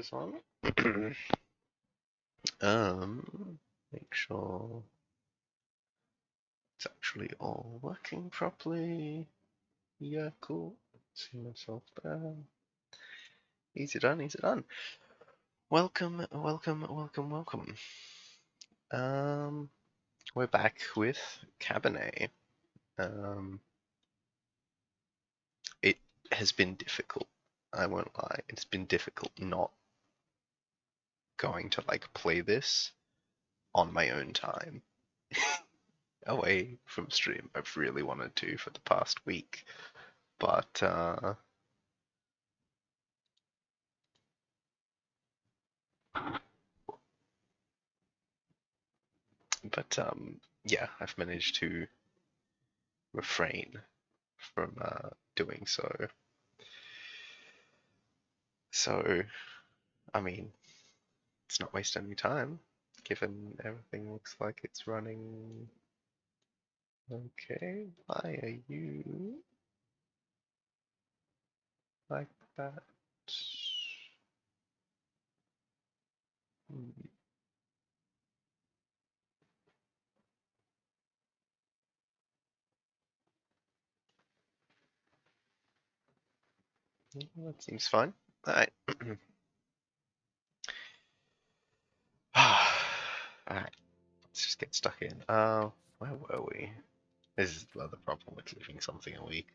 is on. Make sure it's actually all working properly. Yeah, cool. See myself there. Easy done, easy done. Welcome, welcome, welcome, welcome. We're back with Cabernet. It has been difficult. I won't lie. It's been difficult not going to play this on my own time away from stream. I've really wanted to for the past week, but yeah, I've managed to refrain from doing so. So, I mean, it's not wasting any time, given everything looks like it's running okay. Why are you like that? That seems fine. Alright. Alright, let's just get stuck in. Where were we? This is the other problem with leaving something a week.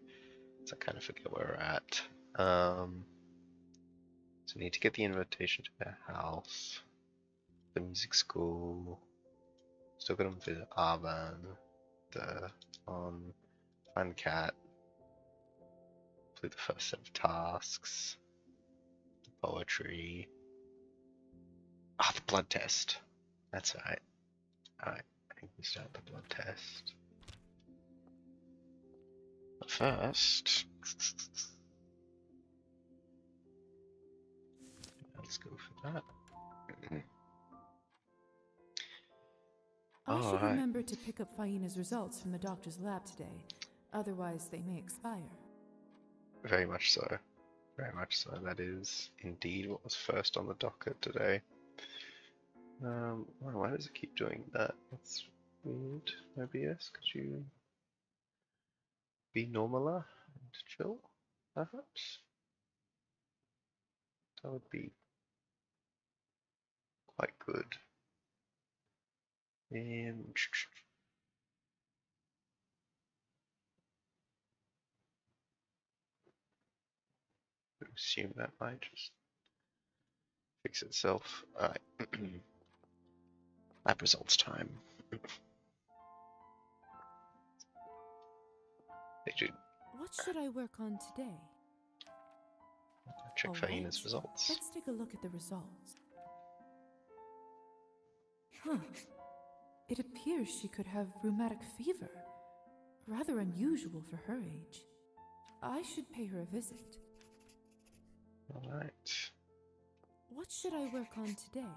So I kind of forget where we're at. So we need to get the invitation to their house. The music school. Still got to visit Arban. Find cat. Complete the first set of tasks. The poetry. Ah, the blood test. That's right. Alright, I think we start the blood test. But first, let's go for that. I should remember to pick up Faina's results from the doctor's lab today, otherwise they may expire. Very much so. Very much so. That is indeed what was first on the docket today. Why does it keep doing that? That's weird. OBS, could you be normaler and chill, perhaps? That would be quite good. And assume that might just fix itself. Alright. Lab results time. They do. What should I work on today? Check Faina's results. Let's take a look at the results. Huh. It appears she could have rheumatic fever. Rather unusual for her age. I should pay her a visit. Alright. What should I work on today?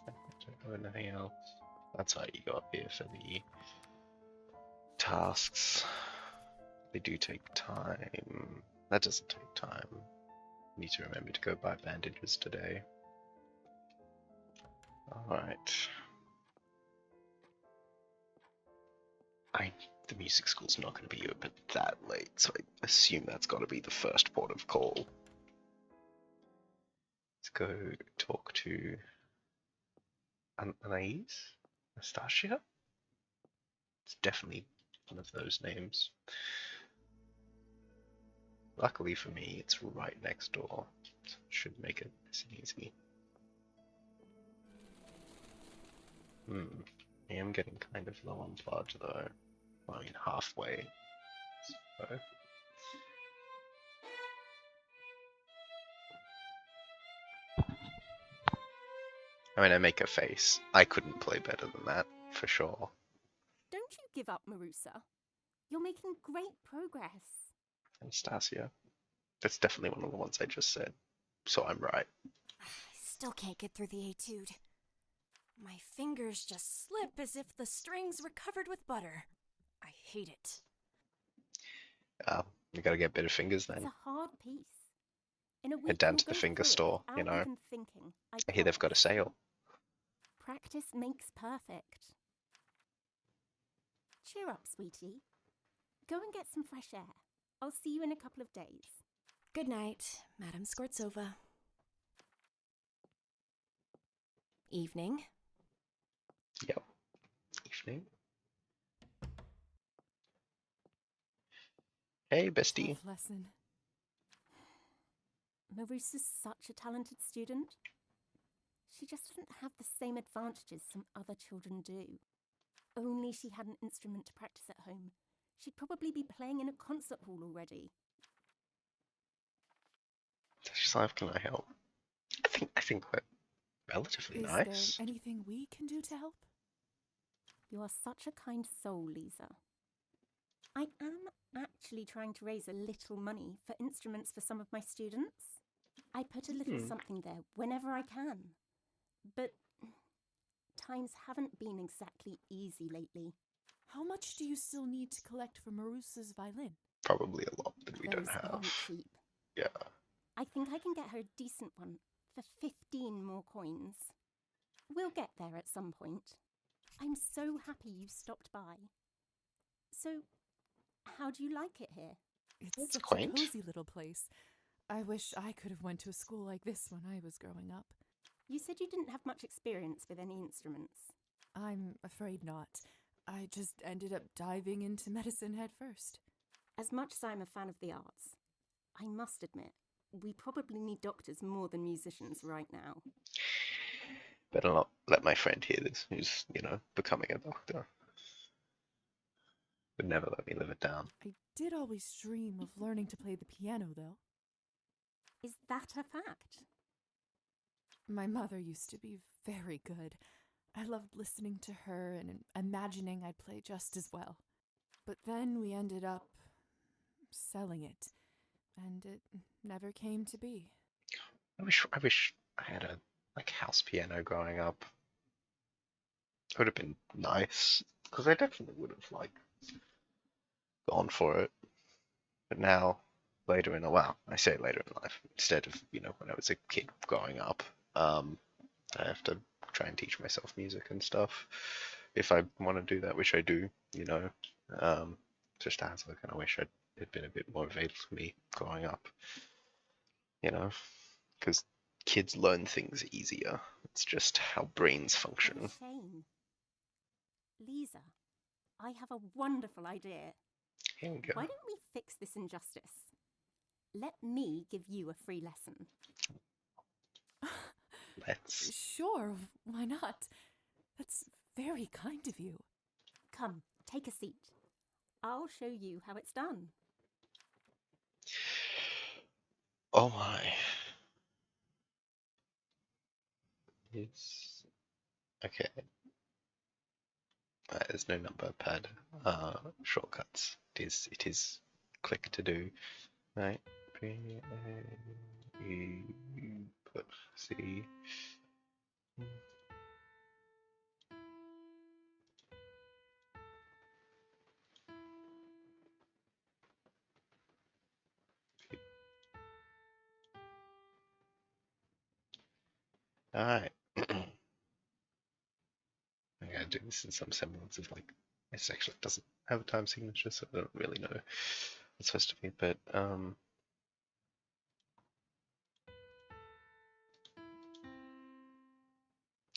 I don't know anything else. That's why you go up here for the tasks. They do take time. That doesn't take time. Need to remember to go buy bandages today. Alright. The music school's not going to be open that late, so I assume that's got to be the first port of call. Let's go talk to Anais? Nastasia? It's definitely one of those names. Luckily for me, it's right next door, so it should make it nice and easy. I am getting kind of low on blood though. I mean, halfway. So. I mean, I make a face. I couldn't play better than that, for sure. Don't you give up, Marusa. You're making great progress. Anastasia. That's definitely one of the ones I just said. So I'm right. I still can't get through the etude. My fingers just slip as if the strings were covered with butter. I hate it. You gotta get better fingers then. It's a hard piece. In a Head week, down you'll to the go finger through it store, you without know. even thinking. I I hear they've got a promise. sale. Practice makes perfect. Cheer up, sweetie. Go and get some fresh air. I'll see you in a couple of days. Good night, Madame Skvortsova. Evening. Yep. Evening. Hey, bestie. Tough lesson. Marusa's such a talented student. She just doesn't have the same advantages some other children do. Only she had an instrument to practice at home. She'd probably be playing in a concert hall already. She's like, can I help? I think we're relatively Is nice. there anything we can do to help? You are such a kind soul, Lisa. I am actually trying to raise a little money for instruments for some of my students. I put a little something there whenever I can. But times haven't been exactly easy lately. How much do you still need to collect for Marusa's violin? Probably a lot that we don't Those have. aren't cheap. Yeah. I think I can get her a decent one for 15 more coins. We'll get there at some point. I'm so happy you stopped by. So, how do you like it here? It's such quaint. a cozy little place. I wish I could have went to a school like this when I was growing up. You said you didn't have much experience with any instruments. I'm afraid not. I just ended up diving into medicine head first. As much as I'm a fan of the arts, I must admit, we probably need doctors more than musicians right now. Better not let my friend hear this, who's, becoming a doctor. Would never let me live it down. I did always dream of learning to play the piano, though. Is that a fact? My mother used to be very good. I loved listening to her and imagining I'd play just as well. But then we ended up selling it, and it never came to be. I wish I had a house piano growing up. It would have been nice, because I definitely would have gone for it. But now, later in I say later in life, instead of when I was a kid growing up, I have to try and teach myself music and stuff. If I want to do that, which I do, just as I kind of wish it'd been a bit more available to me growing up, because kids learn things easier. It's just how brains What function. a shame. Lisa, I have a wonderful idea. Here we go. Why don't we fix this injustice? Let me give you a free lesson. Let's. Sure, why not? That's very kind of you. Come, take a seat. I'll show you how it's done. Oh my. It's okay. There's no number pad shortcuts. It is click to do. Right. Put C. Alright. I gotta do this in some semblance of it actually doesn't have a time signature, so I don't really know what it's supposed to be, but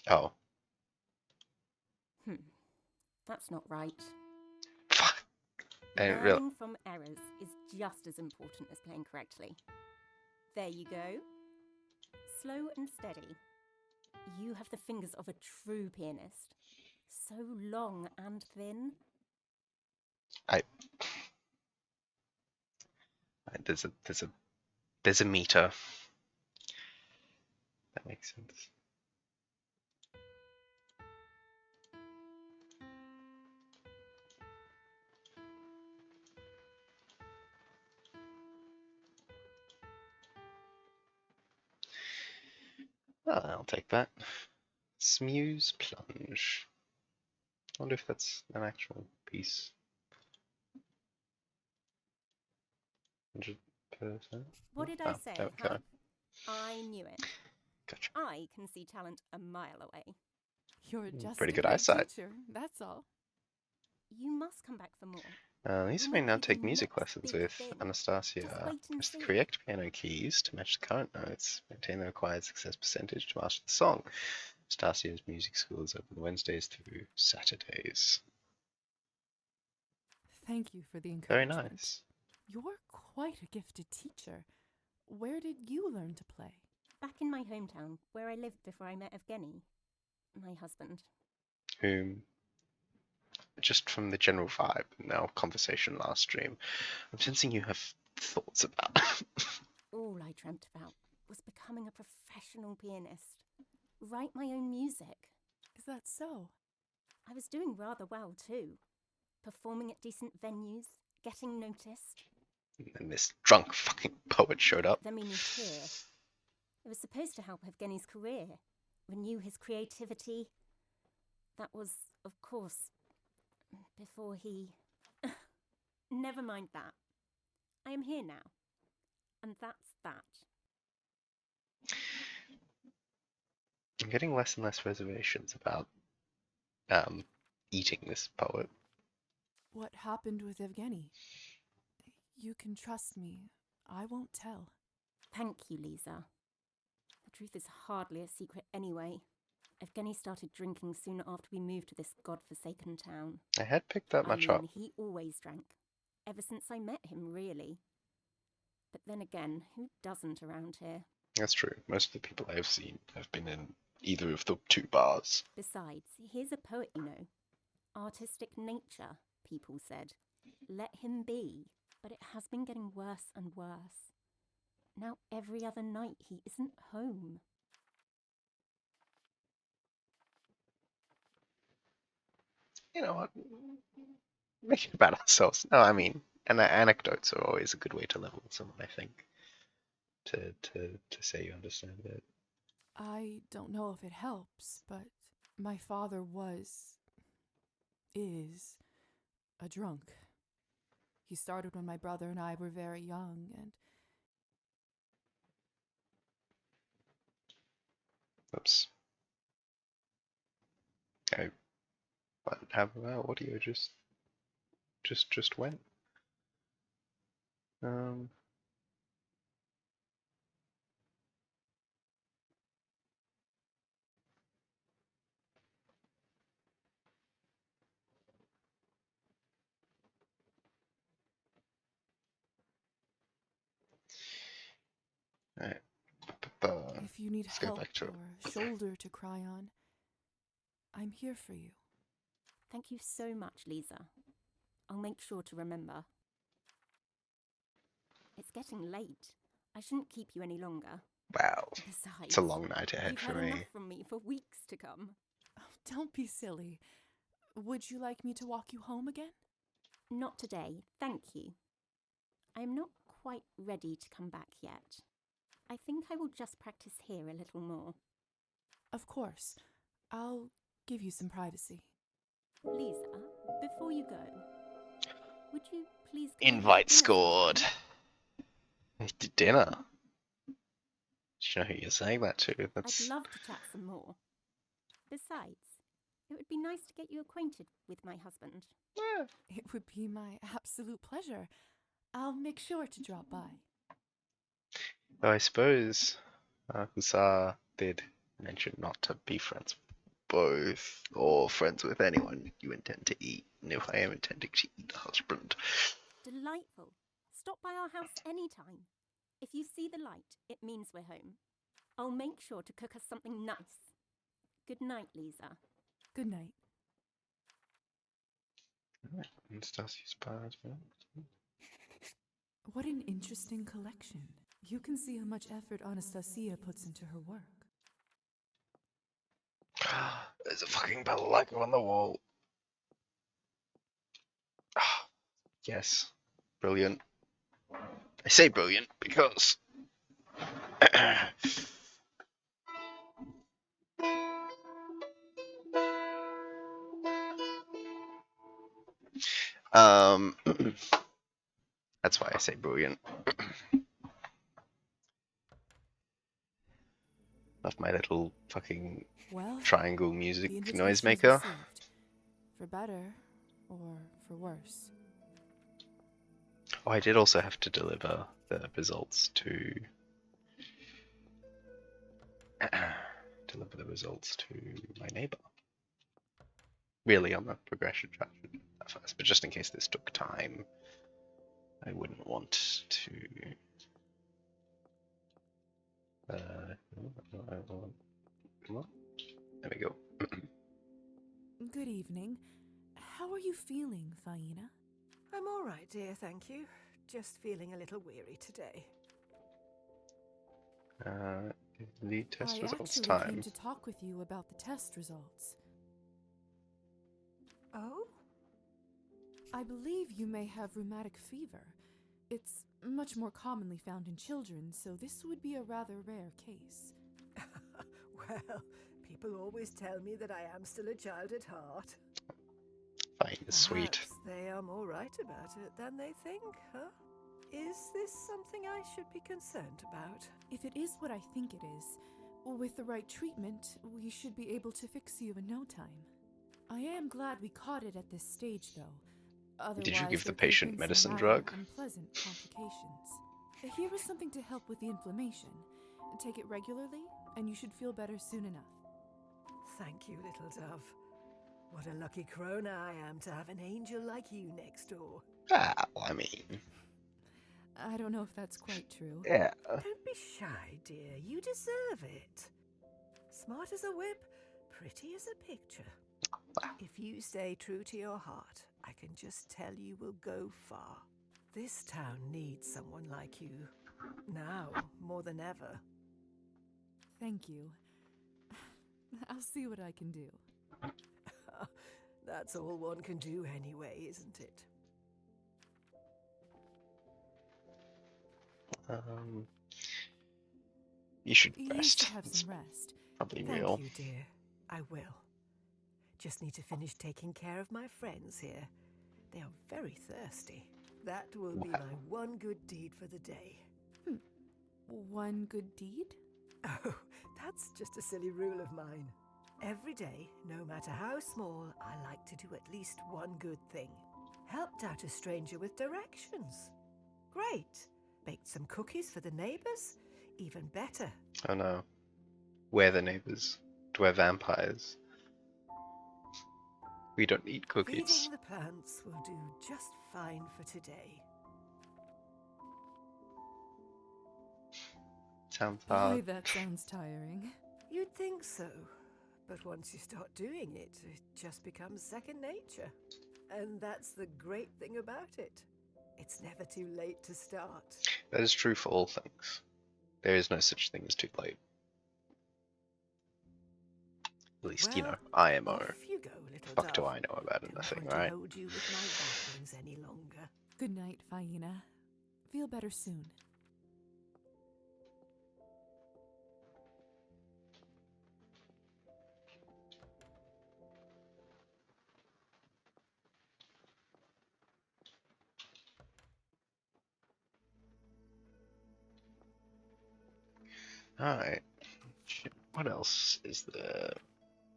oh. That's not right. Fuck. Learning from errors is just as important as playing correctly. There you go. Slow and steady. You have the fingers of a true pianist. So long and thin. There's a meter. That makes sense. Oh, I'll take that. Smooth plunge. I wonder if that's an actual piece. 100%. What did I say? There we go. I knew it. Gotcha. I can see talent a mile away. You're just Pretty a good great eyesight. teacher, that's all. You must come back for more. Lisa We'll may make now you the take music next lessons big with thing. Anastasia. Just wait and Press the see. correct piano keys to match the current notes. Maintain the required success percentage to master the song. Anastasia's music school is open Wednesdays through Saturdays. Thank you for the Very encouragement. nice. You're quite a gifted teacher. Where did you learn to play? Back in my hometown, where I lived before I met Evgeny, my husband. Whom, just from the general vibe in our conversation last stream, I'm sensing you have thoughts about. All I dreamt about was becoming a professional pianist. Write my own music. Is that so? I was doing rather well too. Performing at decent venues, getting noticed. And this drunk fucking poet showed up. Then we moved here. It was supposed to help Evgeny's career, renew his creativity. That was, of course, before he... Never mind that. I am here now. And that's that. I'm getting less and less reservations about eating this poet. What happened with Evgeny? You can trust me. I won't tell. Thank you, Lisa. The truth is hardly a secret anyway. Evgeny started drinking soon after we moved to this godforsaken town. I had picked that much up. He always drank. Ever since I met him, really. But then again, who doesn't around here? That's true. Most of the people I've seen have been in either of the two bars. Besides, he's a poet, you know. Artistic nature, people said. Let him be. But it has been getting worse and worse. Now every other night he isn't home. You know what? Make it about ourselves. No, I mean, and anecdotes are always a good way to level with someone, I think. To say you understand it. I don't know if it helps, but my father is a drunk. He started when my brother and I were very young, and... Oops. I have audio just went. Alright. If you need Let's go help back to or a shoulder to cry on, I'm here for you. Thank you so much, Lisa. I'll make sure to remember. It's getting late. I shouldn't keep you any longer. Wow. Besides, It's a long night ahead you've for had me. enough from me for weeks to come. Oh, don't be silly. Would you like me to walk you home again? Not today, thank you. I am not quite ready to come back yet. I think I will just practice here a little more. Of course. I'll give you some privacy. Lisa, before you go, would you please come Invite to dinner scored. sometime? To dinner. Do you know who you're saying that to? I'd love to chat some more. Besides, it would be nice to get you acquainted with my husband. Yeah. It would be my absolute pleasure. I'll make sure to drop by. Though I suppose Hussar did mention not to be friends with both, or friends with anyone you intend to eat. And if I am intending to eat a husband. Delightful. Stop by our house anytime. If you see the light, it means we're home. I'll make sure to cook us something nice. Good night, Lisa. Good night. Anastasia's bars, man. What an interesting collection. You can see how much effort Anastasia puts into her work. There's a fucking balalaika on the wall. Yes. Brilliant. I say brilliant because that's why I say brilliant. Love my little fucking Well, triangle music the invitation is noisemaker. received. For better or for worse. Oh, I did also have to deliver the results to my neighbor. Really, on the progression chart at first, but just in case this took time, I wouldn't want to. There we go. Good evening. How are you feeling, Faina? I'm all right, dear, thank you. Just feeling a little weary today. The test I results actually came time. to talk with you about the test results. Oh? I believe you may have rheumatic fever. It's much more commonly found in children, so this would be a rather rare case. Well, people always tell me that I am still a child at heart. Fine, sweet. Perhaps they are more right about it than they think, huh? Is this something I should be concerned about? If it is what I think it is, with the right treatment, we should be able to fix you in no time. I am glad we caught it at this stage, though. Otherwise, Did you give the there could have patient been medicine some rather drug? unpleasant complications. Here is something to help with the inflammation. Take it regularly, and you should feel better soon enough. Thank you, little dove. What a lucky crone I am to have an angel like you next door. Ah, well, I mean, I don't know if that's quite true. yeah. Don't be shy, dear. You deserve it. Smart as a whip, pretty as a picture. If you stay true to your heart, I can just tell you will go far. This town needs someone like you. Now, more than ever. Thank you. I'll see what I can do. That's all one can do anyway, isn't it? You should You rest. should have It's some rest. probably Thank real. you, dear. I will. Just need to finish taking care of my friends here. They are very thirsty. That will be my one good deed for the day. One good deed? Oh, that's just a silly rule of mine. Every day, no matter how small, I like to do at least one good thing. Helped out a stranger with directions. Great. Baked some cookies for the neighbors. Even better. Oh no. We're the neighbors. We're vampires. We don't eat cookies. Feeding the plants will do just fine for today. Sounds Boy, hard. that sounds tiring. You'd think so. But once you start doing it, it just becomes second nature. And that's the great thing about it. It's never too late to start. That is true for all things. There is no such thing as too late. At least, you know, IMO. Off you go, little Fuck do dove. I know about Don't anything, want right? to hold you with my bat wings any longer. Good night, Faina. Feel better soon. Alright. What else is there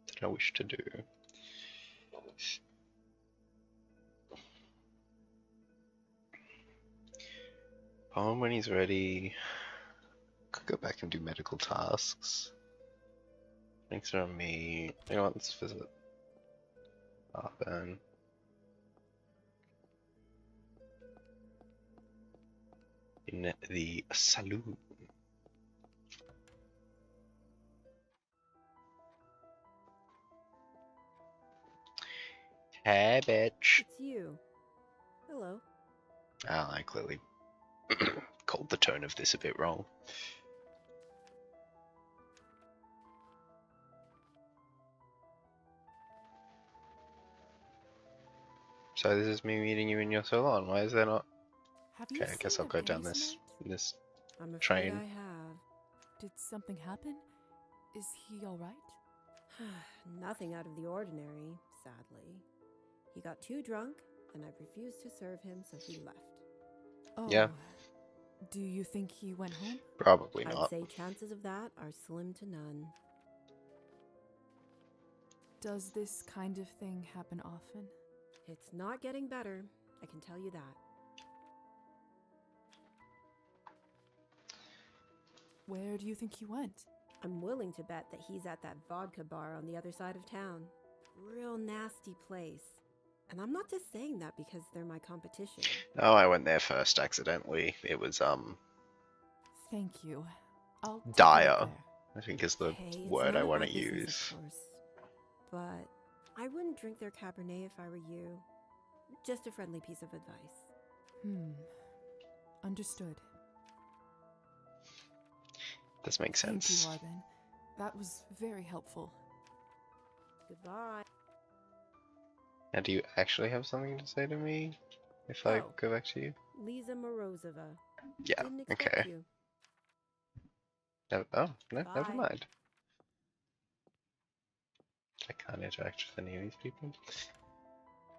that I wish to do? Poem when he's ready. Could go back and do medical tasks. Thanks on me. You know what, let's visit Arben. In the saloon. Hey, bitch. It's you. Hello. I clearly called the tone of this a bit wrong. So this is me meeting you in your salon. Why is there not? Have you Okay, I guess seen I'll go Evgeny down this tonight? I'm afraid Train. I have. Did something happen? Is he all right? Nothing out of the ordinary, sadly. He got too drunk, and I refused to serve him, so he left. Oh, Yeah. Do you think he went home? Probably I'd not. say chances of that are slim to none. Does this kind of thing happen often? It's not getting better, I can tell you that. Where do you think he went? I'm willing to bet that he's at that vodka bar on the other side of town. Real nasty place. And I'm not just saying that because they're my competition. Oh, I went there first accidentally. It was Thank you. I'll take a look dire, there. I think is the Hey, it's word I none of want my to business, use. of course. But I wouldn't drink their Cabernet if I were you. Just a friendly piece of advice. Understood. This makes Thank sense. you, Arben. That was very helpful. Goodbye. Now, do you actually have something to say to me if I Oh. go back to you? Lisa Morozova. Yeah, Didn't expect okay. you. No, oh, no, never Bye. mind. I can't interact with any of these people.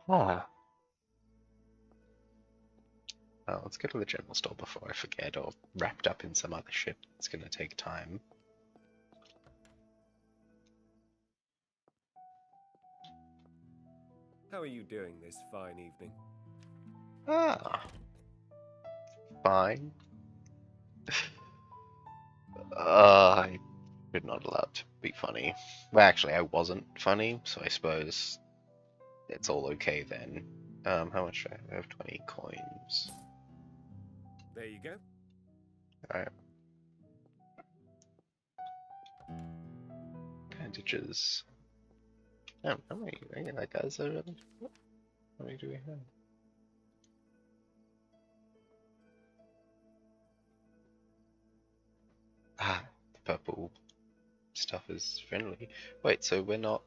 Ah. Oh, let's go to the general store before I forget, or wrapped up in some other shit. It's gonna take time. How are you doing this fine evening? Ah. Fine. I'm not allowed to be funny. Well, actually, I wasn't funny, so I suppose it's all okay then. How much do I have? I have 20 coins. There you go. Alright. Bandages. Oh, how many? That guy's a really. How many do we have? Ah, the purple stuff is friendly. Wait, so we're not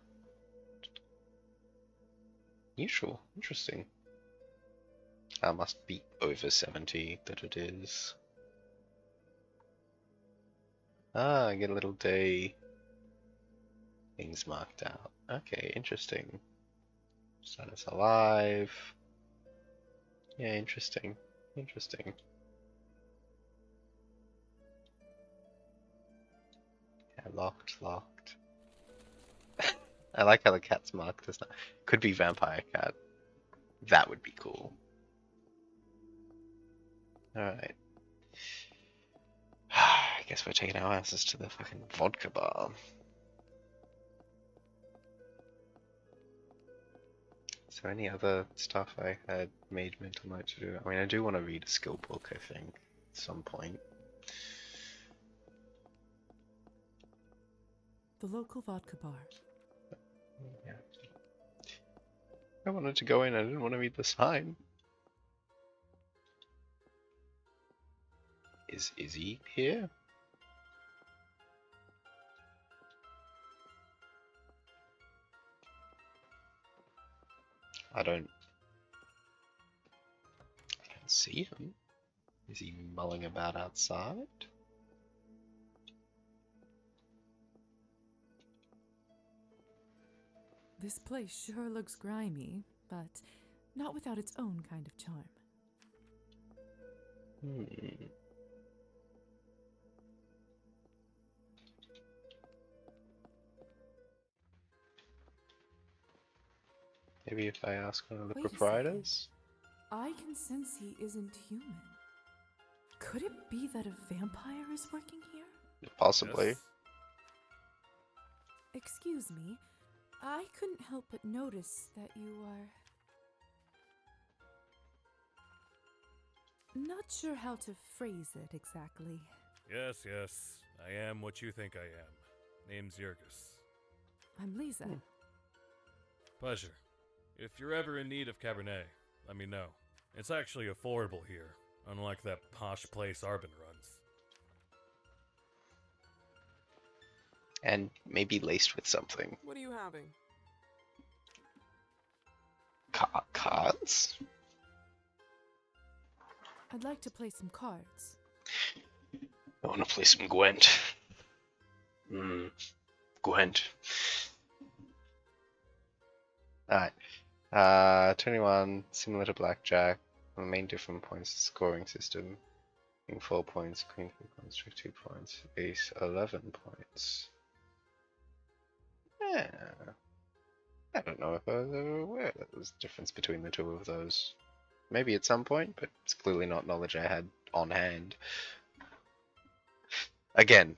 neutral. Interesting. I must be over 70 that it is. Ah, I get a little day things marked out. Okay, interesting. Status alive. Yeah, interesting. Interesting. Yeah, locked. I like how the cat's marked as that. Could be vampire cat. That would be cool. Alright. I guess we're taking our asses to the fucking vodka bar. Is there any other stuff I had made mental note to do? I mean, I do want to read a skill book, I think, at some point. The local vodka bar. Yeah. I wanted to go in, I didn't want to read the sign. Is he here? I don't see him. Is he mulling about outside? This place sure looks grimy, but not without its own kind of charm. Maybe if I ask one of the Wait a proprietors? I can sense he isn't human. Could it be that a vampire is working here? Possibly. Yes? Excuse me, I couldn't help but notice that you are... Not sure how to phrase it exactly. Yes, I am what you think I am. Name's Yurgis. I'm Lisa. Pleasure. If you're ever in need of Cabernet, let me know. It's actually affordable here, unlike that posh place Arbin runs. And maybe laced with something. What are you having? Cards? I'd like to play some cards. I want to play some Gwent. Gwent. Alright. 21, similar to Blackjack. The main different points scoring system. King 4 points, queen 3 points, rook 2 points, ace 11 points. Yeah. I don't know if I was ever aware that there was a difference between the two of those. Maybe at some point, but it's clearly not knowledge I had on hand. Again,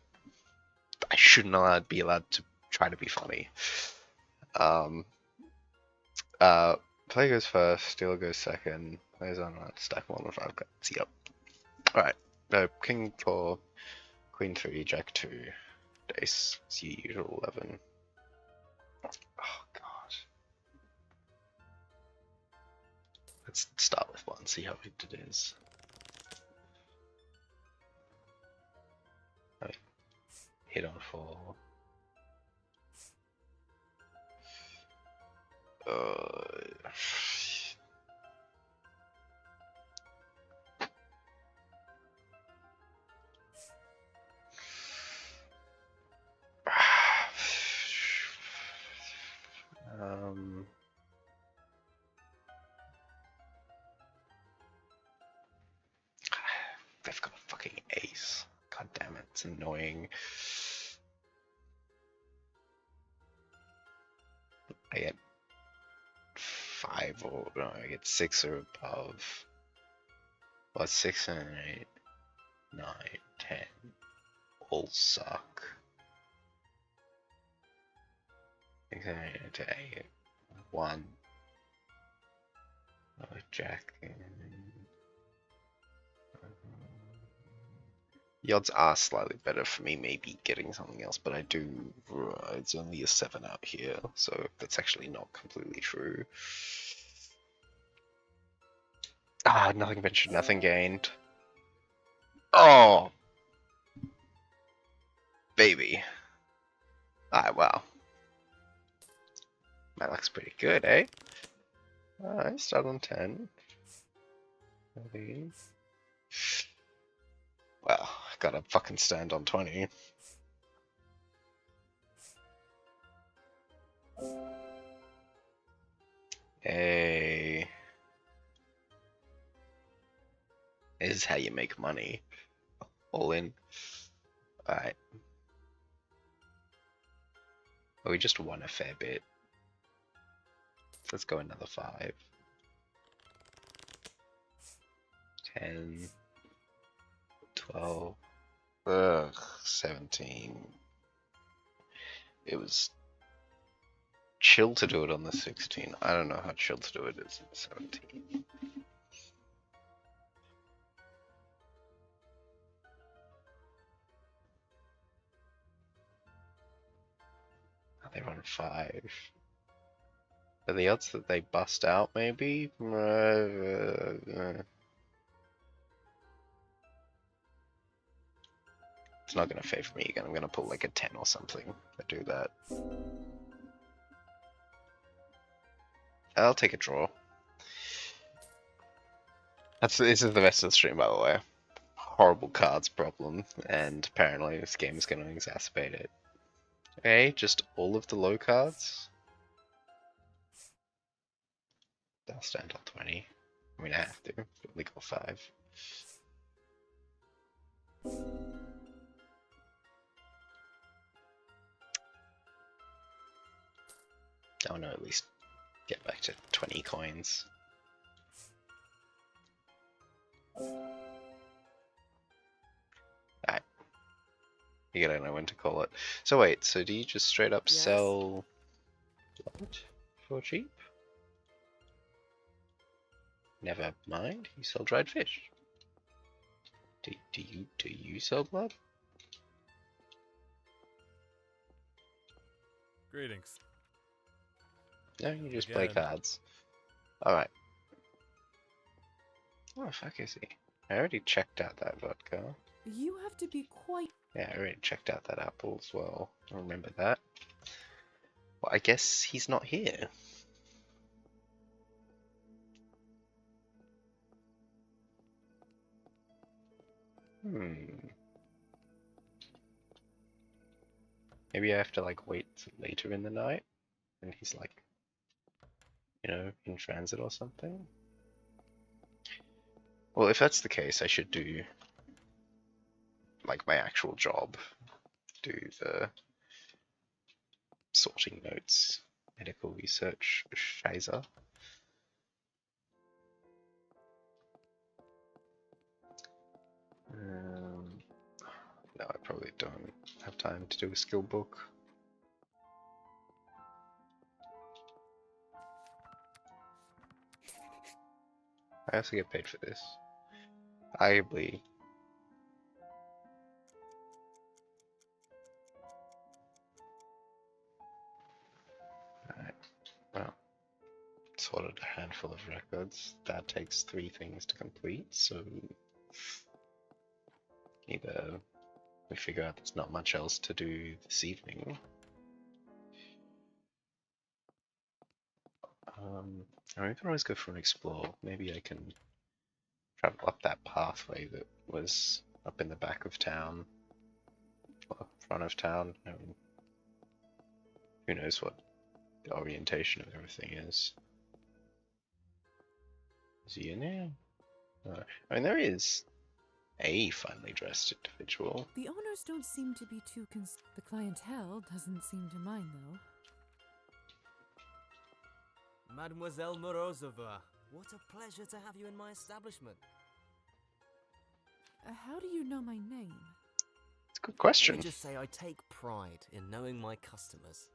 I shouldn't be allowed to try to be funny. Play goes first, dealer goes second, players aren't allowed to stack more than 5 cards. Yep. Alright, king 4, queen 3, jack 2, ace, it's your usual 11. Oh god. Let's start with 1, see how it is. Right. Hit on 4. They've got a fucking ace. God damn it, it's annoying. I get 5 or no, I get 6 or above. Well, 6 and 8, 9, 10 all suck. 6 and 8, 1. Oh, jack. The odds are slightly better for me maybe getting something else, but I do, it's only a 7 out here, so that's actually not completely true. Ah, nothing ventured, nothing gained. Oh! Baby. Ah, wow. That looks pretty good, eh? I start on 10. Maybe. Well, gotta fucking stand on 20. Hey. This is how you make money. All in. Alright. Well, we just won a fair bit. Let's go another 5. 10. 12. Ugh, 17. It was chill to do it on the 16. I don't know how chill to do it is on the 17. They run 5. Are the odds that they bust out, maybe? It's not going to favor me again. I'm going to pull like a 10 or something if I do that. I'll take a draw. This is the rest of the stream, by the way. Horrible cards problem, and apparently this game is going to exacerbate it. Okay, just all of the low cards. I'll stand on 20. I mean, I have to. Only got 5. I want to at least get back to 20 coins. Alright. You gotta know when to call it. So wait, so do you just straight up Yes. sell blood for cheap? Never mind, you sell dried fish. Do you sell blood? Greetings. No, you just play Again. cards. Alright. Oh, fuck is he? I already checked out that vodka. You have to be quite. Yeah, I already checked out that apple as well. I remember that. Well, I guess he's not here. Maybe I have to like wait till later in the night and he's like, you know, in transit or something. Well, if that's the case, I should do like my actual job, do the sorting notes, medical research, shizer. No, I probably don't have time to do a skill book. I also get paid for this. Arguably. Alright, well, sorted a handful of records. That takes 3 things to complete, so either we figure out there's not much else to do this evening. I can always go for an explore. Maybe I can travel up that pathway that was up in the back of town, or front of town. I mean, who knows what the orientation of everything is. Is he in there? No. I mean, there is a finely dressed individual. The owners don't seem to be too the clientele doesn't seem to mind, though. Mademoiselle Morozova, what a pleasure to have you in my establishment. How do you know my name? It's a good Let question. me just say I take pride in knowing my customers.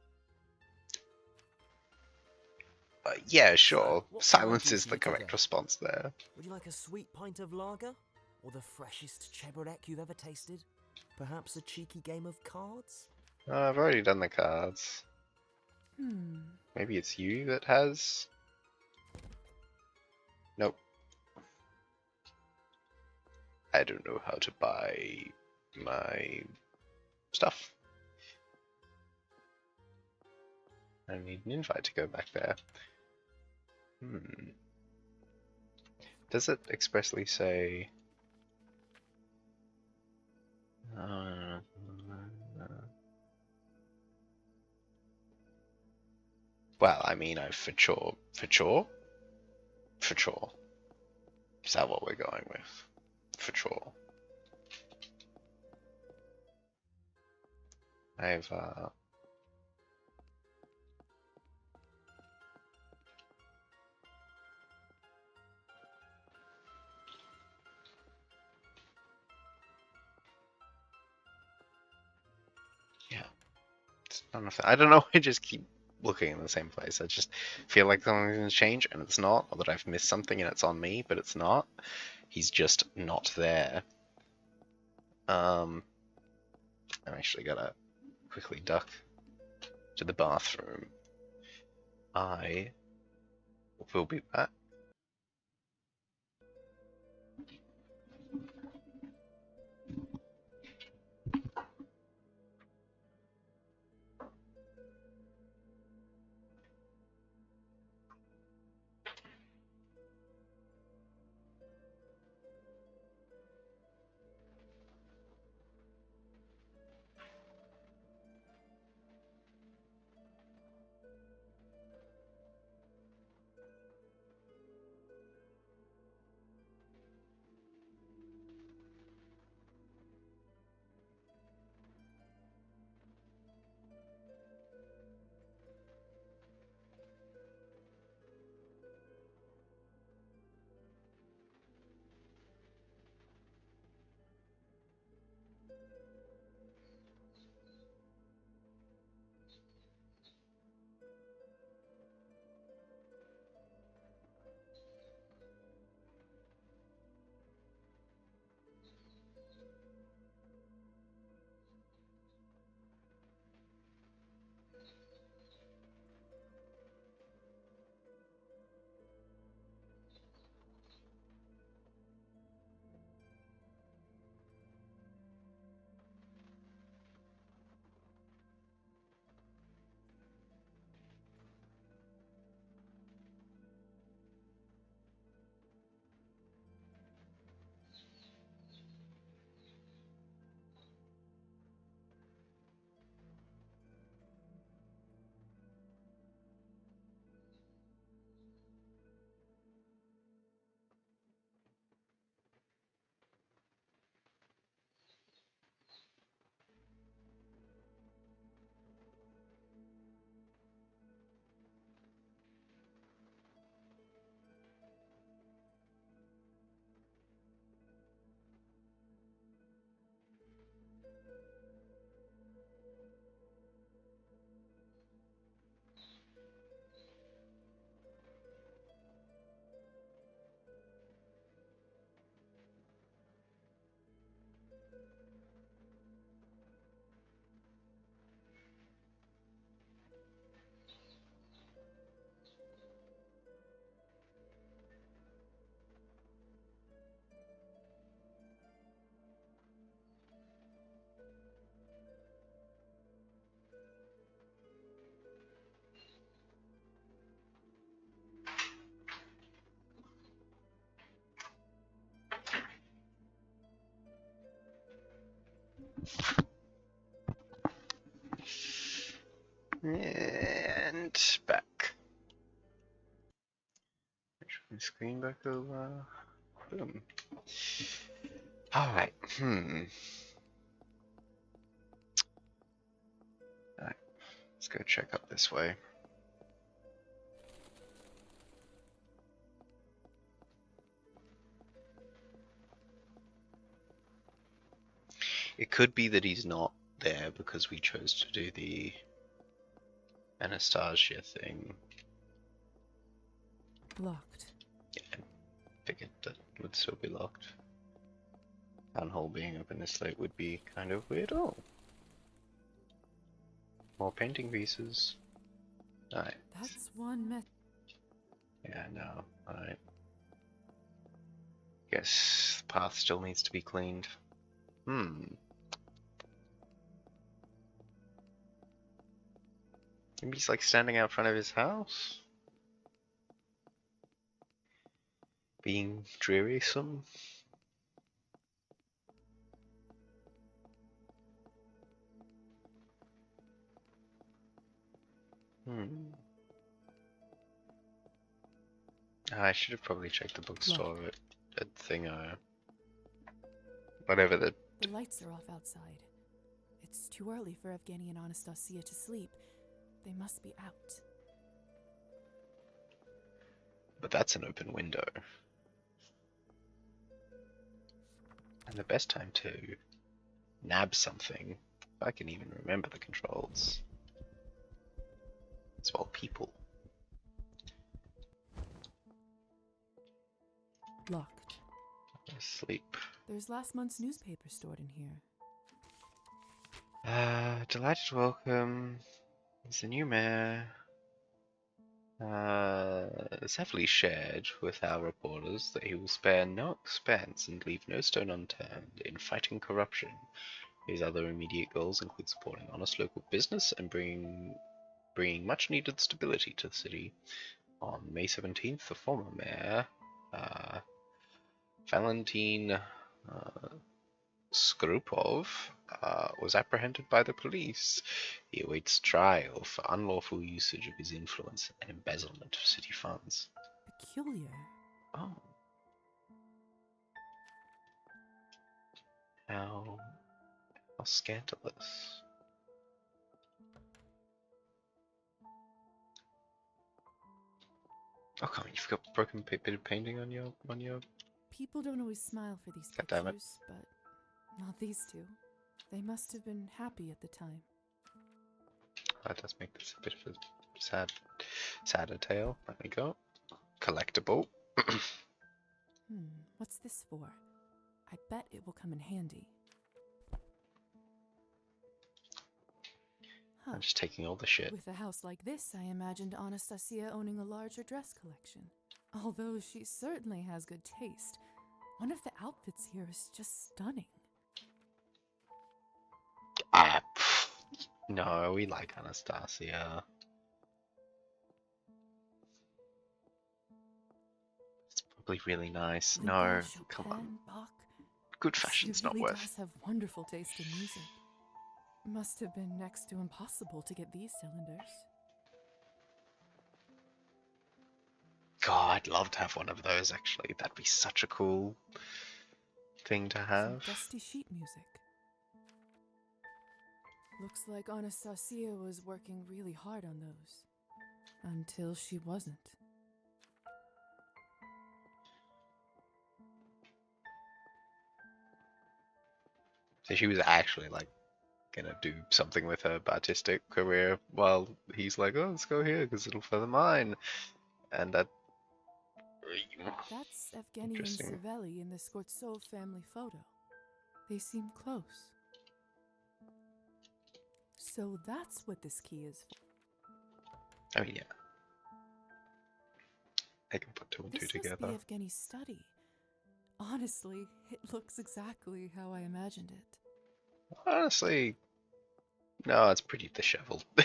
Yeah, sure. what can I Silence do is for the you correct today? response there. Would you like a sweet pint of lager? Or the freshest Cabernet you've ever tasted? Perhaps a cheeky game of cards? I've already done the cards. Hmm. Maybe it's you that has? Nope. I don't know how to buy my stuff. I need an invite to go back there. Does it expressly say... Well, I mean, I've for sure. Is that what we're going with? For sure. I've, yeah. It's none of that. I don't know, I just keep looking in the same place. I just feel like something's gonna change and it's not, or that I've missed something and it's on me, but it's not. He's just not there. I'm actually gotta quickly duck to the bathroom. I will be back. And back. Screen back over. Boom. Alright, Alright, let's go check up this way. It could be that he's not there because we chose to do the Anastasia thing. Locked. Yeah, I figured that would still be locked. Town hall being open this late would be kind of weird. Oh, more painting pieces. Alright. That's one met. Yeah, no. Alright. Guess the path still needs to be cleaned. Maybe he's like standing out front of his house? Being dreary-some? I should have probably checked the bookstore at Thingo. Whatever the... The lights are off outside. It's too early for Evgeny and Anastasia to sleep. They must be out. But that's an open window. And the best time to nab something, if I can even remember the controls, it's while people. Locked. Asleep. There's last month's newspaper stored in here. Delighted to welcome. It's the new mayor. It's heavily shared with our reporters that he will spare no expense and leave no stone unturned in fighting corruption. His other immediate goals include supporting honest local business and bringing much needed stability to the city. On May 17th, the former mayor, Valentin Skrupov, was apprehended by the police. He awaits trial for unlawful usage of his influence and embezzlement of city funds. Peculiar. Oh. How scandalous. Oh come on, you've got broken bit of painting on your People don't always smile for these God damn it. pictures, but not these two. They must have been happy at the time. That does make this a bit of a sadder tale. Let me go. Collectible. What's this for? I bet it will come in handy. I'm just taking all the shit. With a house like this, I imagined Anastasia owning a larger dress collection. Although she certainly has good taste. One of the outfits here is just stunning. No, we like Anastasia. It's probably really nice. Lincoln, No, Chopin, come on. Bach. Good fashion's She not really worth. does have wonderful taste in music. Must have been next to impossible to get these cylinders. God, I'd love to have one of those actually. That'd be such a cool thing to Some have. dusty sheet music. Looks like Anastasia was working really hard on those. Until she wasn't. So she was actually like gonna do something with her artistic career while he's like, oh, let's go here because it'll further mine. And that... That's Evgeny and Interesting. Cervelli in the Skortsov family photo. They seem close. So that's what this key is for. I mean, yeah. I can put two and two This together. must be Evgeny's study. Honestly, it looks exactly how I imagined it. Honestly, no, it's pretty disheveled. I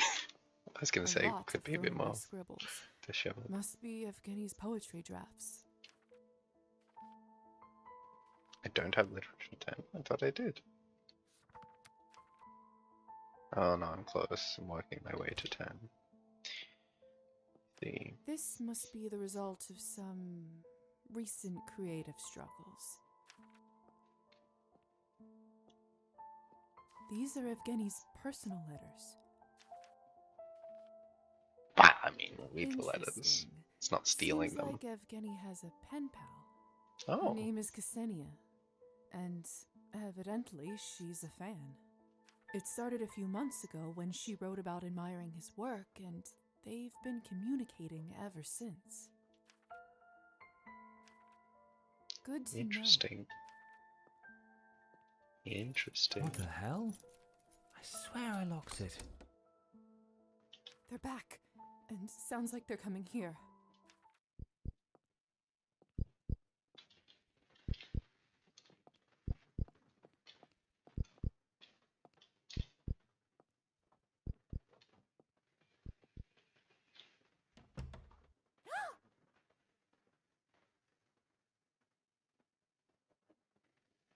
was gonna A say lot could of be a bit thrown away more scribbles. disheveled. Must be Evgeny's poetry drafts. I don't have literature 10. I thought I did. Oh no, I'm close. I'm working my way to 10. See. This must be the result of some recent creative struggles. These are Evgeny's personal letters. Bah, I mean, read the letters. Interesting. It's not stealing Seems them. like Evgeny has a pen pal. Oh. Her name is Ksenia, and evidently she's a fan. It started a few months ago when she wrote about admiring his work, and they've been communicating ever since. Good to know. Interesting. Interesting. What the hell? I swear I locked it. They're back, and sounds like they're coming here.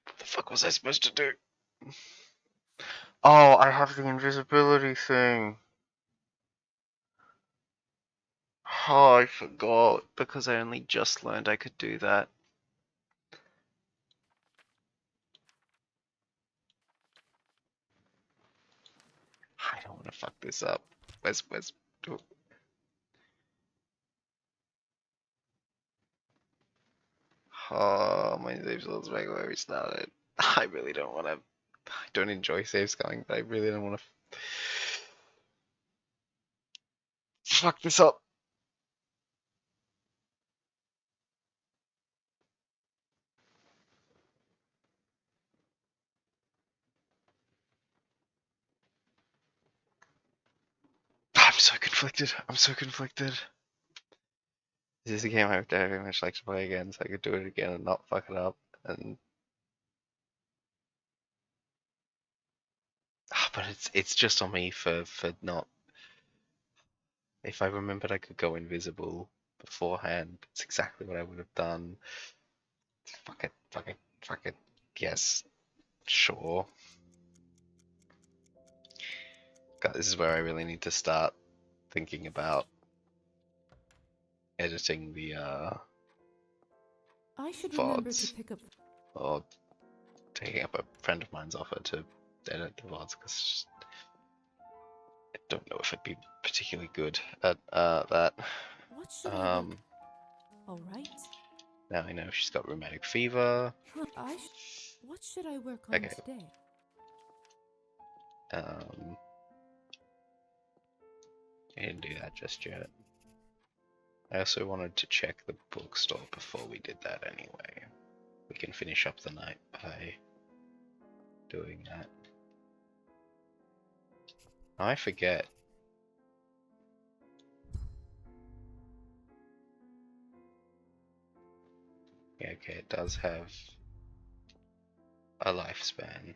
What the fuck was I supposed to do? Oh, I have the invisibility thing. Oh, I forgot because I only just learned I could do that. I don't want to fuck this up. Where's Oh, my save zone's back where we started. I really don't want to. I don't enjoy save sculling, but I really don't want to fuck this up. I'm so conflicted. I'm so conflicted. This is a game I would very much like to play again, so I could do it again and not fuck it up. And but it's just on me for not. If I remembered I could go invisible beforehand, it's exactly what I would have done. Fuck it, fuck it, fuck it. Yes, sure. God, this is where I really need to start thinking about editing the I should remember to VODs, pick up. or taking up a friend of mine's offer to edit the VODs, because I don't know if I'd be particularly good at that. What should I work? All right. Now I know she's got rheumatic fever. What should I work on Okay. today? I didn't do that just yet. I also wanted to check the bookstore before we did that anyway. We can finish up the night by doing that. I forget. Yeah, okay, it does have a lifespan.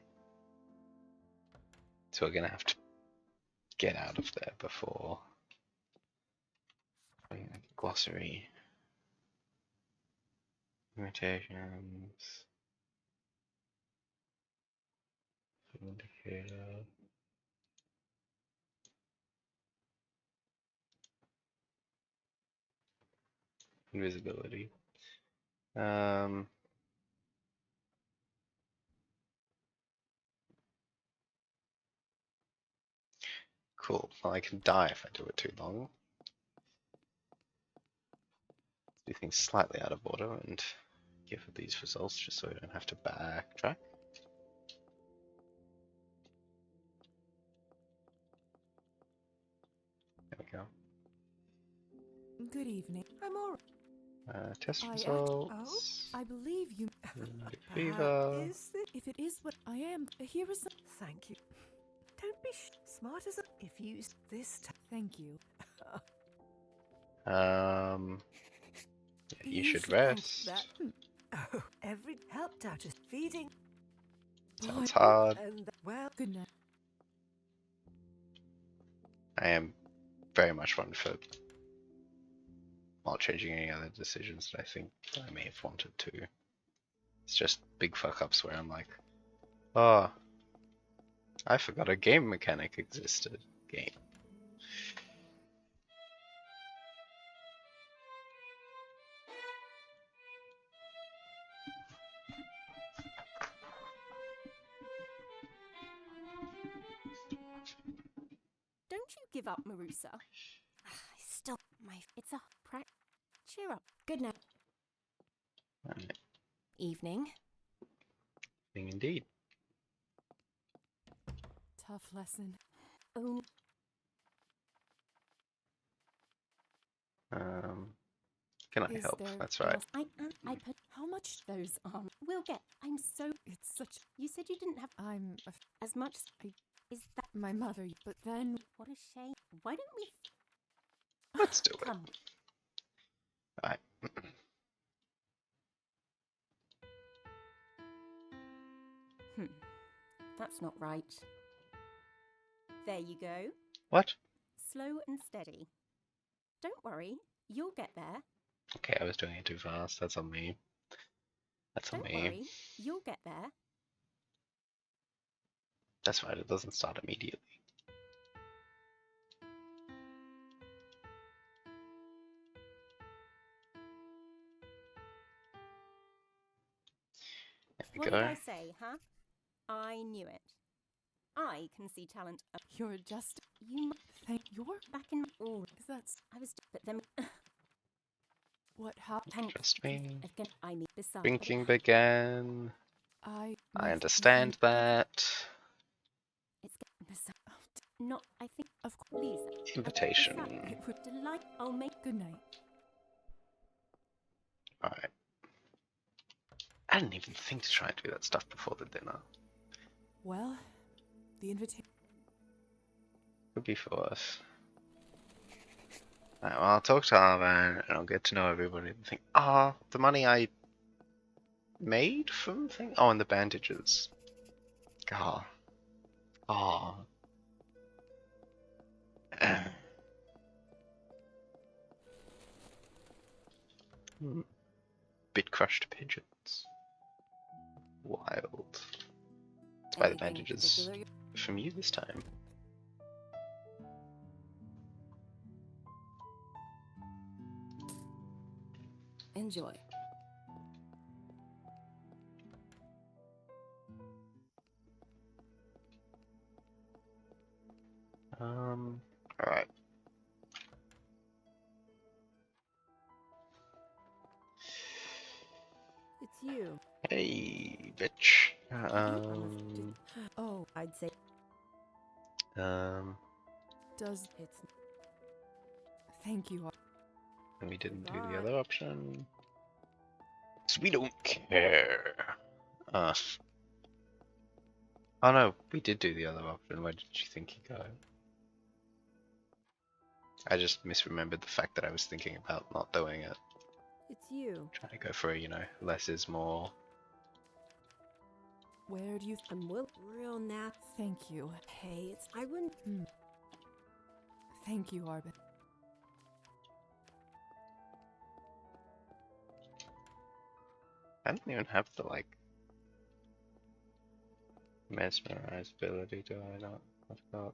So we're gonna have to get out of there before. Glossary. Limitations. Indicator. Invisibility. Cool. Well, I can die if I do it too long. Do things slightly out of order and give her these results just so I don't have to backtrack. There we go. Good evening. I'm all right. Test I results. I believe you. Rheumatic fever. Is this? If it is what I am, here is. Thank you. Don't be smart as a. If you this time. Thank you. Yeah, you should think rest. that. Oh, every helped out is feeding. Sounds Boy. hard. And well, Good night. I am very much one for not changing any other decisions that I think I may have wanted to. It's just big fuck ups where I'm like, oh, I forgot a game mechanic existed. Game. Don't you give up, Marusa. I still it's a cheer up. Good night. Right. Evening. Thing indeed. Tough lesson. Oh, Can I Is help? there That's right. I put How much? those on. We'll get. I'm so. It's such. You said you didn't have as much. Is that My mother. But then. what a shame? Why don't we Let's do it. come? Right. That's not right. There you go. What? Slow and steady. Don't worry, you'll get there. Okay, I was doing it too fast. That's on me. That's on Don't me. worry, you'll get there. That's right, it doesn't start immediately. There we What go. did I say, huh? I knew it. I can see talent. You're just. You You're. back in. Oh, Is that. I was. But then. What happened? Thank Trust me. again. I mean, besides. Drinking began. I understand that. It's not. I think. Of course. Lisa. Invitation. It would delight. I'll make. Good night. Alright. I didn't even think to try and do that stuff before the dinner. Well, the invitation. Could be for us. Alright, well, I'll talk to Arvan and I'll get to know everybody and think, the money I made from thing? Oh, and the bandages. Ah. Ah. Bit crushed pigeons. Wild. Let's buy the Anything bandages particular? from you this time. Enjoy. Alright. It's you. Hey, bitch. Oh, I'd say Does. it's. Thank you. And we didn't do Goodbye. the other option. So we don't care. Oh no, we did do the other option. Where did you think you go? I just misremembered the fact that I was thinking about not doing it. It's you. Trying to go for a, less is more. Where do you? I'm real nasty. Thank you. Hey, it's. I wouldn't. Thank you, Arbin. I don't even have the, mesmerize ability, do I not? I forgot.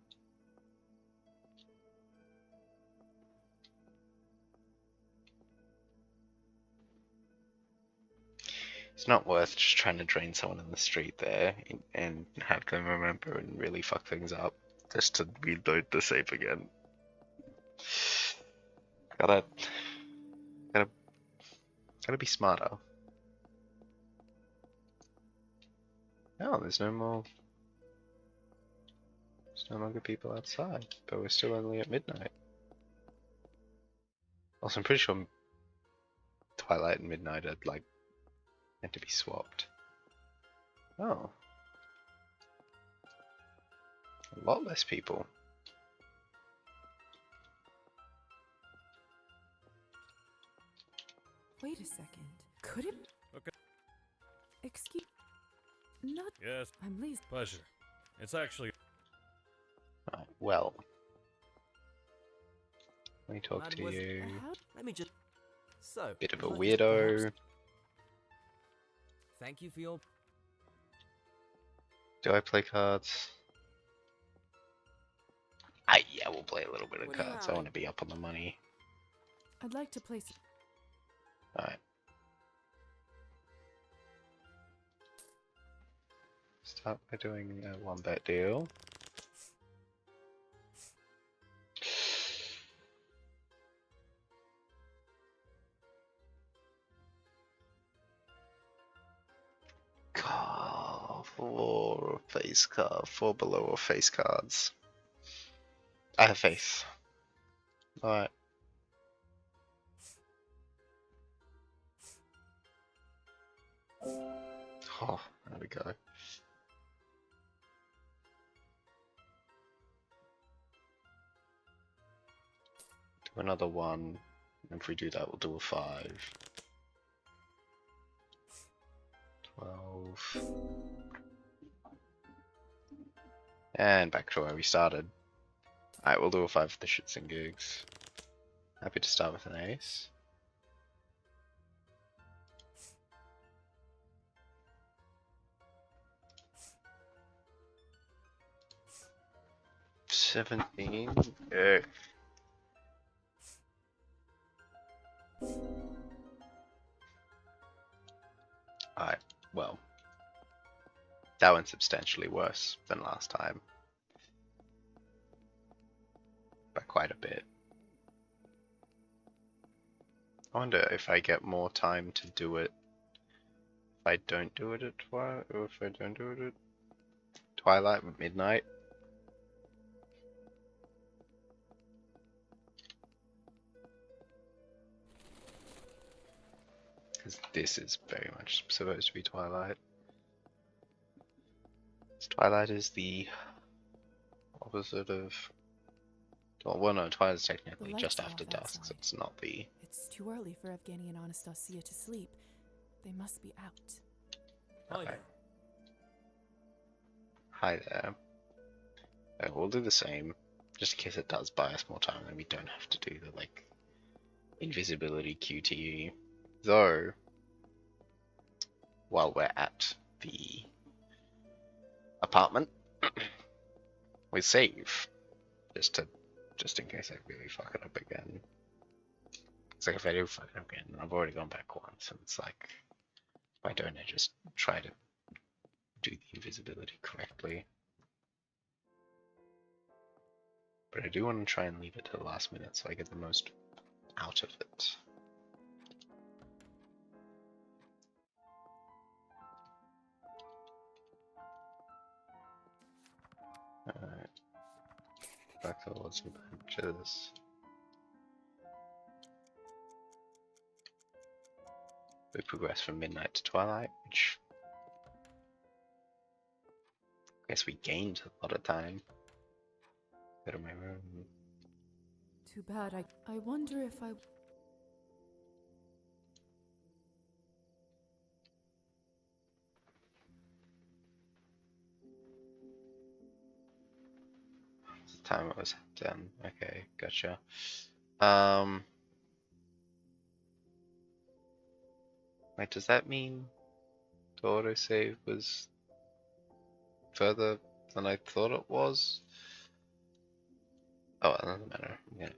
It's not worth just trying to drain someone in the street there and have them remember and really fuck things up just to reload the save again. Gotta be smarter. Oh, there's no longer people outside, but we're still only at midnight. Also, I'm pretty sure Twilight and Midnight are meant to be swapped. Oh. A lot less people. Wait a second. Could it? Okay. Excuse. Not. Yes, I'm Lisa. pleasure. It's actually. Right, well. Let me talk to Mademoiselle- you. How? Let me just. So. Bit of a would you weirdo. perhaps- Thank you for your. Do I play cards? Yeah, we'll play a little bit of What do you cards. I like? want to be up on the money. I'd like to place. Alright. Start by doing a 1-bet deal. Four face card, 4 below or face cards. I have faith. Alright. Oh, there we go. Do another 1. And if we do that, we'll do a 5. 12. And back to where we started. Alright, we'll do a 5 for the shits and gigs. Happy to start with an ace. $17. Ugh. Alright, well. That went substantially worse than last time. By quite a bit. I wonder if I get more time to do it if I don't do it at twilight, or if I don't do it at twilight, midnight. Because this is very much supposed to be twilight. Twilight is the opposite of. Well, no, twilight is technically The just lights are after off dusk, so outside. it's not the. It's too early for Evgeny and Anastasia to sleep. They must be out. Hi Okay. there. Hi there. We'll do the same, just in case it does buy us more time, and we don't have to do the like invisibility QTE. Though, while we're at the apartment, we save just in case I really fuck it up again. It's like if I do fuck it up again, I've already gone back once, and it's like why don't I just try to do the invisibility correctly? But I do want to try and leave it to the last minute so I get the most out of it. Alright. Back towards the benches. We progress from midnight to twilight, which I guess we gained a lot of time. Go to my room. Too bad. I wonder if I. The time it was done. Okay, gotcha. Wait, does that mean the autosave was further than I thought it was? Oh, it doesn't matter. I'm gonna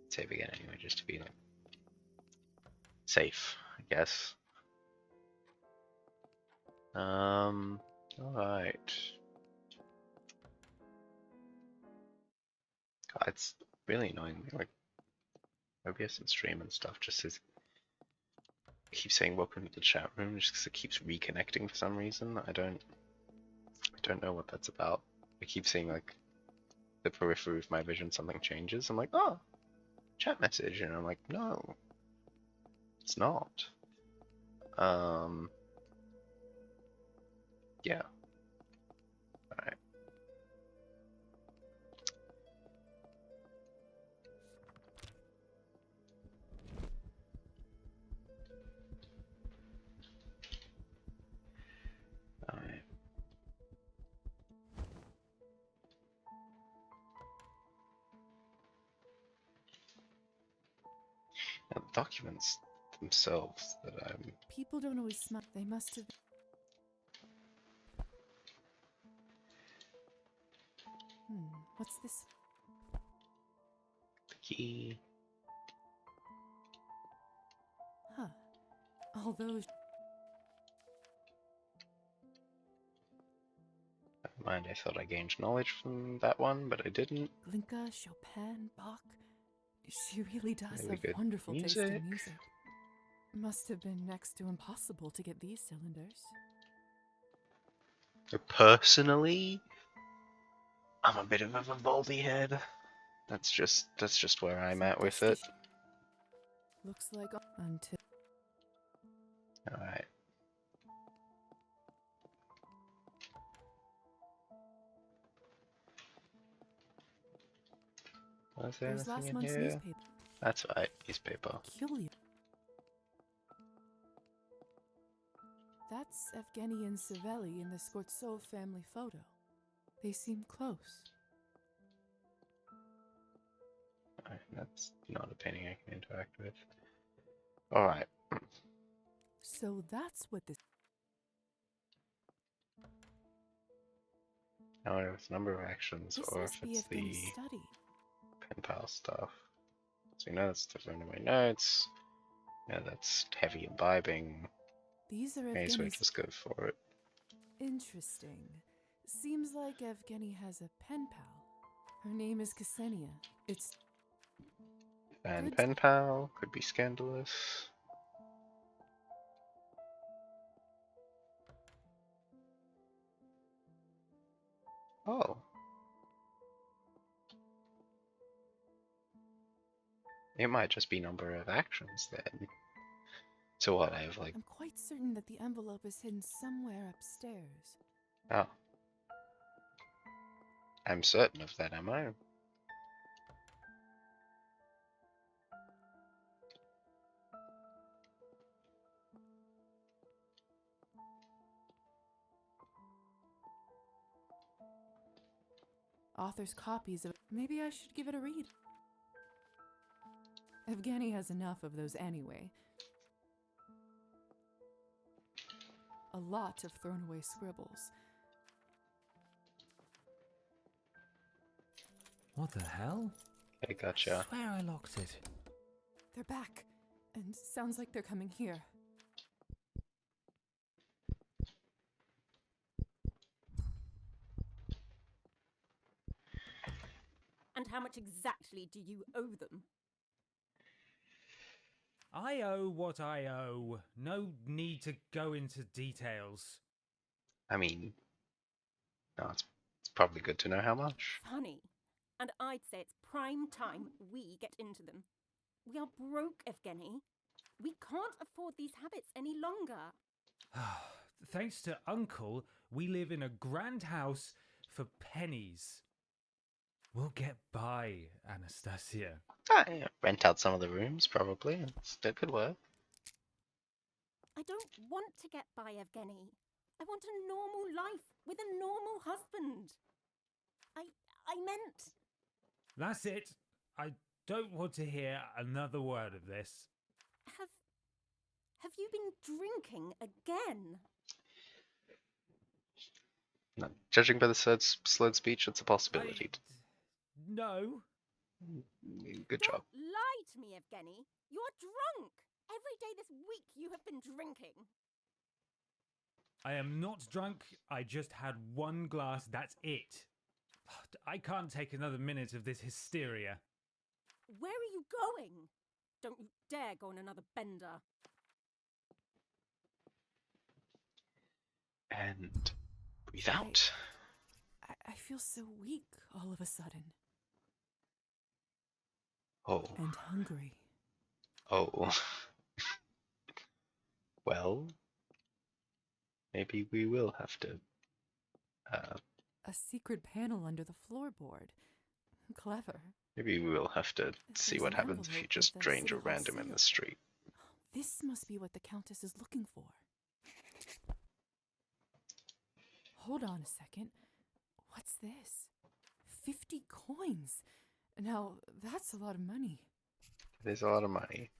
save again anyway, just to be like safe, I guess. Alright. God, it's really annoying. Like OBS and stream and stuff just says it keeps saying welcome to the chat room just because it keeps reconnecting for some reason. I don't know what that's about. I keep seeing like the periphery of my vision something changes. I'm like, oh, chat message, and I'm like, no, it's not. Yeah. Alright. Alright. Now, the documents themselves that I'm. People don't always smell. They must have. What's this? key. Huh. Although Never mind, I thought I gained knowledge from that one, but I didn't. Glinka, Chopin, Bach, she really does Really have good wonderful taste music. in music. Must have been next to impossible to get these cylinders. Personally, I'm a bit of a Vivaldi head. That's just where I'm at with it. Looks like until Alright. Was there there's anything last in month's here? newspaper. That's right, newspaper. Peculiar. That's Evgeny and Savelli in the Skortsov family photo. They seem close. Alright, that's not a painting I can interact with. Alright. So that's what this. I wonder if it's number of actions This or if must be it's the Evgeny's study. pen pal stuff. So we know that's different in my notes. Yeah, that's heavy imbibing. These are May as well Evgeny's. just go for it. Interesting. Seems like Evgeny has a pen pal. Her name is Ksenia. It's And Good. pen pal could be scandalous. Oh. It might just be number of actions then. So what, I have like, I'm quite certain that the envelope is hidden somewhere upstairs. oh. I'm certain of that, am I? Author's copies of. Maybe I should give it a read. Evgeny has enough of those anyway. A lot of thrown away scribbles. What the hell? I gotcha. I swear I locked it. They're back, and sounds like they're coming here. And how much exactly do you owe them? I owe what I owe. No need to go into details. I mean, no, it's probably good to know how much. Funny. And I'd say it's prime time we get into them. We are broke, Evgeny. We can't afford these habits any longer. Thanks to Uncle, we live in a grand house for pennies. We'll get by, Anastasia. Yeah, rent out some of the rooms, probably. That could work. I don't want to get by, Evgeny. I want a normal life with a normal husband. I meant... That's it. I don't want to hear another word of this. Have you been drinking again? No, judging by the slurred speech, it's a possibility. No. Good job. Don't lie to me, Evgeny. You're drunk. Every day this week you have been drinking. I am not drunk. I just had one glass. That's it. I can't take another minute of this hysteria. Where are you going? Don't you dare go on another bender. And breathe out. I feel so weak all of a sudden. Oh. And hungry. Oh. Well, maybe we will have to. A secret panel under the floorboard. Clever. Maybe we will have to see There's what an happens if you envelope just with the drained a City Hall random in seal. the street. This must be what the Countess is looking for. Hold on a second. What's this? 50 coins. Now, that's a lot of money. There's a lot of money.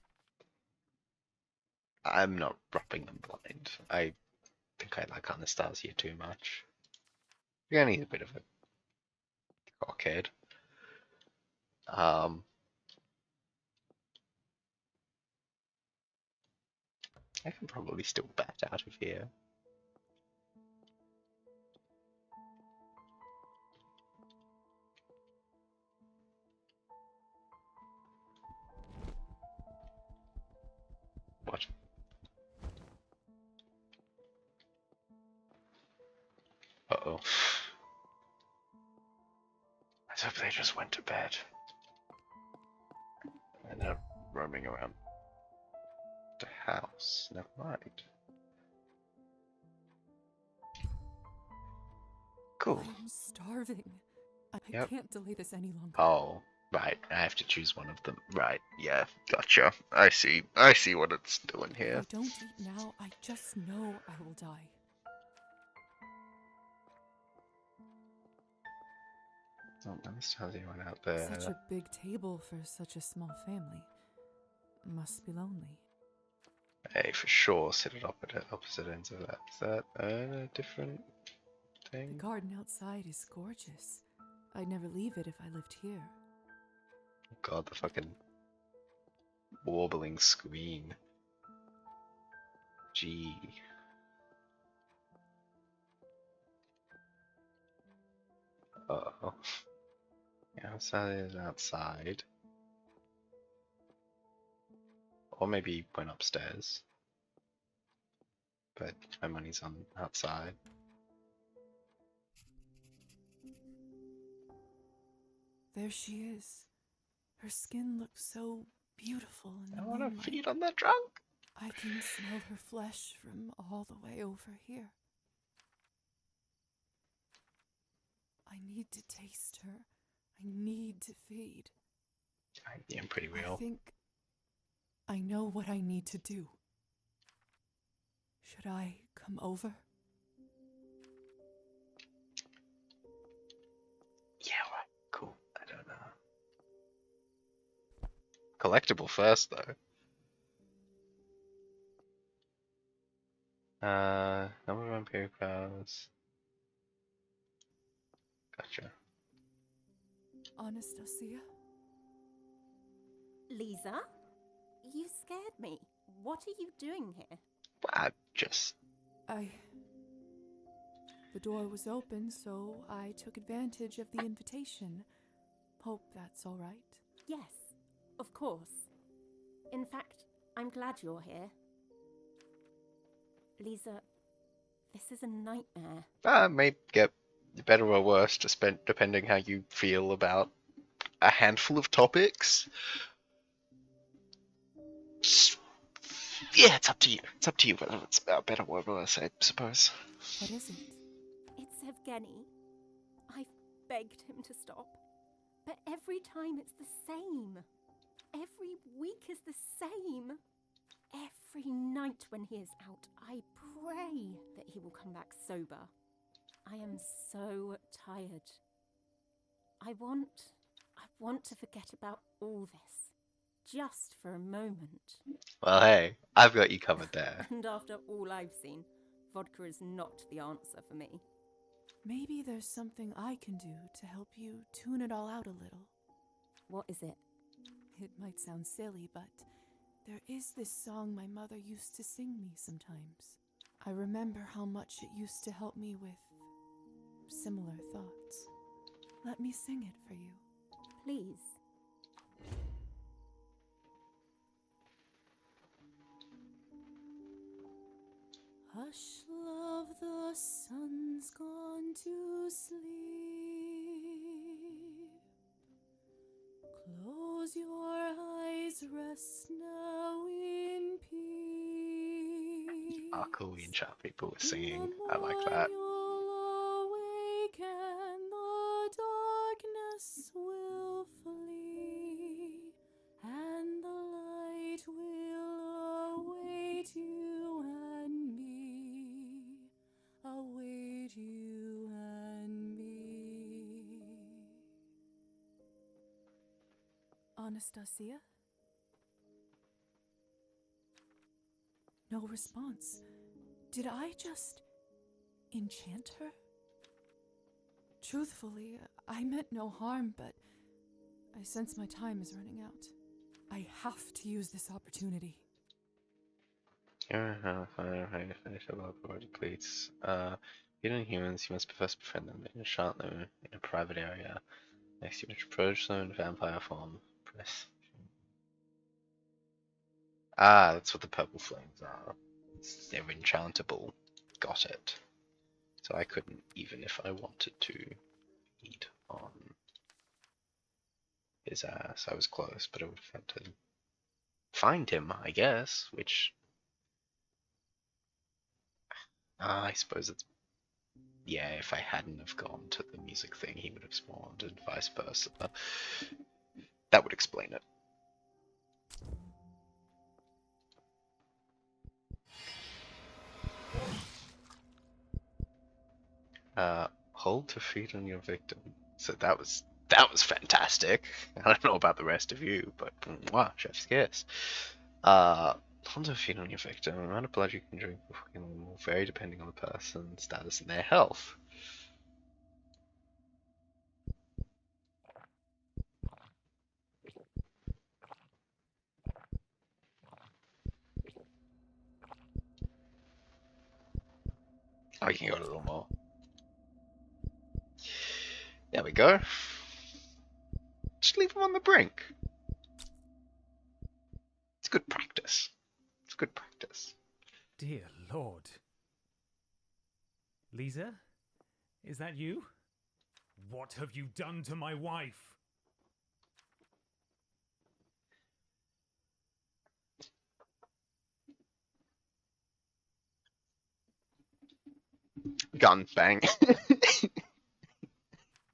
I'm not rubbing them blind. I think I like Anastasia too much. Yeah, he's a bit of a cockhead. I can probably still bat out of here. What? Uh-oh. I hope they just went to bed. And they're roaming around the house. Never mind. Cool. I'm starving. I Yep. can't delay this any longer. Oh, right. I have to choose one of them. Right. Yeah. Gotcha. I see. I see what it's doing If here. I don't eat now, I just know I will die. Oh, Anastasia went out there. Such a big table for such a small family. Must be lonely. Hey, for sure, sit at opposite ends of that. Is that a different The thing? garden outside is gorgeous. I'd never leave it if I lived here. Oh God, the fucking warbling screen. Gee. Uh-oh. Yeah, Anastasia's outside. Or maybe he went upstairs. But my money's on outside. There she is. Her skin looks so beautiful in the I want to moonlight. feed on the drunk. I can smell her flesh from all the way over here. I need to taste her. I need to feed. I'm pretty I real. think I know what I need to do. Should I come over? Yeah, right. Cool. I don't know. Collectible first, though. Number of vampire powers. Gotcha. Anastasia? Lisa? You scared me. What are you doing here? I just. The door was open, so I took advantage of the invitation. Hope that's all right. Yes, of course. In fact, I'm glad you're here. Lisa, this is a nightmare. May get better or worse, depending how you feel about a handful of topics. Yeah, it's up to you. It's up to you whether it's about better or worse, I suppose. What is it? It's Evgeny. I've begged him to stop, but every time it's the same. Every week is the same. Every night when he is out, I pray that he will come back sober. I am so tired. I want to forget about all this, just for a moment. Well, hey, I've got you covered there. And after all I've seen, vodka is not the answer for me. Maybe there's something I can do to help you tune it all out a little. What is it? It might sound silly, but there is this song my mother used to sing me sometimes. I remember how much it used to help me with similar thoughts. Let me sing it for you. Please. Hush, love, the sun's gone to sleep. Close your eyes, rest now in peace. Ah, cool, we can chat people with In the singing. I like that. morn you'll awake and the darkness will flee, and the light will await you and me, await you and me. Anastasia? No response. Did I just enchant her? Truthfully, I meant no harm, but I sense my time is running out. I have to use this opportunity. Finish above body plates. Hidden humans, you must first befriend them and enchant them in a private area. Next, you must approach them in vampire form. Press. Ah, that's what the purple flames are. They're enchantable. Got it. So I couldn't, even if I wanted to, eat on his ass. I was close, but I would have had to find him, I guess, which... I suppose it's... Yeah, if I hadn't have gone to the music thing, he would have spawned, and vice versa. That would explain it. Hold to feed on your victim. So that was fantastic. I don't know about the rest of you, but wow, chef's kiss. Hold to feed on your victim. The amount of blood you can drink before killing them will vary depending on the person's status and their health. I can go a little more. There we go. Just leave them on the brink. It's good practice. It's good practice. Dear Lord. Lisa? Is that you? What have you done to my wife? Gun bang.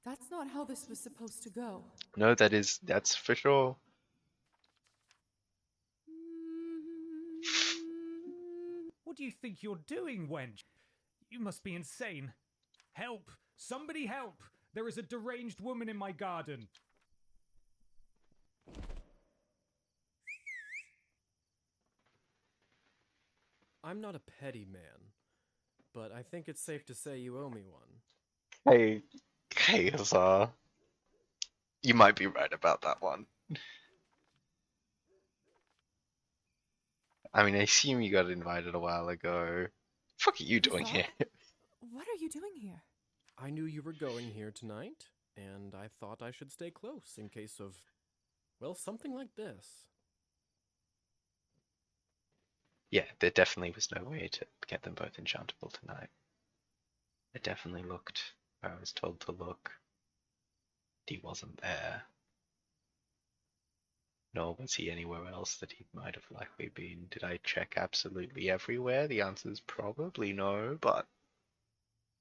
That's not how this was supposed to go. No, that's for sure. What do you think you're doing, wench? You must be insane. Help! Somebody help! There is a deranged woman in my garden. I'm not a petty man, but I think it's safe to say you owe me one. Hey, you might be right about that one. I mean, I assume you got invited a while ago. Fuck are you doing Huzzah? here? What are you doing here? I knew you were going here tonight, and I thought I should stay close in case of, well, something like this. Yeah, there definitely was no way to get them both enchantable tonight. I definitely looked where I was told to look. He wasn't there. Nor was he anywhere else that he might have likely been. Did I check absolutely everywhere? The answer is probably no, but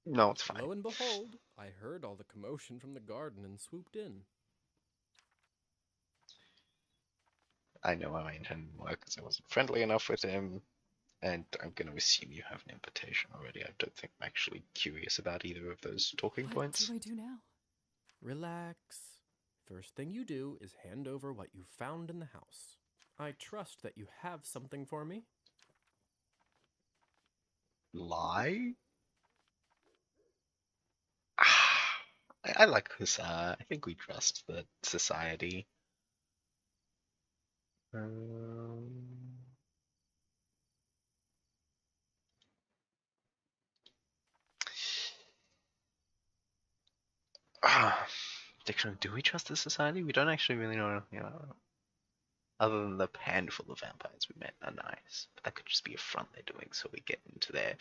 no, it's fine. Lo and behold, I heard all the commotion from the garden and swooped in. I know how I intended to work because I wasn't friendly enough with him, and I'm going to assume you have an invitation already. I don't think I'm actually curious about either of those talking What points. do I do now? Relax. First thing you do is hand over what you found in the house. I trust that you have something for me. Lie? I like this. I think we trust the society. Dictionary, do we trust the society? We don't actually really know, other than the handful of vampires we met are nice. But that could just be a front they're doing, so we get into their...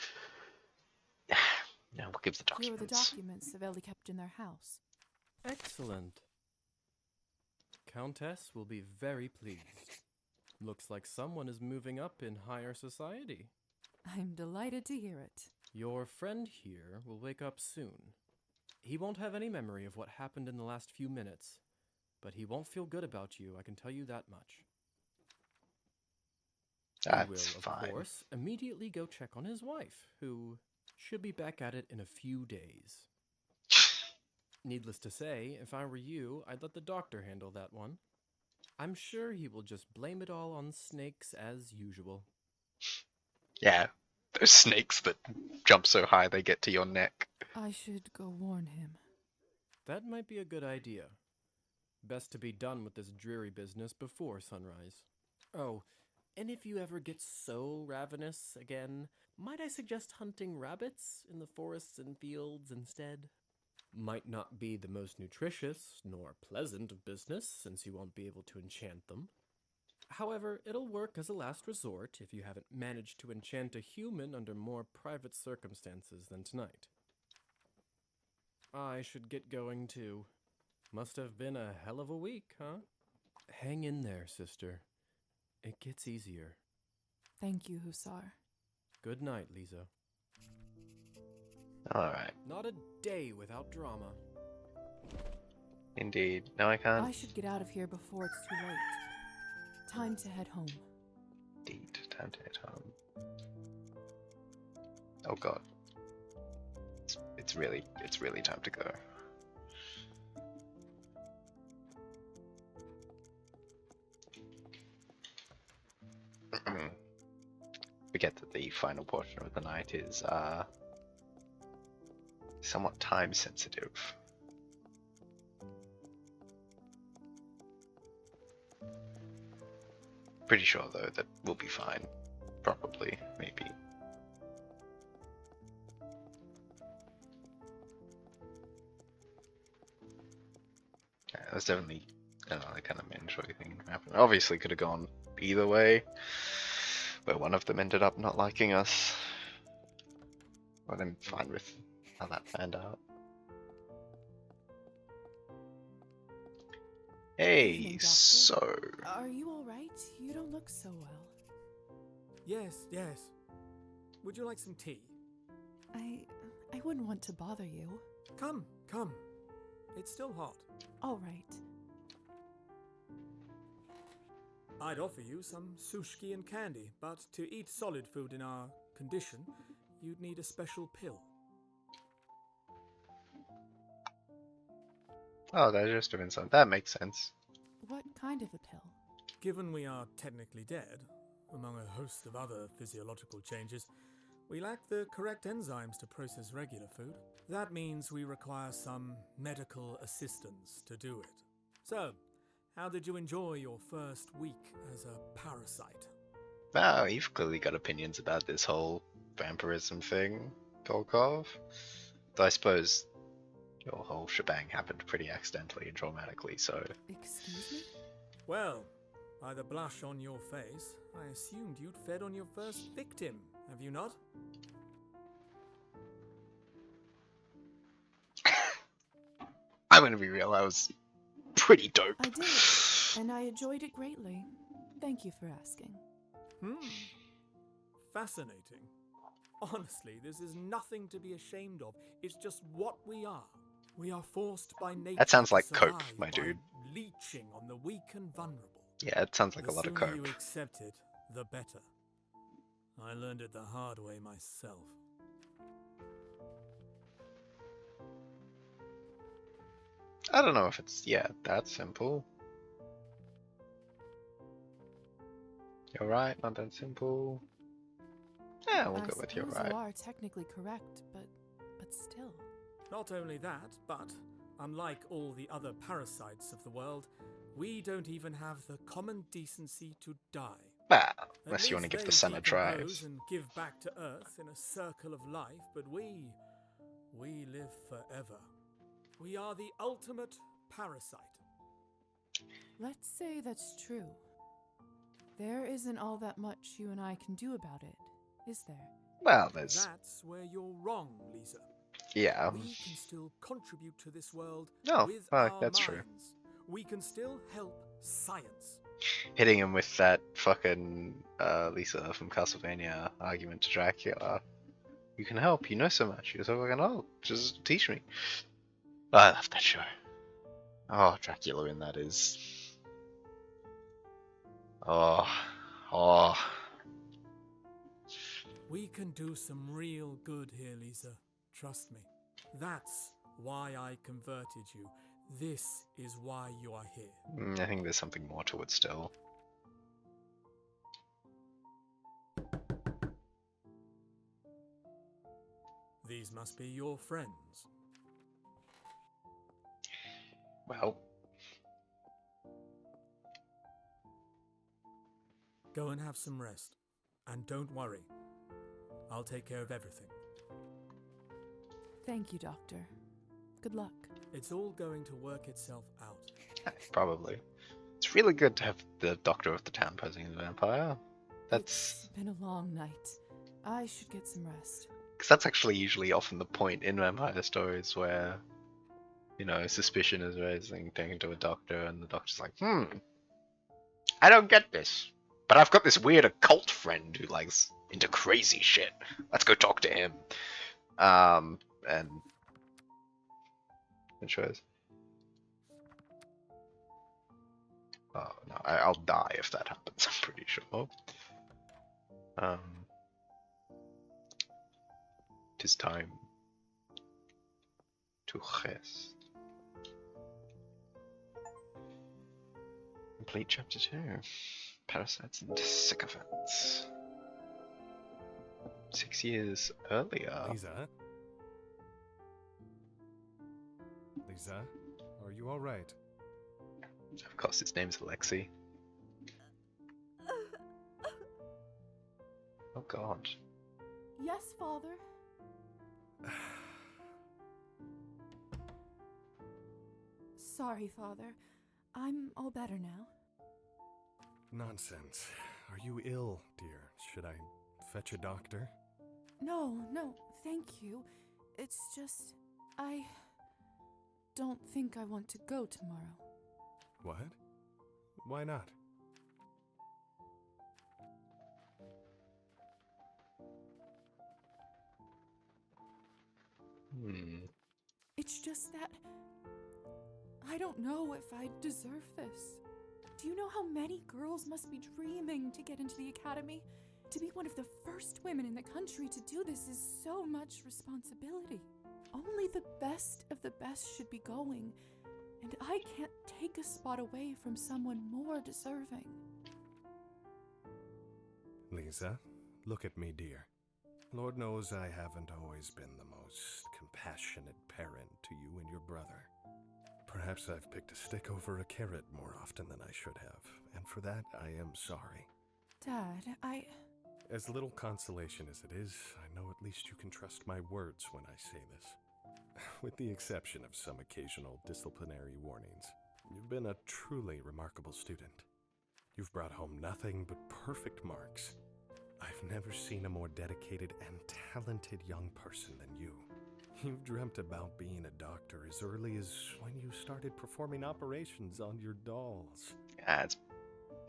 we'll give the Here are the documents. documents Savelli kept in their house. Excellent. Countess will be very pleased. Looks like someone is moving up in higher society. I'm delighted to hear it. Your friend here will wake up soon. He won't have any memory of what happened in the last few minutes, but he won't feel good about you, I can tell you that much. That's He will, fine. of course, immediately go check on his wife, who should be back at it in a few days. Needless to say, if I were you, I'd let the doctor handle that one. I'm sure he will just blame it all on snakes as usual. Yeah, those snakes that jump so high they get to your neck. I should go warn him. That might be a good idea. Best to be done with this dreary business before sunrise. Oh, And if you ever get so ravenous again, might I suggest hunting rabbits in the forests and fields instead? Might not be the most nutritious nor pleasant of business, since you won't be able to enchant them. However, it'll work as a last resort if you haven't managed to enchant a human under more private circumstances than tonight. I should get going too. Must have been a hell of a week, huh? Hang in there, sister. It gets easier. Thank you, Hussar. Good night, Lisa. Alright, Not a day without drama. indeed. No, I can't. I should get out of here before it's too late. Time to head home. Indeed. Time to head home. Oh god. It's really time to go. Forget that the final portion of the night is somewhat time sensitive. Pretty sure though that we'll be fine. Probably, maybe. Yeah, there's definitely another kind of mandatory thing happened. Obviously could have gone either way, where one of them ended up not liking us. But I'm fine with how that panned out. Hey, Evening, Doctor. so Are you all right? You don't look so well. Yes, yes. Would you like some tea? I wouldn't want to bother you. Come, come. It's still hot. All right. I'd offer you some sushki and candy, but to eat solid food in our condition, you'd need a special pill. oh, there's just been some. That makes sense. What kind of a pill? Given we are technically dead, among a host of other physiological changes, we lack the correct enzymes to process regular food. That means we require some medical assistance to do it. So, how did you enjoy your first week as a parasite? Wow, you've clearly got opinions about this whole vampirism thing, Volkov. Though I suppose your whole shebang happened pretty accidentally and traumatically, so... Excuse me? Well, by the blush on your face, I assumed you'd fed on your first victim, have you not? I'm gonna be real, I was pretty dope. I did, and I enjoyed it greatly. Thank you for asking. Fascinating. Honestly, this is nothing to be ashamed of. It's just what we are. We are forced by nature That sounds like to cope, survive my by dude. leeching on the weak and vulnerable. Yeah, it sounds like a The lot of sooner you cope. accept it, the better. I learned it the hard way myself. I don't know if it's, yeah, that simple. You're right, not that simple. Yeah, we'll I go with you're suppose right. you are technically correct, but still. Not only that, but unlike all the other parasites of the world, we don't even have the common decency to die. Well, At unless you want to least give they the sun a try. decompose and give back to Earth in a circle of life, but we live forever. We are the ultimate parasite. Let's say that's true. There isn't all that much you and I can do about it, is there? Well, there's, That's where you're wrong, Lisa. yeah. We can still contribute to this world No, with fuck, our that's minds. true. We can still help science. Hitting him with that fucking Lisa from Castlevania argument to Dracula. You can help, you know so much. You're so fucking old. Just teach me. I love that show. Oh, Dracula in that is. Oh. We can do some real good here, Lisa. Trust me. That's why I converted you. This is why you are here. I think there's something more to it still. These must be your friends. Well, Go and have some rest. And don't worry. I'll take care of everything. Thank you, Doctor. Good luck. It's all going to work itself out. Probably. It's really good to have the doctor of the town posing as a vampire. It's been a long night. I should get some rest. Because that's actually usually often the point in vampire stories where, you know, suspicion is raising, taken to a doctor, and the doctor's like, I don't get this. But I've got this weird occult friend who likes into crazy shit. Let's go talk to him. And it shows. Oh no, I'll die if that happens. I'm pretty sure. Tis time to rest. Complete chapter 2. Parasites and sycophants. 6 years earlier. Lisa, are you all right? Of course, his name's Alexei. Oh God. Yes, Father. Sorry, Father. I'm all better now. Nonsense. Are you ill, dear? Should I fetch a doctor? No, thank you. It's just, I don't think I want to go tomorrow. What? Why not? It's just that I don't know if I deserve this. Do you know how many girls must be dreaming to get into the academy? To be one of the first women in the country to do this is so much responsibility. Only the best of the best should be going, and I can't take a spot away from someone more deserving. Lisa, look at me, dear. Lord knows I haven't always been the most compassionate parent to you and your brother. Perhaps I've picked a stick over a carrot more often than I should have, and for that I am sorry. Dad, As little consolation as it is, I know at least you can trust my words when I say this. With the exception of some occasional disciplinary warnings, you've been a truly remarkable student. You've brought home nothing but perfect marks. I've never seen a more dedicated and talented young person than you. You've dreamt about being a doctor as early as when you started performing operations on your dolls. Yeah,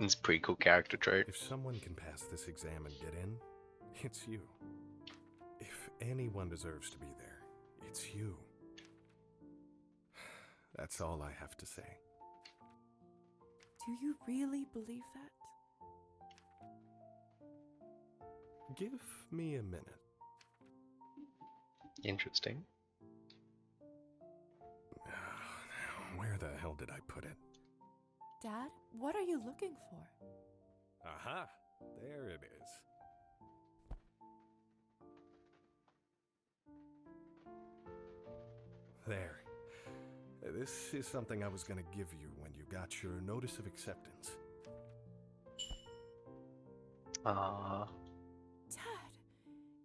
it's a pretty cool character trait. If someone can pass this exam and get in, it's you. If anyone deserves to be there, it's you. That's all I have to say. do you really believe that? Give me a minute. Interesting. Where the hell did I put it? Dad, what are you looking for? Aha! There it is. There. This is something I was going to give you when you got your notice of acceptance. Dad,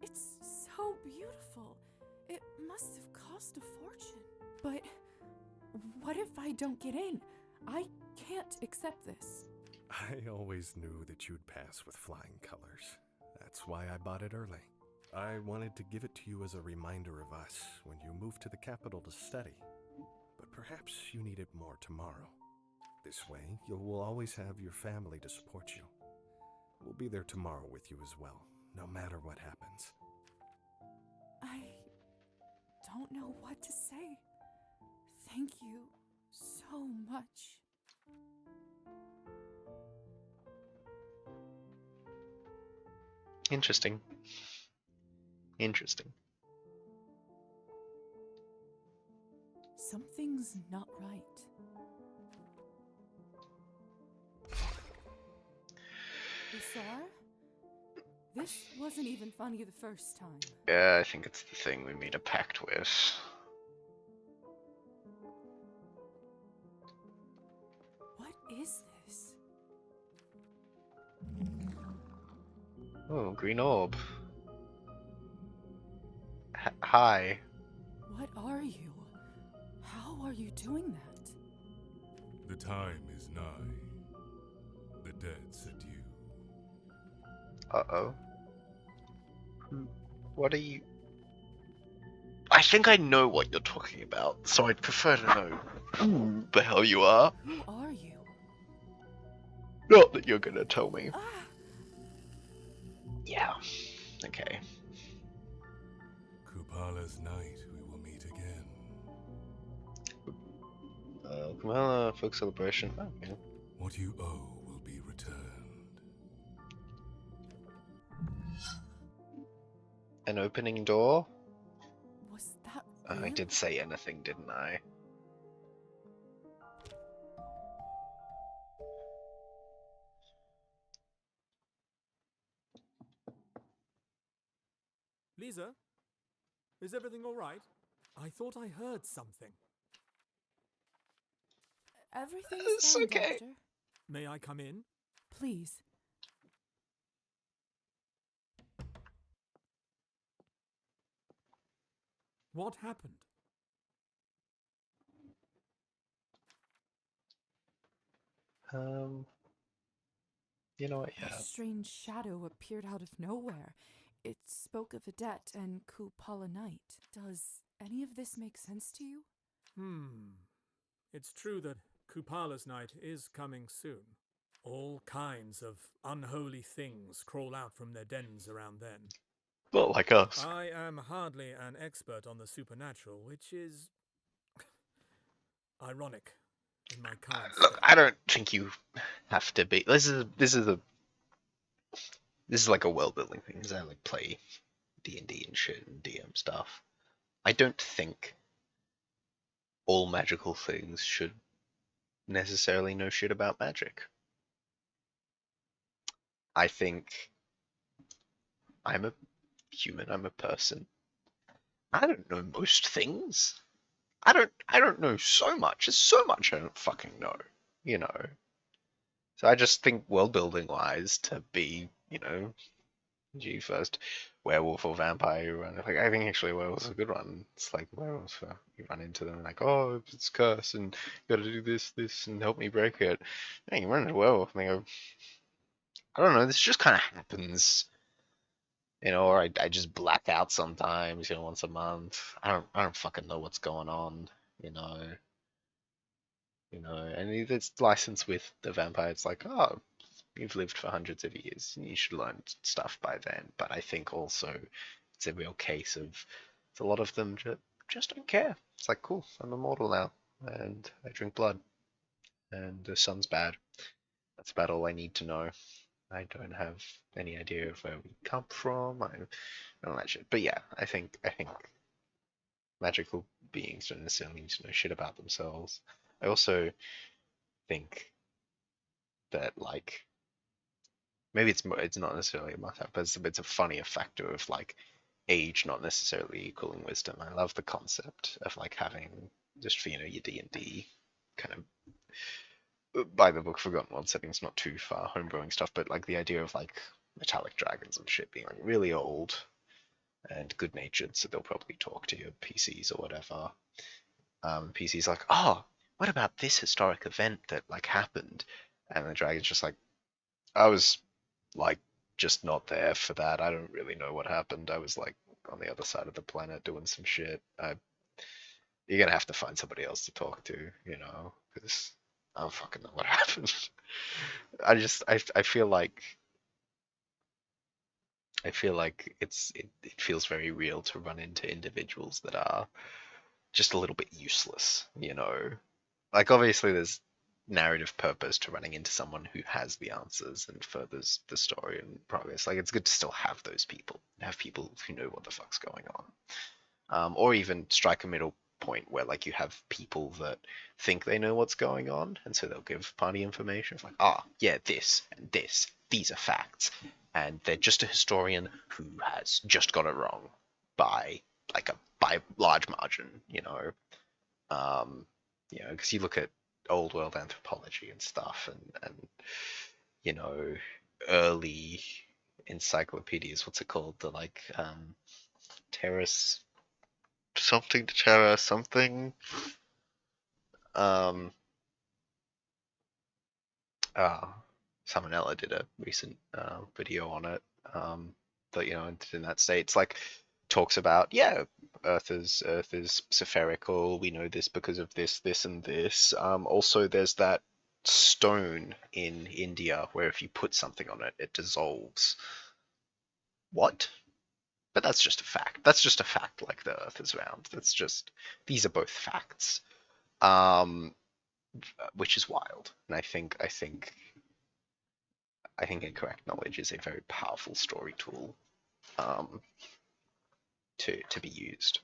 it's so beautiful. It must have cost a fortune. But what if I don't get in? I can't accept this. I always knew that you'd pass with flying colors. That's why I bought it early. I wanted to give it to you as a reminder of us when you moved to the capital to study. But perhaps you need it more tomorrow. This way, you will always have your family to support you. We'll be there tomorrow with you as well, no matter what happens. I don't know what to say. Thank you so much. Interesting. Interesting. Something's not right. Isar? This wasn't even funny the first time. Yeah, I think it's the thing we made a pact with. What is this? Oh, green orb. Hi. What are you? How are you doing that? The time is nigh. The dead's at you. Uh-oh. What are you... I think I know what you're talking about, so I'd prefer to know who the hell you are. Who are you? Not that you're gonna tell me. Ah! Yeah. Okay. Kupala's night, we will meet again. Kamala, folk celebration. Okay. What you owe will be returned. An opening door? Was that I real? did say anything, didn't I? Lisa? Is everything all right? I thought I heard something. Everything is It's fine, okay. Doctor. May I come in? Please. What happened? You know what, A yeah. strange shadow appeared out of nowhere. It spoke of a debt and Kupala Night. Does any of this make sense to you? It's true that Kupala's night is coming soon. All kinds of unholy things crawl out from their dens around then. Not like us. I am hardly an expert on the supernatural, which is ironic in my current Look, state. I don't think you have to be. This is like a world building thing. Because I like play D&D and shit and DM stuff. I don't think all magical things should necessarily know shit about magic. I think I'm a human. I'm a person. I don't know most things. I don't know so much. There's so much I don't fucking know. You know. So I just think world building wise to be, you know, G first werewolf or vampire you run. Like I think actually werewolf's a good one. It's like werewolves, you run into them like, oh, it's cursed and you gotta do this and help me break it. Yeah, you run into a werewolf and they go, I don't know, this just kind of happens, you know, or I just black out sometimes, you know, once a month. I don't fucking know what's going on, you know. You know, and if it's licensed with the vampire, it's like, oh, you've lived for hundreds of years. You should learn stuff by then. But I think also it's a real case of a lot of them just don't care. It's like, cool, I'm immortal now, and I drink blood, and the sun's bad. That's about all I need to know. I don't have any idea of where we come from. I don't that shit. But yeah, I think magical beings don't necessarily need to know shit about themselves. I also think that like maybe it's not necessarily a must-have, but it's a funnier factor of like age not necessarily equaling wisdom. I love the concept of like having just for, you know, your D&D kind of by the book Forgotten World settings, not too far homebrewing stuff, but like the idea of like metallic dragons and shit being like really old and good natured, so they'll probably talk to your PCs or whatever. PC's like, oh, what about this historic event that like happened? And the dragon's just like, I was like just not there for that. I don't really know what happened. I was like on the other side of the planet doing some shit. You're gonna have to find somebody else to talk to, you know, because I don't fucking know what happened. I feel like it feels very real to run into individuals that are just a little bit useless, you know. Like obviously there's narrative purpose to running into someone who has the answers and furthers the story and progress. Like it's good to still have those people, have people who know what the fuck's going on, or even strike a middle point where like you have people that think they know what's going on, and so they'll give party information. It's like, ah, yeah, this and this, these are facts, and they're just a historian who has just got it wrong by by large margin, you know. You know, because you look at old world anthropology and stuff, and you know, early encyclopedias. What's it called? The like terrace something to terra something. Um. Salmonella did a recent video on it. But you know, in that state, it's like talks about Earth is spherical. We know this because of this, and this. Also, there's that stone in India where if you put something on it, it dissolves. What? But that's just a fact. That's just a fact. Like the Earth is round. That's just these are both facts. Which is wild. And I think incorrect knowledge is a very powerful story tool to be used.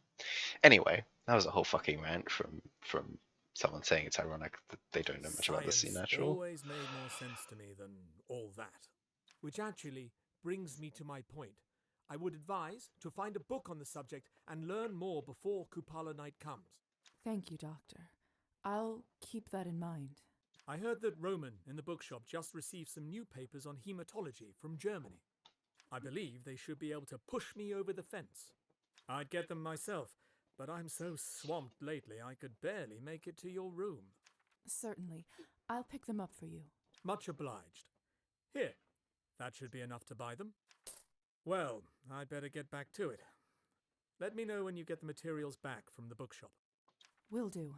Anyway, that was a whole fucking rant from someone saying it's ironic that they don't know much about the sea Science natural. always made more sense to me than all that. Which actually brings me to my point. I would advise to find a book on the subject and learn more before Kupala night comes. Thank you, Doctor. I'll keep that in mind. I heard that Roman in the bookshop just received some new papers on hematology from Germany. I believe they should be able to push me over the fence. I'd get them myself, but I'm so swamped lately I could barely make it to your room. Certainly. I'll pick them up for you. Much obliged. Here, that should be enough to buy them. Well, I'd better get back to it. Let me know when you get the materials back from the bookshop. Will do.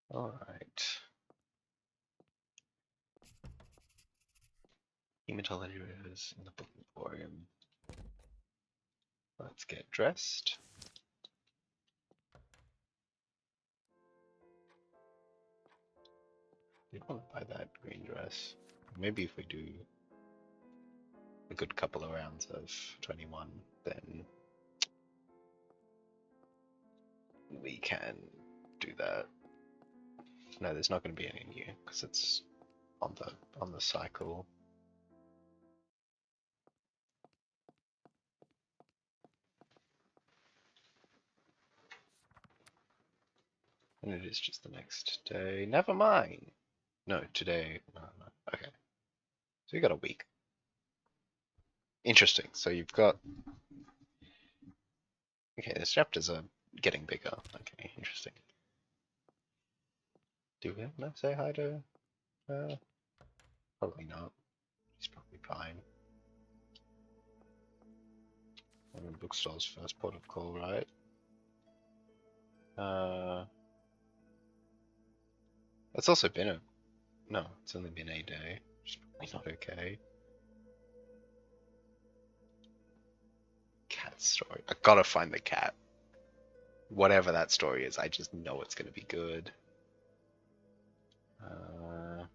All right. Hematology is in the book emporium. Let's get dressed. I want to buy that green dress. Maybe if we do a good couple of rounds of 21, then we can do that. No, there's not going to be any new because it's on the cycle. And it is just the next day. Never mind. No, today. No. Okay. So you got a week. Interesting. So you've got. Okay, the chapters are getting bigger. Okay, interesting. Do we have to say hi to? Probably not. He's probably fine. Bookstore's first port of call, right? It's also been a. No, it's only been a day. It's probably not okay. Cat story. I gotta find the cat. Whatever that story is, I just know it's gonna be good. I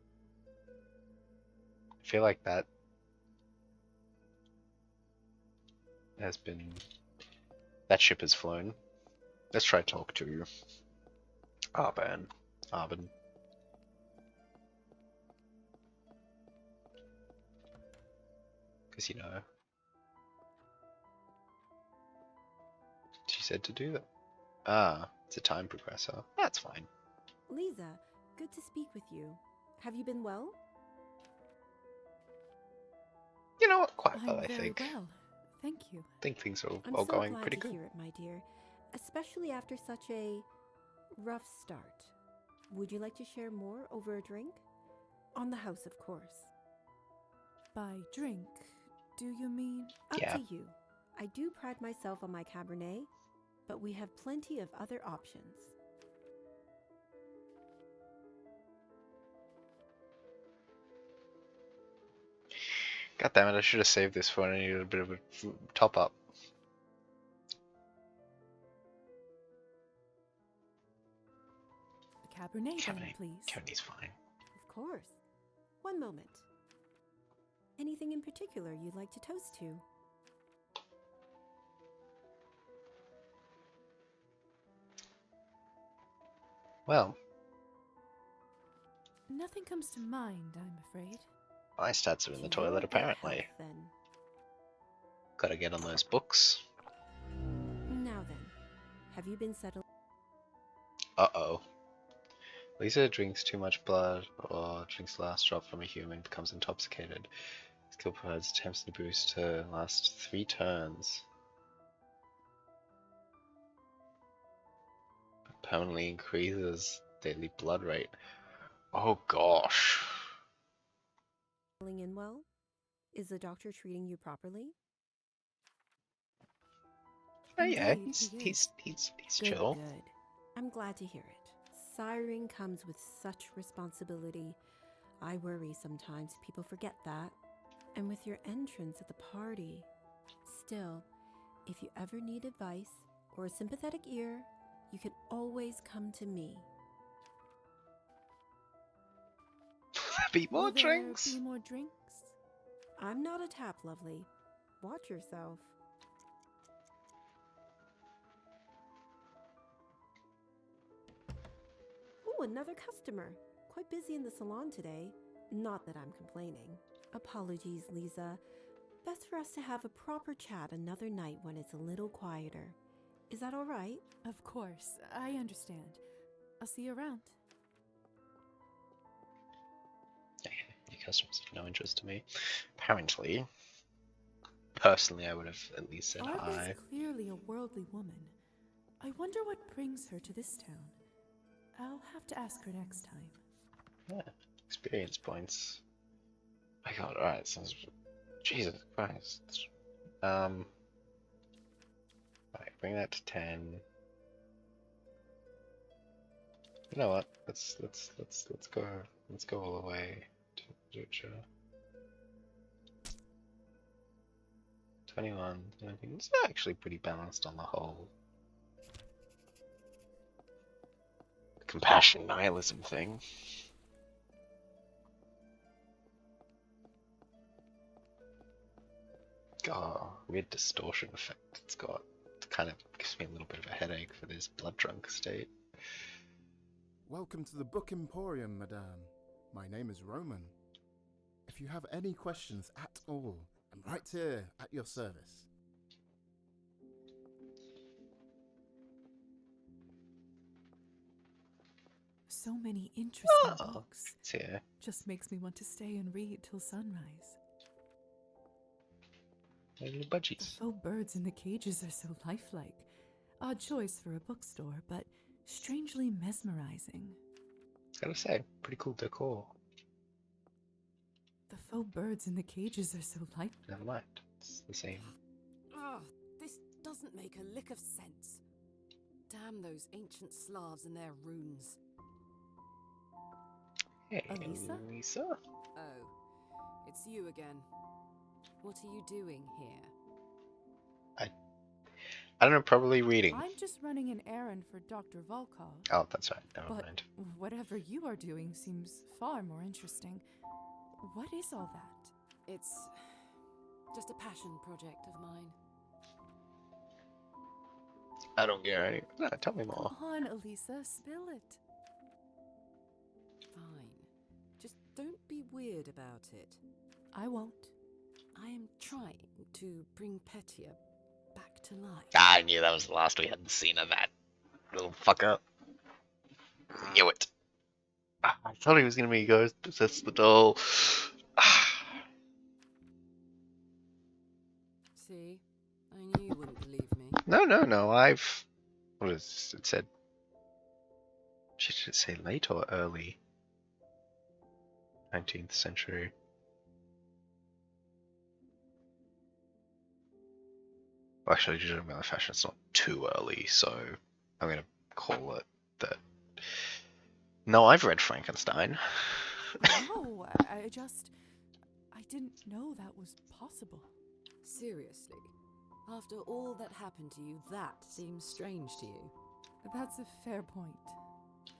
feel like that has been. That ship has flown. Let's try to talk to Arben. Because, you know, she said to do that. Ah, it's a time progressor. That's fine. Lisa, good to speak with you. Have you been well? You know what? Quite well, I'm I very think. well. Thank you. I think things are I'm all so going glad pretty to good. hear it, my dear. Especially after such a rough start. Would you like to share more over a drink? On the house, of course. By drink, do you mean? Up Yeah. to you. I do pride myself on my Cabernet, but we have plenty of other options. God damn it, I should have saved this for when I needed a bit of a top up. Cabernet, then, please. Cabernet's fine. Of course. One moment. Anything in particular you'd like to toast to? Well, Nothing comes to mind, I'm afraid. my stats are in the To your toilet, good apparently. health, then. Gotta get on those books. Now then, have you been settled? Uh-oh. Lisa drinks too much blood or drinks the last drop from a human, becomes intoxicated. Skill provides attempts to boost to last 3 turns. Permanently increases daily blood rate. Oh gosh. Feeling in well? Is the doctor treating you properly? Oh yeah, Indeed, he's Good, chill. Good. I'm glad to hear it. Siring comes with such responsibility. I worry sometimes people forget that. And with your entrance at the party. Still, if you ever need advice or a sympathetic ear, you can always come to me. Be more Will there drinks. be more drinks? I'm not a tap, lovely. Watch yourself. Ooh, another customer. Quite busy in the salon today. Not that I'm complaining. Apologies, Lisa. Best for us to have a proper chat another night when it's a little quieter. Is that all right? Of course, I understand. I'll see you around. Your customers have no interest to me. Apparently. Personally, I would have at least said Barbara's hi. clearly a worldly woman. I wonder what brings her to this town. I'll have to ask her next time. Yeah, experience points. My god, alright, sounds... Jesus Christ. Right, bring that to 10. You know what? Let's go all the way to literature. 21, 19. It's actually pretty balanced on the whole. Compassion nihilism thing. God, weird distortion effect it's got. It kind of gives me a little bit of a headache for this blood drunk state. Welcome to the Book Emporium, madame. My name is Roman. If you have any questions at all, I'm right here at your service. So many interesting Oh, books. it's here. Just makes me want to stay and read till sunrise. Little The budgies. faux birds in the cages are so lifelike. Odd choice for a bookstore, but strangely mesmerizing. Gotta say, pretty cool decor. The faux birds in the cages are so lifelike. Never mind, it's the same. Ugh, this doesn't make a lick of sense. Damn those ancient Slavs and their runes. Hey, Elisa? Lisa? Oh, it's you again. What are you doing here? I don't know, probably reading. I'm just running an errand for Dr. Volkov. Oh, that's right, never But mind. whatever you are doing seems far more interesting. What is all that? It's just a passion project of mine. I don't get any. No, tell me more. Come on, Elisa, spill it. Fine. Just don't be weird about it. I won't. I am trying to bring Petia back to life. I knew that was the last we hadn't seen of that little fucker. Knew it. I thought he was gonna be ghost possess the doll. See? I knew you wouldn't believe me. No. I've. What is it said? Should it say late or early? 19th century. Well, actually, judging by the fashion, it's not too early, so I'm gonna call it that. No, I've read Frankenstein. No, I didn't know that was possible. Seriously? After all that happened to you, that seems strange to you? That's a fair point.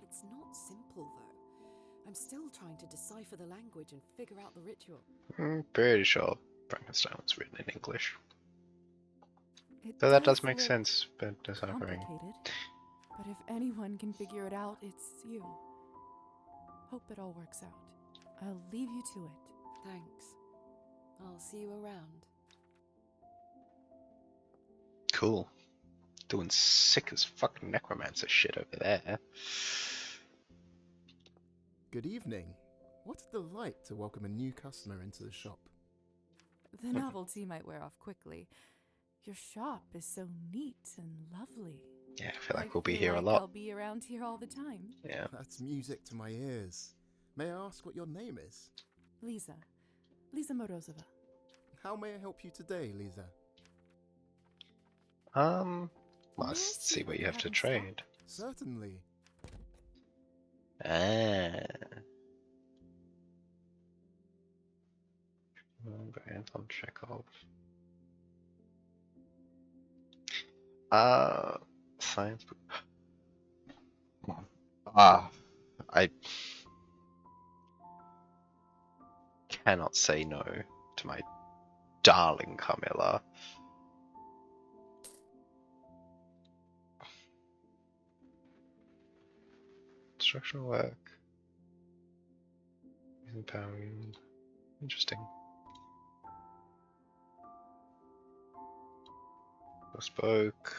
It's not simple, though. I'm still trying to decipher the language and figure out the ritual. I'm pretty sure Frankenstein was written in English. It Though that does does make look sense, but deciphering. complicated. But if anyone can figure it out, it's you. Hope it all works out. I'll leave you to it. Thanks. I'll see you around. Cool. Doing sick as fucking necromancer shit over there. Good evening. What a delight to welcome a new customer into the shop. The novelty might wear off quickly. Your shop is so neat and lovely. Yeah, I feel like we'll I be feel here like a lot. I'll be around here all the time. Yeah. That's music to my ears. May I ask what your name is? Lisa. Lisa Morozova. How may I help you today, Lisa? Let's see what you have to in stock? trade. Certainly. Ah. Anton Chekhov. Science book. I cannot say no to my darling Carmilla. Structural work. Using power. Interesting. Bespoke.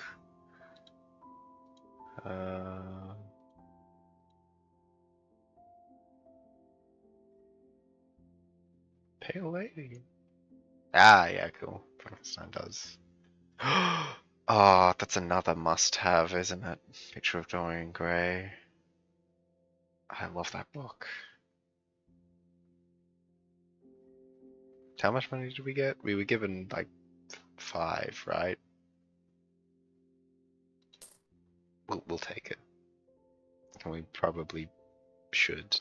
Pale lady. Ah, yeah, cool. Frankenstein does. Oh, that's another must-have, isn't it? Picture of Dorian Gray. I love that book. How much money did we get? We were given like 5, right? We'll take it. And we probably should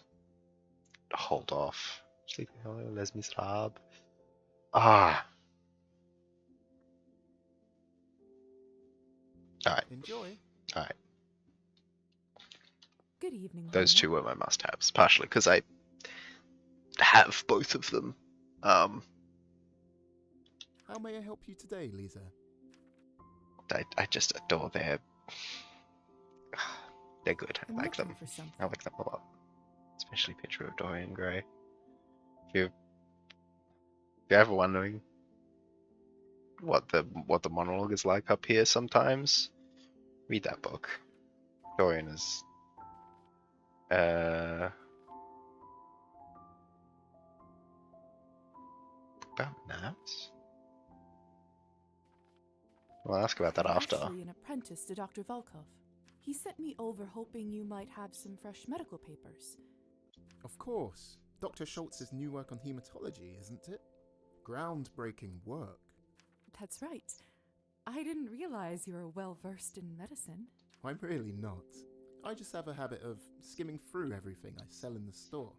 hold off. Sleeping Hollow, Les Miserables. Ah. Alright. Enjoy. Alright. Good evening. Those Lena. two were my must-haves, partially because I have both of them. How may I help you today, Lisa? I just adore they're good. I'm I like looking them. for something. I like them a lot. Especially Picture of Dorian Gray. If you're ever wondering what the monologue is like up here sometimes, read that book. Dorian is about naps? We'll ask about that I'm after. actually an apprentice to Dr. Volkov. He sent me over hoping you might have some fresh medical papers. Of course. Dr. Schultz's new work on hematology, isn't it? Groundbreaking work. That's right. I didn't realize you were well versed in medicine. I'm really not. I just have a habit of skimming through everything I sell in the store.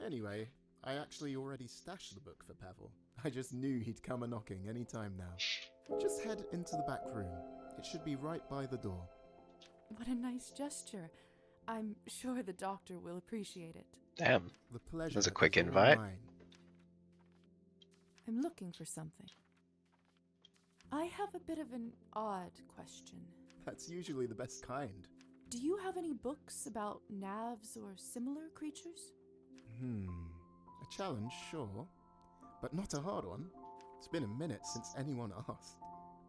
Anyway, I actually already stashed the book for Pavel. I just knew he'd come a-knocking any time now. Just head into the back room. It should be right by the door. What a nice gesture. I'm sure the doctor will appreciate it. Damn. The pleasure That was a quick is all invite. mine. I'm looking for something. I have a bit of an odd question. That's usually the best kind. Do you have any books about navs or similar creatures? A challenge, sure. But not a hard one. It's been a minute since anyone asked.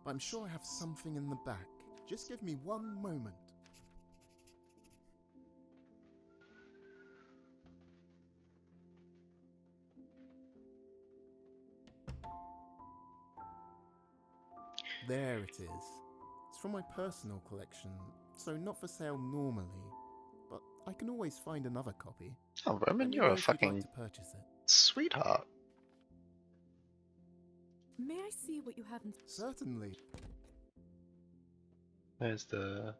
I'm sure I have something in the back. Just give me one moment. There it is. It's from my personal collection, so not for sale normally, but I can always find another copy. Oh, Roman, Let me you're know a if you'd like fucking to purchase it. sweetheart. May I see what you have in... Certainly. There's the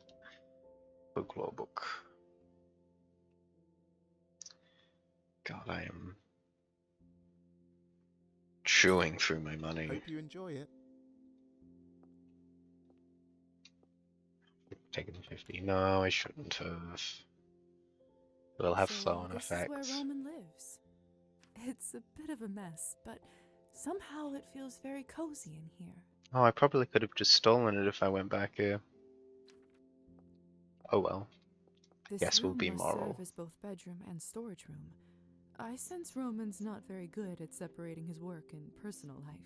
folklore book. God, I am chewing through my money. Hope you enjoy it. Taking 50. No, I shouldn't have. It'll have So flow-on this effects. is where Roman lives. It's a bit of a mess, but somehow it feels very cozy in here. Oh, I probably could have just stolen it if I went back here. Oh well. This Yes, we'll room be must moral. serve as both bedroom and storage room. I sense Roman's not very good at separating his work and personal life.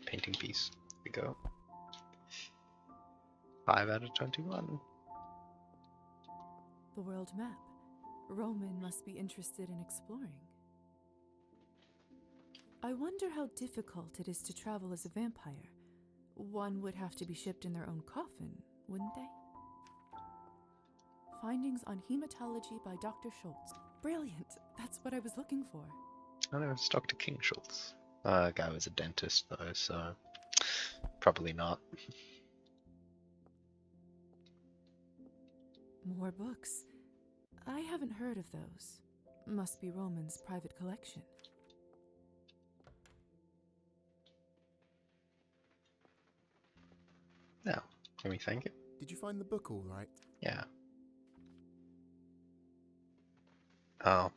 Painting piece. Here we go. 5 out of 21. The world map. Roman must be interested in exploring. I wonder how difficult it is to travel as a vampire. One would have to be shipped in their own coffin, wouldn't they? Findings on hematology by Dr. Schultz. Brilliant! That's what I was looking for. I know it's Dr. King Schultz. Guy was a dentist though, so probably not. More books. I haven't heard of those. Must be Roman's private collection. Now, can we thank it? Did you find the book all right? Yeah. Oh.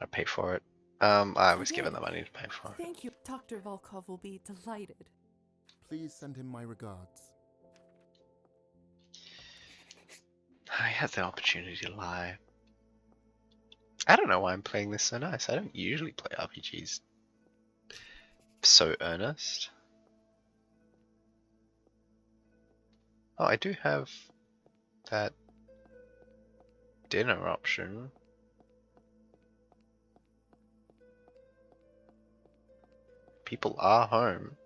I pay for it. I was given the money to pay for it. Thank you. Dr. Volkov will be delighted. Please send him my regards. I had the opportunity to lie. I don't know why I'm playing this so nice. I don't usually play RPGs so earnest. Oh, I do have that dinner option. People are home.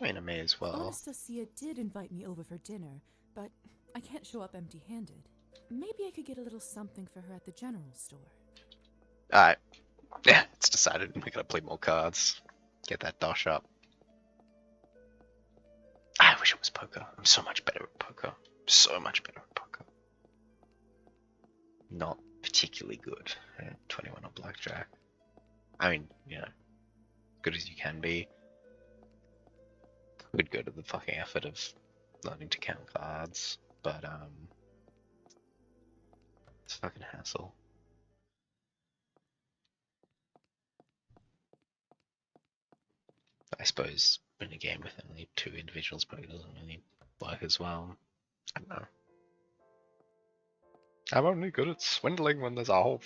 I mean, I may as well. Anastasia did invite me over for dinner, but I can't show up empty-handed. Maybe I could get a little something for her at the general store. Alright. Yeah, it's decided. We're gonna play more cards. Get that dosh up. I wish it was poker. I'm so much better at poker. So much better at poker. Not particularly good at 21 on blackjack. I mean, you know, good as you can be. Could go to the fucking effort of learning to count cards, but it's a fucking hassle. I suppose in a game with only 2 individuals probably doesn't really work as well. I don't know. I'm only good at swindling when there's a whole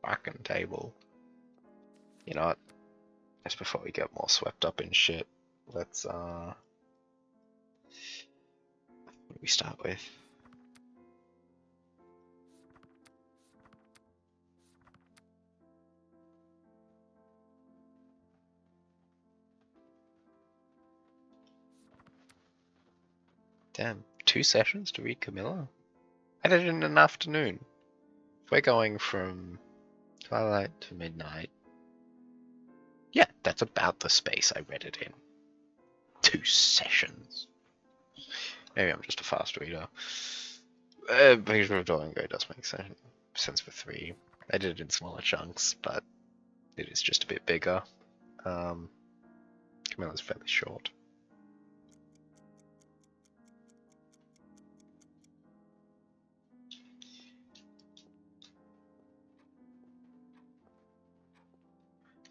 fucking table. You know what? Just before we get more swept up in shit, let's what do we start with? Damn, 2 sessions to read Camilla? I did it in an afternoon. If we're going from twilight to midnight, yeah, that's about the space I read it in. 2 sessions. Maybe I'm just a fast reader. Picture of Dorian Gray does make sense for 3. I did it in smaller chunks, but it is just a bit bigger. Camilla's fairly short.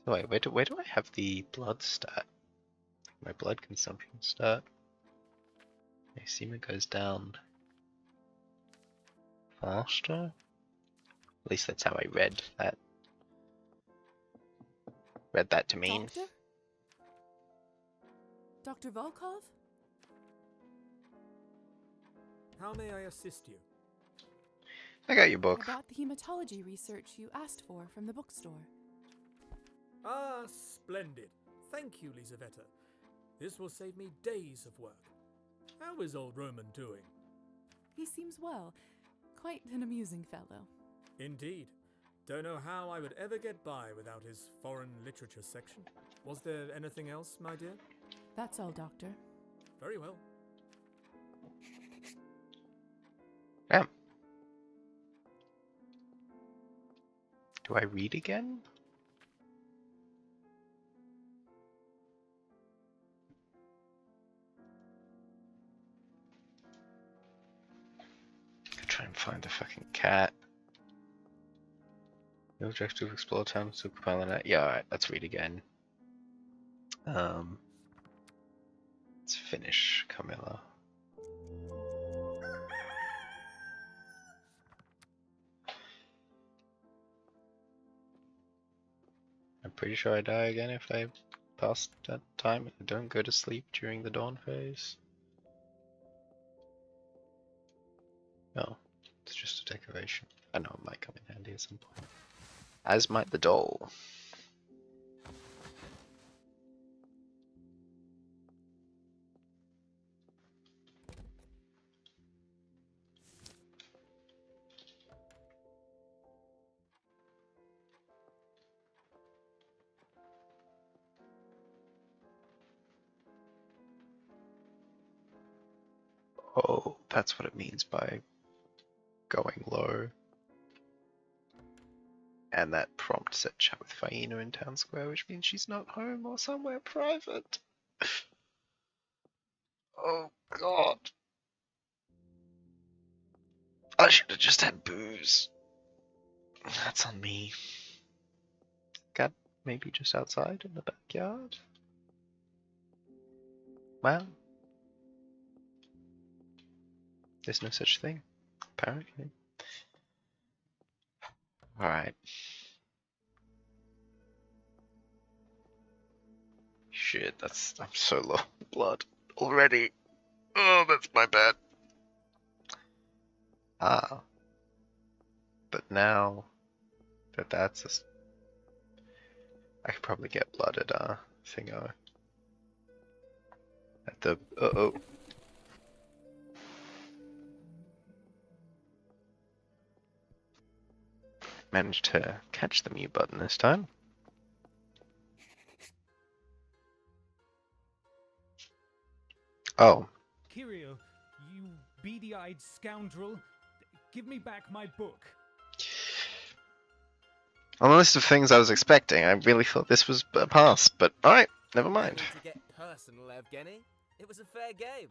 Wait, where do I have the blood stat? My blood consumption stat. My semen goes down faster. At least that's how I read that. Read that to mean. Doctor? Dr. Volkov? How may I assist you? I got your book. About the hematology research you asked for from the bookstore. Ah, splendid. Thank you, Lisaveta. This will save me days of work. How is old Roman doing? He seems well. Quite an amusing fellow. Indeed. Don't know how I would ever get by without his foreign literature section. Was there anything else, my dear? That's all, Doctor. Very well. Yeah. Do I read again? Try and find the fucking cat. The objective to explore town to compile on it. Yeah, alright, let's read again. Let's finish Camilla. I'm pretty sure I die again if I pass that time. I don't go to sleep during the dawn phase. Oh, It's just a decoration. I know it might come in handy at some point. As might the doll. Oh, that's what it means by going low. And that prompt said chat with Faina in town square, which means she's not home or somewhere private. Oh god. I should have just had booze. That's on me. Got maybe just outside in the backyard? Well, there's no such thing, apparently. Alright. Shit, I'm so low in blood already. Oh, that's my bad. Ah. But now that that's I could probably get blood at thingo. At the uh-oh. Managed to catch the mute button this time. Oh. Kirio, you beady-eyed scoundrel, give me back my book. On the list of things I was expecting, I really thought this was a pass, but alright, never mind. To get personal, Evgeny. It was a fair game.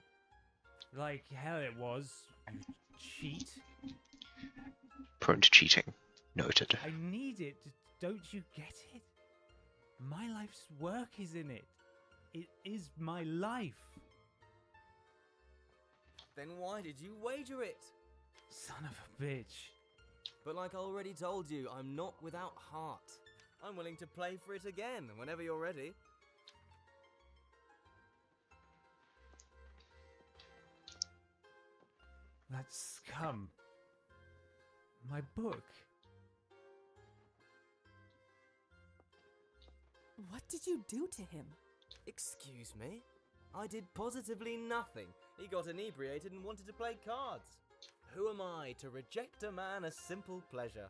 Like hell it was, you cheat. Prone to cheating. Noted. I need it, don't you get it? My life's work is in it. It is my life. Then why did you wager it? Son of a bitch. But like I already told you, I'm not without heart. I'm willing to play for it again, whenever you're ready. That scum. My book. What did you do to him? Excuse me? I did positively nothing. He got inebriated and wanted to play cards. Who am I to reject a man a simple pleasure?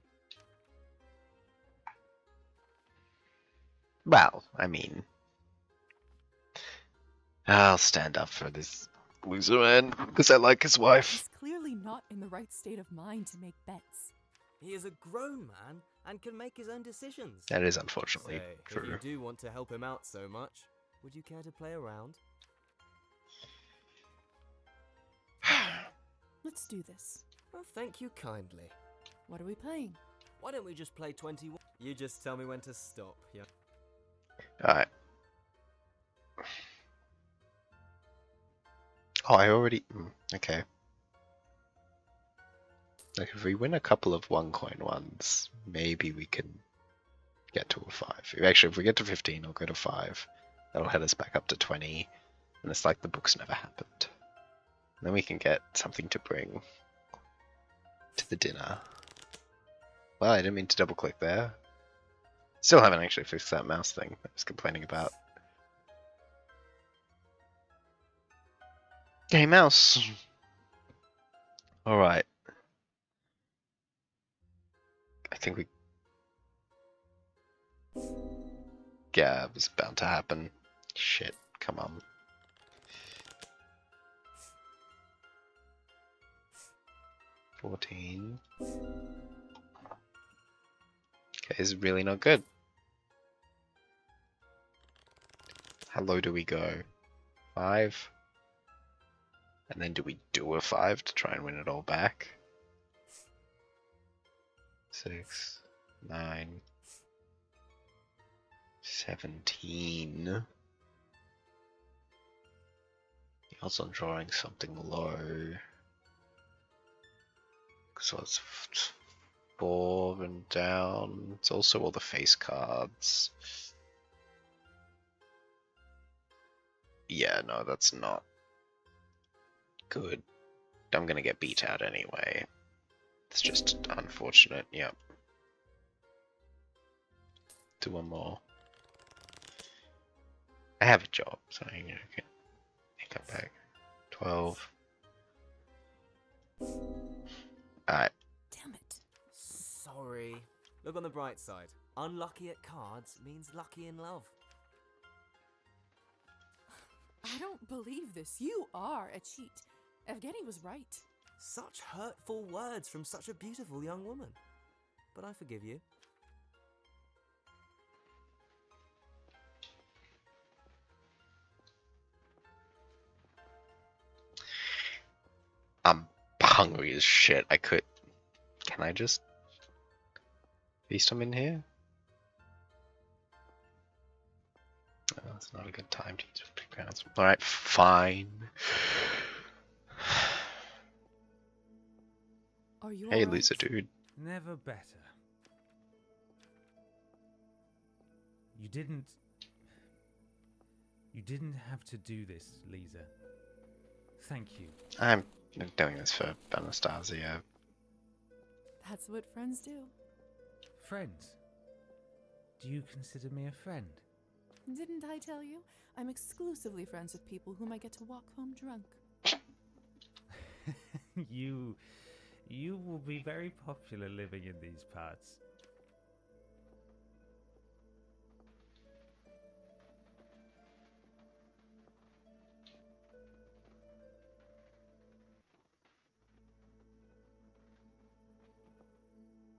Well, I mean, I'll stand up for this loser man because I like his wife. He's clearly not in the right state of mind to make bets. He is a grown man and can make his own decisions. That is unfortunately true. If you do want to help him out so much, would you care to play around? Let's do this. Well, thank you kindly. What are we playing? Why don't we just play 21? You just tell me when to stop, yeah? Alright. Oh, I already... okay. Like, if we win a couple of 1 coin ones, maybe we can get to a 5. Actually, if we get to 15, I'll go to 5. That'll head us back up to 20. And it's like the book's never happened. And then we can get something to bring to the dinner. Well, I didn't mean to double click there. Still haven't actually fixed that mouse thing I was complaining about. Hey, mouse! Alright. I think we... yeah, it was bound to happen. Shit, come on. $14. Okay, this is really not good. How low do we go? 5? And then do we do a 5 to try and win it all back? 6, 9, 17. The odds on drawing something low. So it's 4 and down. It's also all the face cards. Yeah, no, that's not good. I'm gonna get beat out anyway. It's just unfortunate. Yep. Do one more. I have a job, so you know, can come back. 12. Alright. Damn it. Sorry. Look on the bright side. Unlucky at cards means lucky in love. I don't believe this. You are a cheat. Evgeny was right. Such hurtful words from such a beautiful young woman. But I forgive you. I'm hungry as shit. Can I just feast them in here? Oh, that's not a good time to use 50 pounds. Alright, fine. Are you Hey, alright? loser dude. Never better. You didn't have to do this, Lisa. Thank you. I'm doing this for Anastasia. That's what friends do. Friends? Do you consider me a friend? Didn't I tell you? I'm exclusively friends with people whom I get to walk home drunk. You will be very popular living in these parts.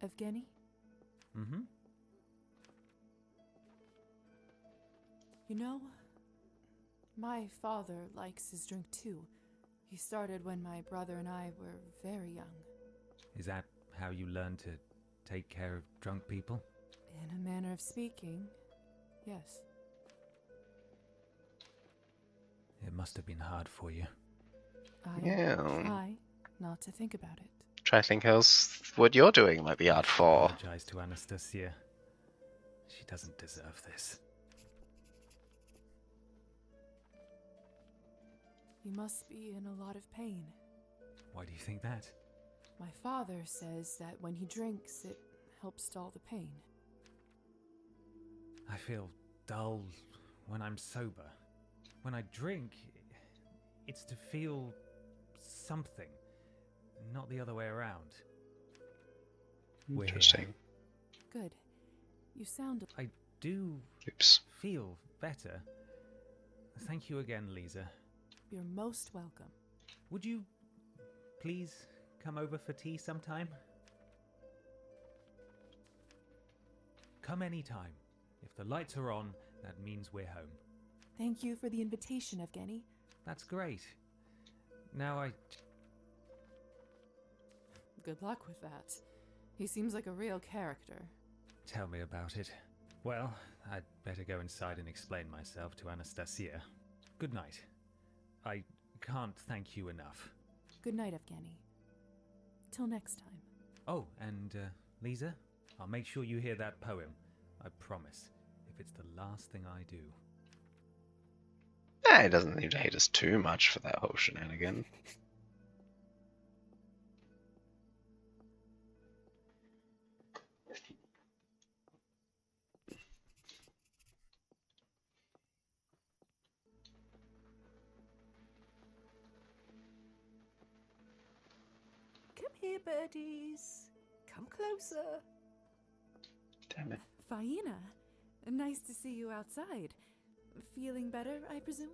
Evgeny? Mm-hmm. You know, my father likes his drink too. He started when my brother and I were very young. Is that how you learn to take care of drunk people? In a manner of speaking, yes. It must have been hard for you. I Yeah. try not to think about it. Try to think else what you're doing might be hard for. Apologize to Anastasia. She doesn't deserve this. You must be in a lot of pain. Why do you think that? My father says that when he drinks, it helps dull the pain. I feel dull when I'm sober. When I drink, it's to feel something, not the other way around. We're here. Interesting. Good. You sound... I do Oops. feel better. Thank you again, Lisa. You're most welcome. Would you please come over for tea sometime? Come anytime. If the lights are on, that means we're home. Thank you for the invitation, Evgeny. That's great. Now Good luck with that. He seems like a real character. Tell me about it. Well, I'd better go inside and explain myself to Anastasia. Good night. I can't thank you enough. Good night, Evgeny. Till next time. Oh, and Lisa, I'll make sure you hear that poem. I promise. If it's the last thing I do. He doesn't seem to hate us too much for that whole shenanigan. Come here, birdies. Come closer. Damn it. Faina, nice to see you outside. Feeling better, I presume?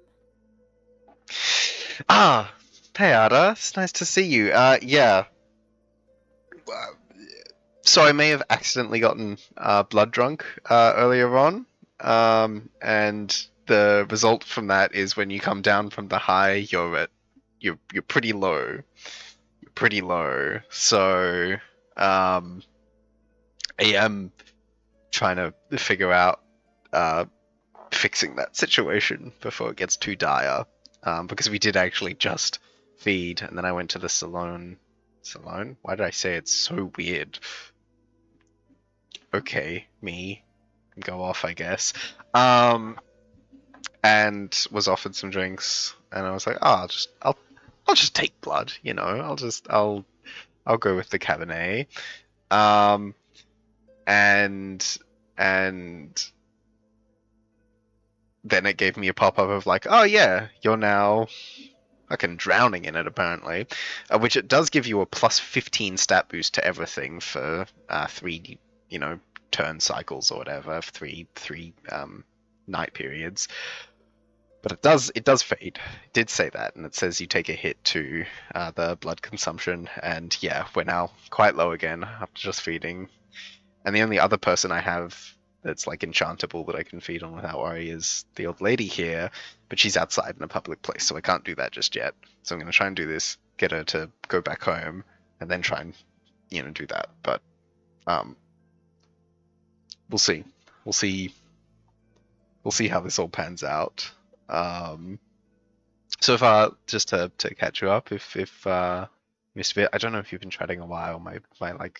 Ah! Hey Ada, it's nice to see you. Yeah. So I may have accidentally gotten blood drunk earlier on. And the result from that is when you come down from the high, you're pretty low. You're pretty low. So I am trying to figure out fixing that situation before it gets too dire. Because we did actually just feed, and then I went to the salon. Salon? Why did I say it's so weird? Okay, me. Go off, I guess. And was offered some drinks, and I was like, oh, I'll just take blood, you know. I'll I'll go with the Cabernet. And then it gave me a pop-up of like, oh yeah, you're now fucking drowning in it apparently, which it does give you a plus 15 stat boost to everything for 3, turn cycles or whatever, three night periods. But it does fade. It did say that, and it says you take a hit to the blood consumption, and yeah, we're now quite low again after just feeding. And the only other person I have that's like enchantable that I can feed on without worry is the old lady here, but she's outside in a public place, so I can't do that just yet. So I'm going to try and do this, get her to go back home, and then try and, do that. But we'll see. We'll see how this all pans out. So if just to catch you up, if missed a bit, I don't know if you've been chatting a while. My like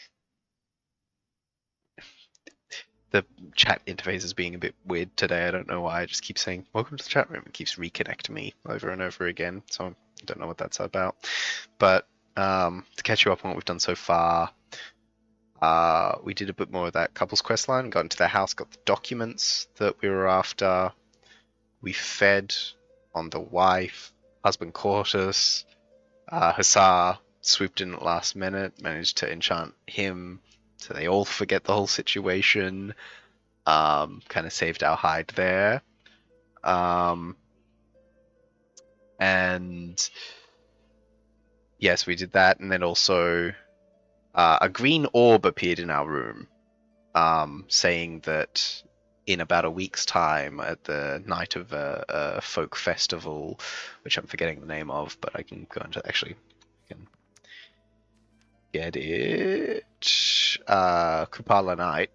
the chat interface is being a bit weird today. I don't know why. I just keep saying welcome to the chat room. It keeps reconnecting me over and over again. So I don't know what that's about. But to catch you up on what we've done so far, we did a bit more of that couple's quest line. Got into their house, got the documents that we were after. We fed on the wife. Husband caught us. Hussar swooped in at last minute, managed to enchant him, so they all forget the whole situation. Kind of saved our hide there. And yes, we did that, and then also a green orb appeared in our room, saying that in about a week's time, at the night of a folk festival, which I'm forgetting the name of, but I can go into actually. I can get it. Kupala night.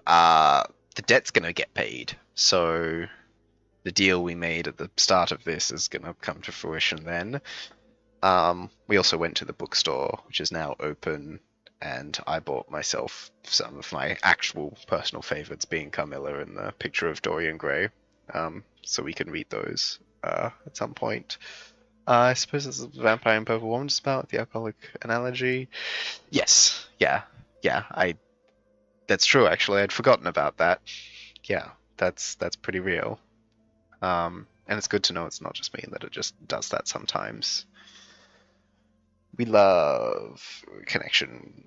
The debt's gonna get paid, so the deal we made at the start of this is gonna come to fruition then. We also went to the bookstore, which is now open, and I bought myself some of my actual personal favorites, being Carmilla and the Picture of Dorian Gray, so we can read those at some point. I suppose it's the Vampire and Purple Woman just about the alcoholic analogy. Yes, yeah. That's true. Actually, I'd forgotten about that. Yeah, that's pretty real. And it's good to know it's not just me, and that it just does that sometimes. We love connection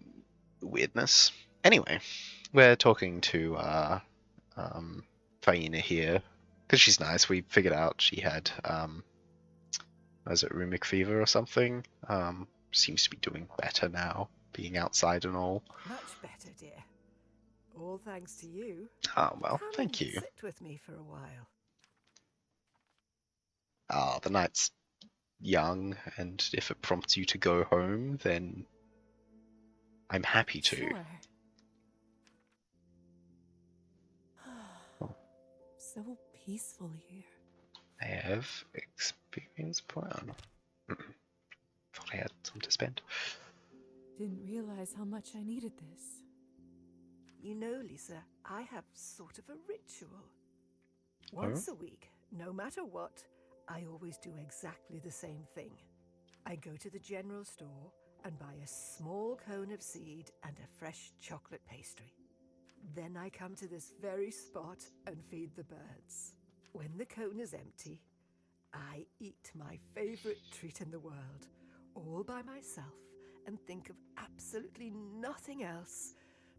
weirdness. Anyway, we're talking to Faina here because she's nice. We figured out she had was it rheumatic fever or something? Seems to be doing better now, being outside and all. Much better, dear. All thanks to you. Oh, well, Come thank and you. sit with me for a while. The night's young, and if it prompts you to go home, then I'm happy to. Sure. So peaceful here. I have experience point. Thought I had some to spend. Didn't realize how much I needed this. You know, Lisa, I have sort of a ritual. Once a week, no matter what, I always do exactly the same thing. I go to the general store and buy a small cone of seed and a fresh chocolate pastry. Then I come to this very spot and feed the birds. When the cone is empty, I eat my favorite treat in the world, all by myself, and think of absolutely nothing else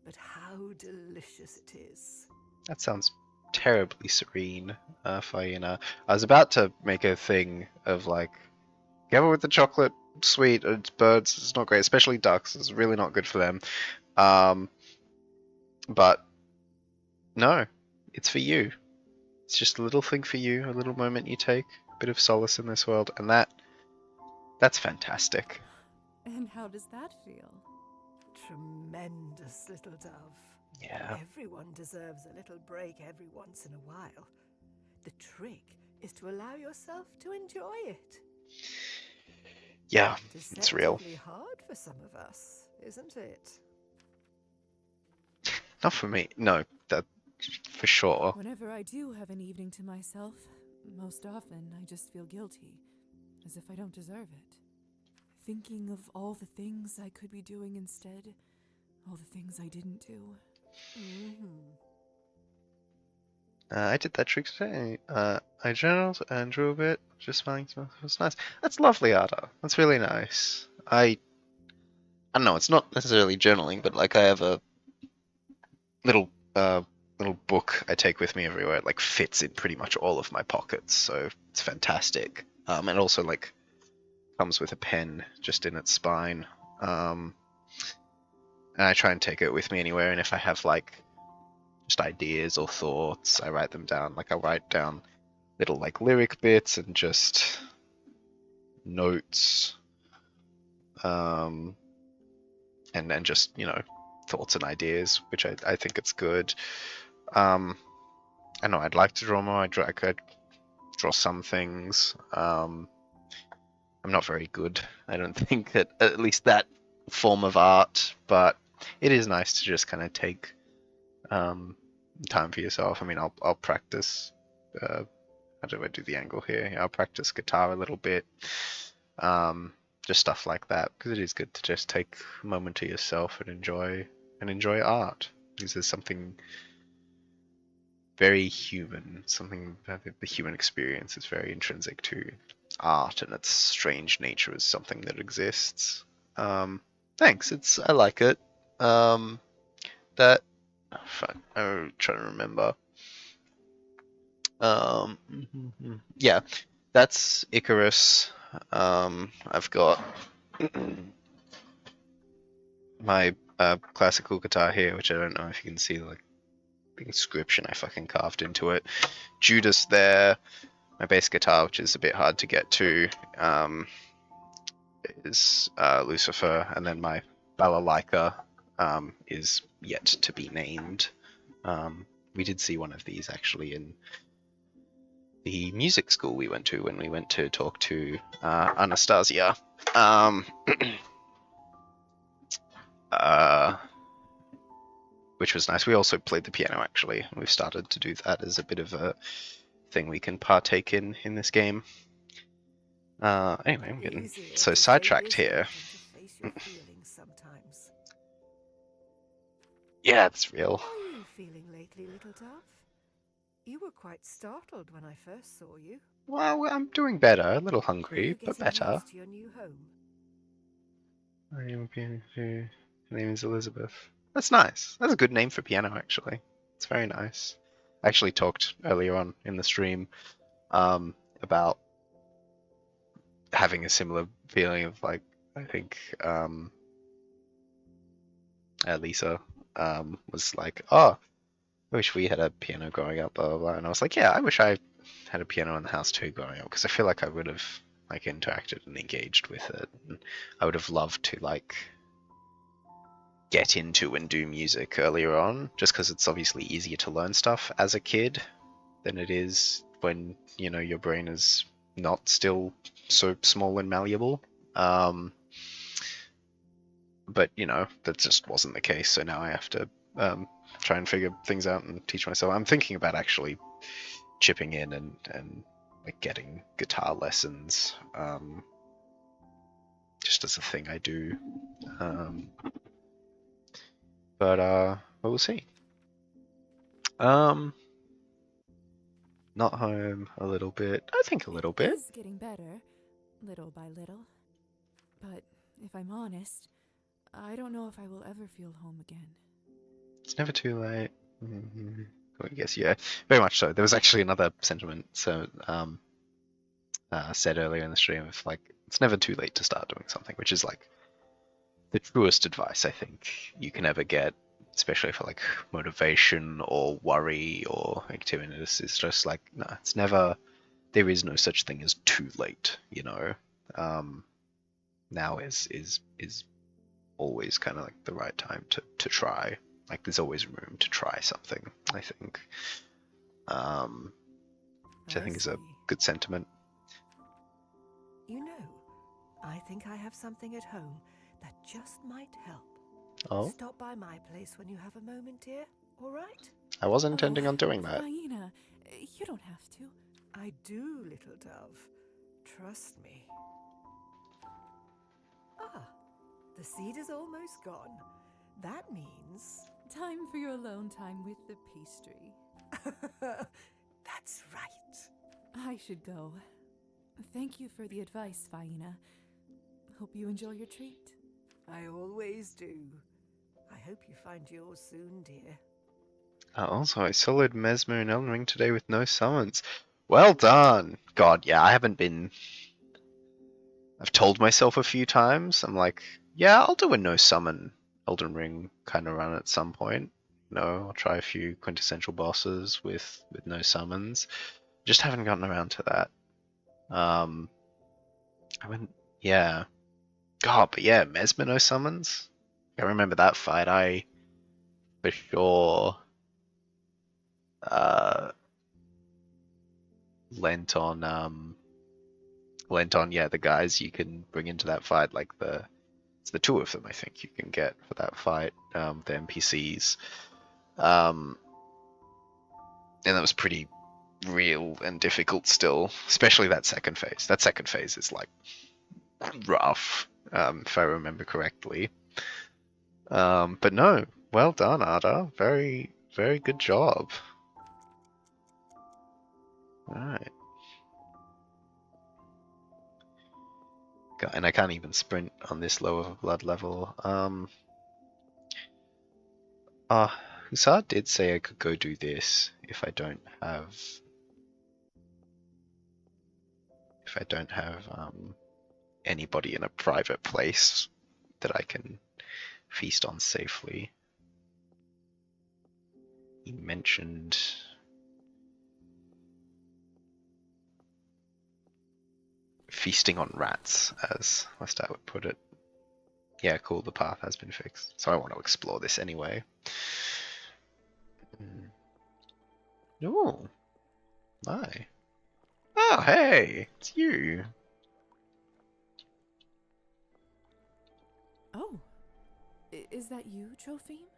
but how delicious it is. That sounds terribly serene, Faina. I was about to make a thing of like, careful with the chocolate, sweet, it's birds, it's not great, especially ducks, it's really not good for them. But no, it's for you. It's just a little thing for you, a little moment you take, a bit of solace in this world, and that's fantastic. And how does that feel? Tremendous, little dove. Yeah. Everyone deserves a little break every once in a while. The trick is to allow yourself to enjoy it. Yeah, it's real. Deceptively hard for some of us, isn't it? Not for me. No, that for sure. Whenever I do have an evening to myself, most often I just feel guilty, as if I don't deserve it. thinking of all the things I could be doing instead, all the things I didn't do. I did that trick today. I journaled and drew a bit, just smiling. It was nice. That's lovely, Ada. That's really nice. I don't know. It's not necessarily journaling, but like I have a little little book I take with me everywhere. It like fits in pretty much all of my pockets, so it's fantastic. And also like comes with a pen just in its spine. And I try and take it with me anywhere. And if I have like just ideas or thoughts, I write them down. Like I write down little like lyric bits and just notes. And then just, you know, thoughts and ideas, which I think it's good. I know I'd like to draw more. I could draw some things. I'm not very good. I don't think at least that form of art, but it is nice to just kind of take time for yourself. I mean, I'll practice. How do I do the angle here? Yeah, I'll practice guitar a little bit. Just stuff like that, because it is good to just take a moment to yourself and enjoy art. Because there's something very human, something that the human experience is very intrinsic to art, and its strange nature is something that exists. Thanks, I like it. That fuck, I'm trying to remember. Yeah, that's Icarus. I've got my classical guitar here, which I don't know if you can see, like the inscription I fucking carved into it. Judas there. My bass guitar, which is a bit hard to get to, is Lucifer, and then my balalaika is yet to be named. We did see one of these actually in the music school we went to when we went to talk to Anastasia. Which was nice. We also played the piano actually. We've started to do that as a bit of a thing we can partake in this game. Anyway, I'm getting so sidetracked here. Yeah, it's real. How are you feeling lately, little dove? You were quite startled when I first saw you. Well, I'm doing better. A little hungry, but better. Used to your new home? My name is Elizabeth. That's nice. That's a good name for piano, actually. It's very nice. I actually talked earlier on in the stream about having a similar feeling of like, I think Lisa was like, oh, I wish we had a piano growing up, blah, blah, blah. And I was like, yeah, I wish I had a piano in the house too growing up, because I feel like I would have like interacted and engaged with it. And I would have loved to like get into and do music earlier on, just because it's obviously easier to learn stuff as a kid than it is when, you know, your brain is not still so small and malleable. But, you know, that just wasn't the case, so now I have to try and figure things out and teach myself. I'm thinking about actually chipping in and like getting guitar lessons, just as a thing I do. But we'll see. Not home a little bit. I think a little bit. It's getting better, little by little. But if I'm honest, I don't know if I will ever feel home again. It's never too late. I guess, yeah, very much so. There was actually another sentiment said earlier in the stream of like, it's never too late to start doing something, which is like the truest advice I think you can ever get, especially for like motivation or worry or activity. This is just like, no, it's never, there is no such thing as too late, you know. Now is always kind of like the right time to try. Like there's always room to try something, I think. Which I think is a good sentiment. You know, I think I have something at home that just might help. Oh? Stop by my place when you have a moment, dear, all right? I wasn't intending on doing that. Hyena, you don't have to. I do, little dove. Trust me. Ah, the seed is almost gone. That means... Time for your alone time with the pastry. That's right. I should go. Thank you for the advice, Faina. Hope you enjoy your treat. I always do. I hope you find yours soon, dear. Also, I soloed Mesmer and Elden Ring today with no summons. Well done! God, yeah, I haven't been... I've told myself a few times, I'm like, yeah, I'll do a no summon Elden Ring kind of run at some point. No, I'll try a few quintessential bosses with no summons. Just haven't gotten around to that. I went, yeah. God, but yeah, Mesmer no summons? I remember that fight. I, for sure, lent on, yeah, the guys you can bring into that fight, like it's the two of them, I think, you can get for that fight, the NPCs. And that was pretty real and difficult still, especially that second phase. That second phase is like rough, if I remember correctly. But no, well done, Ada. Very, very good job. Alright. And I can't even sprint on this low of a blood level. Hussar did say I could go do this if I don't have anybody in a private place that I can feast on safely. He mentioned feasting on rats, as Lestat would put it. Yeah, cool, the path has been fixed. So I want to explore this anyway. Oh, hi. Oh, hey, it's you. Oh, is that you, Trophime?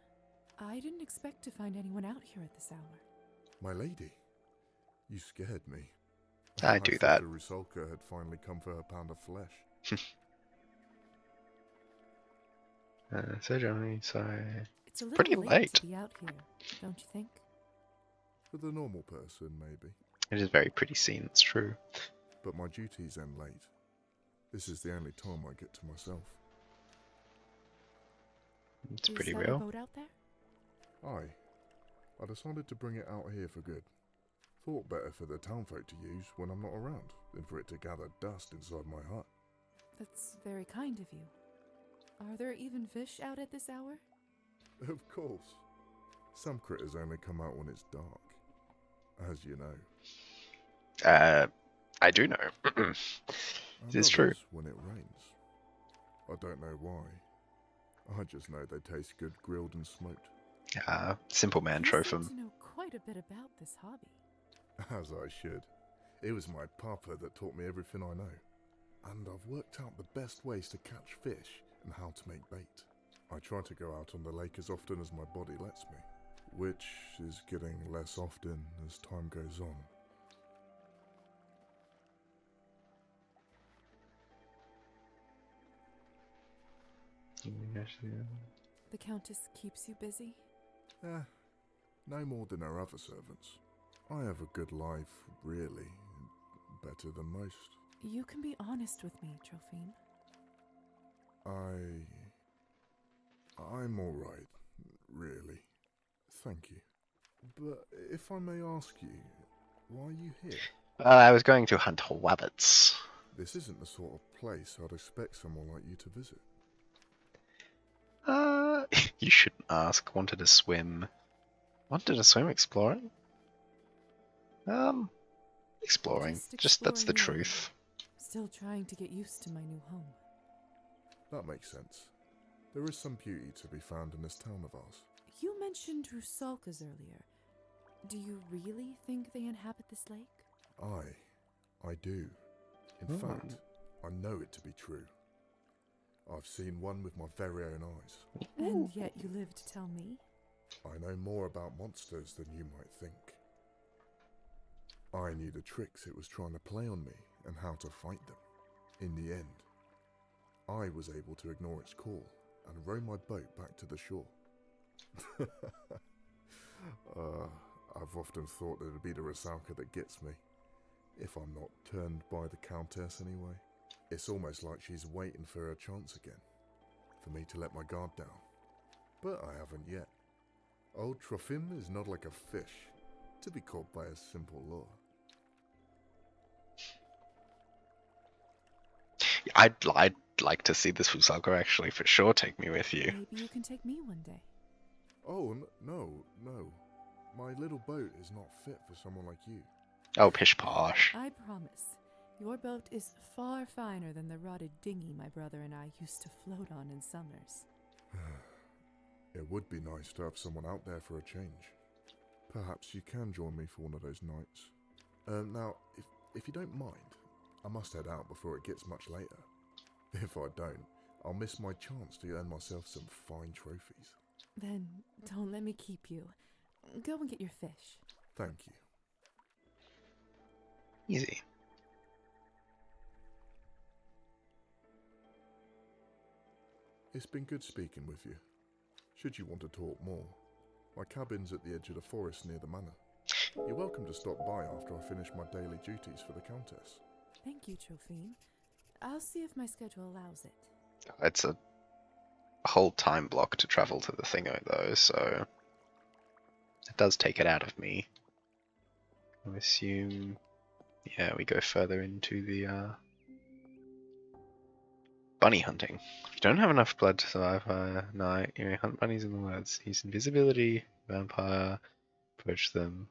I didn't expect to find anyone out here at this hour. My lady, you scared me. I do that. I thought the Rusalka had finally come for her pound of flesh. So Johnny, sorry. It's a little pretty late late. to be out here, don't you think? For the normal person, maybe. It is a very pretty scene, it's true. But my duties end late. This is the only time I get to myself. It's pretty Is there real. a boat out there? Aye. I decided to bring it out here for good. Thought better for the townfolk to use when I'm not around than for it to gather dust inside my hut. That's very kind of you. Are there even fish out at this hour? Of course. Some critters only come out when it's dark. As you know. I do know. It is true. When it rains. I don't know why. I just know they taste good grilled and smoked. Simple man You Trophim. seem to know quite a bit about this hobby. As I should. It was my papa that taught me everything I know. And I've worked out the best ways to catch fish and how to make bait. I try to go out on the lake as often as my body lets me, which is getting less often as time goes on. The Countess keeps you busy? No more than her other servants. I have a good life, really. Better than most. You can be honest with me, Trophime. I'm alright, really. Thank you. But if I may ask you, why are you here? I was going to hunt wabbits. This isn't the sort of place I'd expect someone like you to visit. You shouldn't ask. Wanted to swim. Wanted to swim exploring? Exploring. Just that's the exploring truth. Still trying to get used to my new home. That makes sense. There is some beauty to be found in this town of ours. You mentioned Rusalkas earlier. Do you really think they inhabit this lake? I do. In fact, I know it to be true. I've seen one with my very own eyes. And yet you live to tell me? I know more about monsters than you might think. I knew the tricks it was trying to play on me and how to fight them. In the end, I was able to ignore its call and row my boat back to the shore. I've often thought that it'd be the Rusalka that gets me, if I'm not turned by the Countess anyway. It's almost like she's waiting for her chance again, for me to let my guard down. But I haven't yet. Old Trofim is not like a fish, to be caught by a simple lure. I'd like to see this Rusalka actually for sure take me with you. Maybe you can take me one day. Oh, no. My little boat is not fit for someone like you. Oh, pish posh. I promise. Your boat is far finer than the rotted dinghy my brother and I used to float on in summers. It would be nice to have someone out there for a change. Perhaps you can join me for one of those nights. Now, if you don't mind, I must head out before it gets much later. If I don't, I'll miss my chance to earn myself some fine trophies. Then don't let me keep you. Go and get your fish. Thank you. Easy. It's been good speaking with you. Should you want to talk more, my cabin's at the edge of the forest near the manor. You're welcome to stop by after I finish my daily duties for the Countess. Thank you, Trophine. I'll see if my schedule allows it. It's a whole time block to travel to the thingo though, so it does take it out of me. I assume, yeah, we go further into the bunny hunting. If you don't have enough blood to survive a night, you may hunt bunnies in the woods. Use invisibility, vampire, approach them.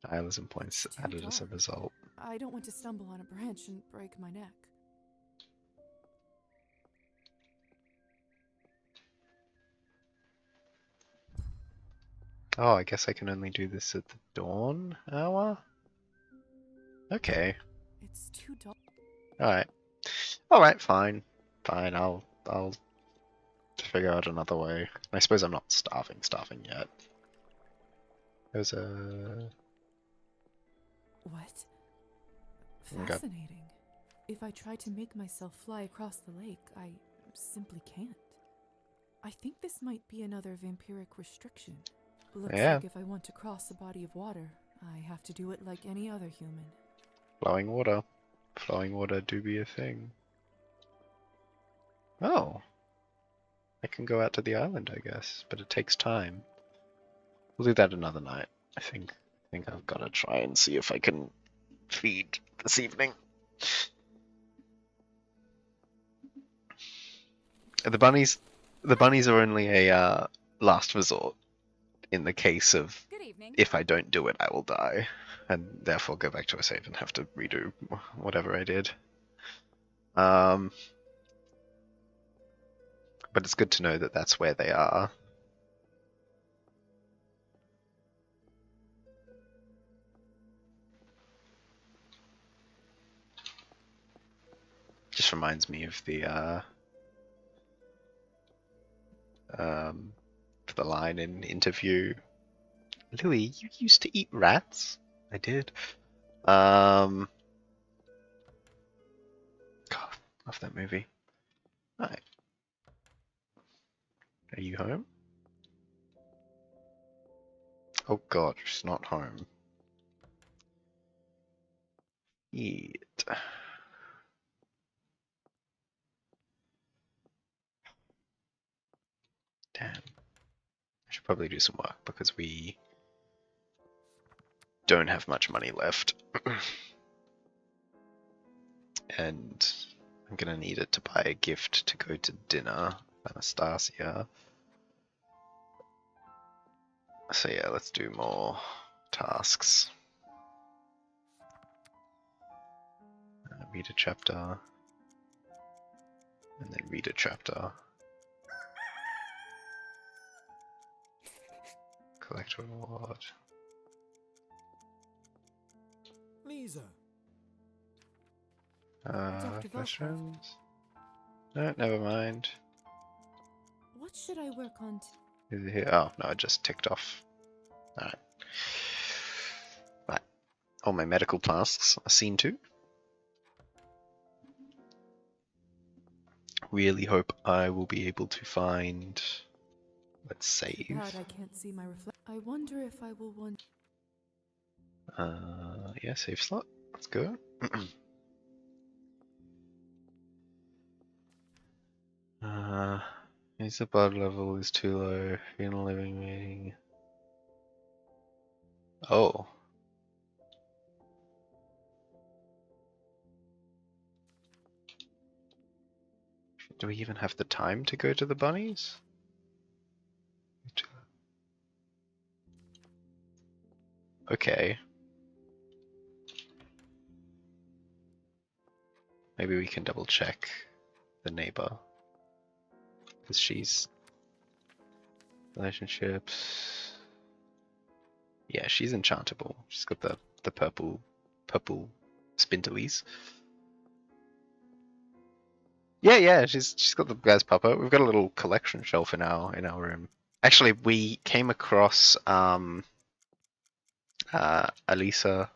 Nihilism points added as a result. I don't want to stumble on a branch and break my neck. Oh, I guess I can only do this at the dawn hour? Okay. It's too dark. Alright, fine. Fine, I'll figure out another way. I suppose I'm not starving yet. There's a... What? Okay. Fascinating. If I try to make myself fly across the lake, I simply can't. I think this might be another vampiric restriction. Looks Yeah. like if I want to cross a body of water, I have to do it like any other human. Flowing water. Flowing water do be a thing. Oh. I can go out to the island, I guess, but it takes time. We'll do that another night. I think I've got to try and see if I can feed this evening. The bunnies are only a last resort in the case of if I don't do it, I will die, and therefore go back to a save and have to redo whatever I did. But it's good to know that that's where they are. Just reminds me of the line in Interview. Louis, you used to eat rats? I did. God, love that movie. Right. Are you home? Oh god, she's not home. Shit. Damn. I should probably do some work because we don't have much money left. And I'm gonna need it to buy a gift to go to dinner with Anastasia. So yeah, let's do more tasks. Read a chapter. And then read a chapter. Collect reward. Lisa. Dr. Questions? No, never mind. What should I work on? Is it here? Oh, no, it just ticked off. Alright. Right. All my medical tasks are seen to. really hope I will be able to find. Let's save. Bad I can't see my reflect. I wonder if I will want. Yeah, save slot. Let's go. His blood level is too low. In a living meeting. Oh. Do we even have the time to go to the bunnies? Okay. Maybe we can double check the neighbor. Because she's... Relationships... Yeah, she's enchantable. She's got the purple spindlies. Yeah, she's got the guy's pupper. We've got a little collection shelf in our room. Actually, we came across Elisa,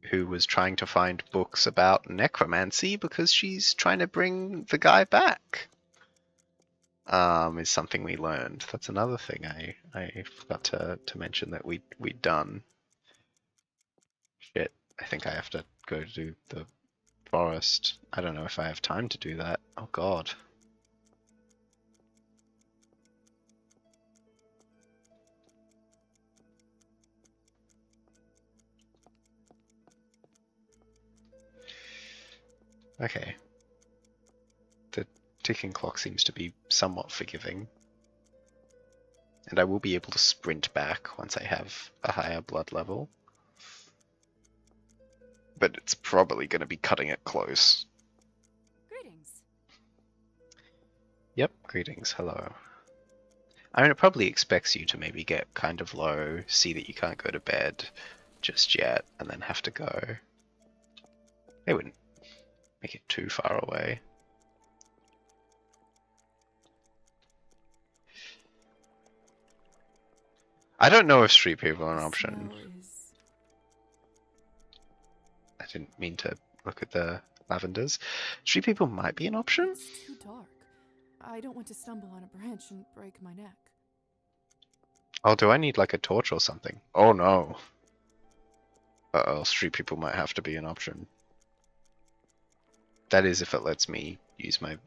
who was trying to find books about necromancy because she's trying to bring the guy back. Is something we learned. That's another thing I forgot to mention that we'd done. Shit, I think I have to go to the forest. I don't know if I have time to do that. Oh god. Okay. The ticking clock seems to be somewhat forgiving. And I will be able to sprint back once I have a higher blood level. But it's probably going to be cutting it close. Greetings. Yep, greetings, hello. I mean, it probably expects you to maybe get kind of low, see that you can't go to bed just yet, and then have to go. They wouldn't make it too far away. I don't know if street people are an option. I didn't mean to look at the lavenders. Street people might be an option. It's too dark. I don't want to stumble on a branch and break my neck. Oh, do I need like a torch or something? Oh no. Uh-oh, street people might have to be an option. That is if it lets me use my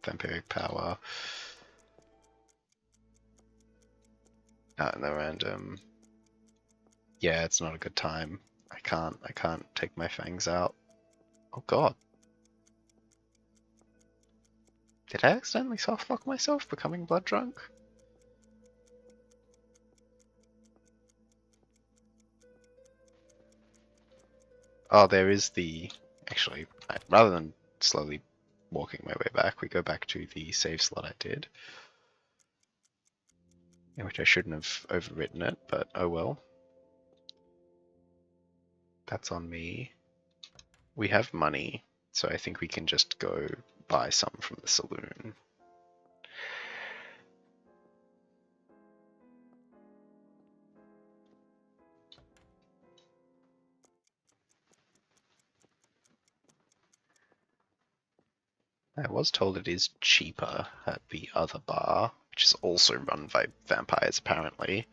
vampiric power. Out in the random. Yeah, it's not a good time. I can't take my fangs out. Oh god. Did I accidentally softlock myself becoming blood drunk? Oh, there is the... Actually, rather than slowly walking my way back, we go back to the save slot I did. In which I shouldn't have overwritten it, but oh well. That's on me. We have money, so I think we can just go buy some from the saloon. I was told it is cheaper at the other bar, which is also run by vampires apparently.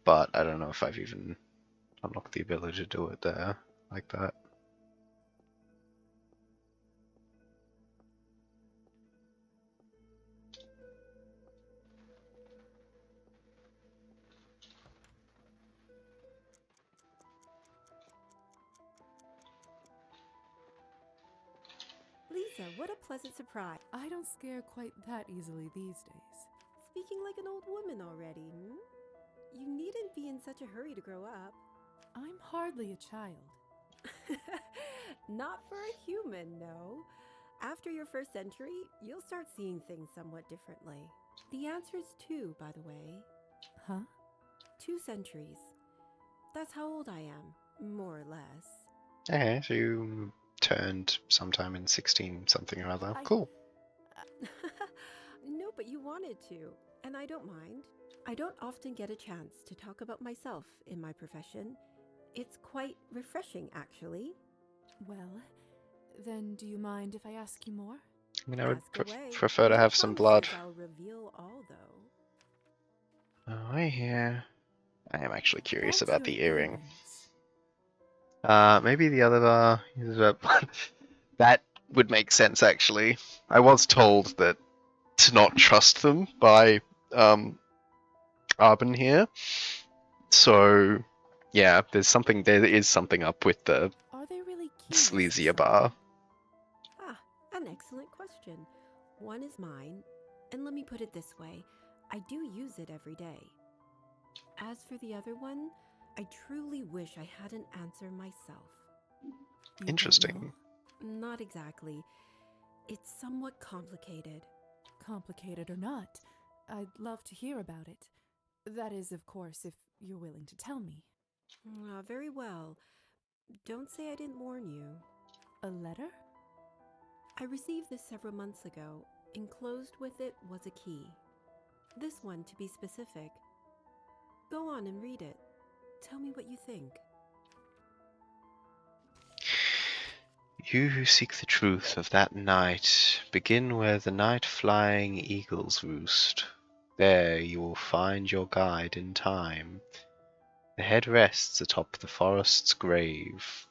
But I don't know if I've even unlocked the ability to do it there like that. Lisa, what a pleasant surprise. I don't scare quite that easily these days. Speaking like an old woman already, hmm? You needn't be in such a hurry to grow up. I'm hardly a child. Not for a human, no. After your first century, you'll start seeing things somewhat differently. The answer is 2, by the way. Huh? 2 centuries. That's how old I am, more or less. Okay, so you turned sometime in 16 something or other. Cool. No, but you wanted to, and I don't mind. I don't often get a chance to talk about myself in my profession. It's quite refreshing, actually. Well, Then do you mind if I ask you more? I mean, I would Ask away. prefer to No have some blood. promises I'll reveal all, though. Oh, I hear. I am actually curious About about your the earring. earrings. Maybe the other that would make sense actually. I was told that to not trust them by Arbin here. So yeah, there is something up with the Are they really keys to sleazier something? bar. Ah, an excellent question. One is mine, and let me put it this way, I do use it every day. As for the other one, I truly wish I had an answer myself. You don't Interesting. Not exactly. It's somewhat complicated. Complicated or not, I'd love to hear about it. That is, of course, if you're willing to tell me. Very well. Don't say I didn't warn you. A letter? I received this several months ago. Enclosed with it was a key. This one, to be specific. Go on and read it. Tell me what you think. You who seek the truth of that night, begin where the night-flying eagles roost. There you will find your guide in time. The head rests atop the forest's grave.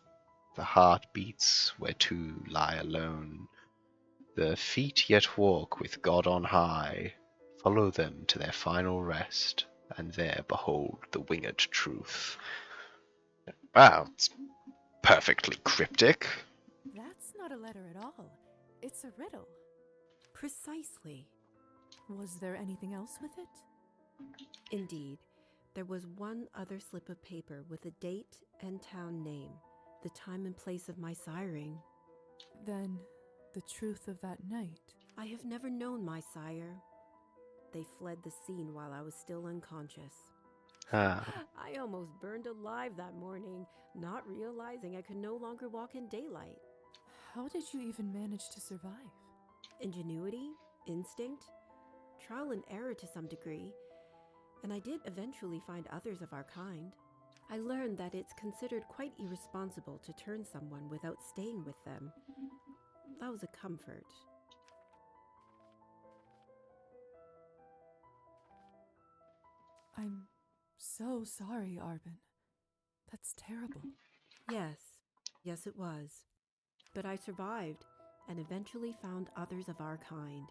The heart beats where two lie alone. The feet yet walk with God on high. Follow them to their final rest, and there behold the winged truth. Wow, it's perfectly cryptic. That's not a letter at all. It's a riddle. Precisely. Was there anything else with it? Indeed. There was one other slip of paper with a date and town name, the time and place of my siring. Then, the truth of that night. I have never known my sire. They fled the scene while I was still unconscious. Ah. I almost burned alive that morning, not realizing I could no longer walk in daylight. How did you even manage to survive? Ingenuity, instinct, trial and error to some degree, and I did eventually find others of our kind. I learned that it's considered quite irresponsible to turn someone without staying with them. That was a comfort. I'm so sorry, Arbin. That's terrible. Yes it was. But I survived and eventually found others of our kind.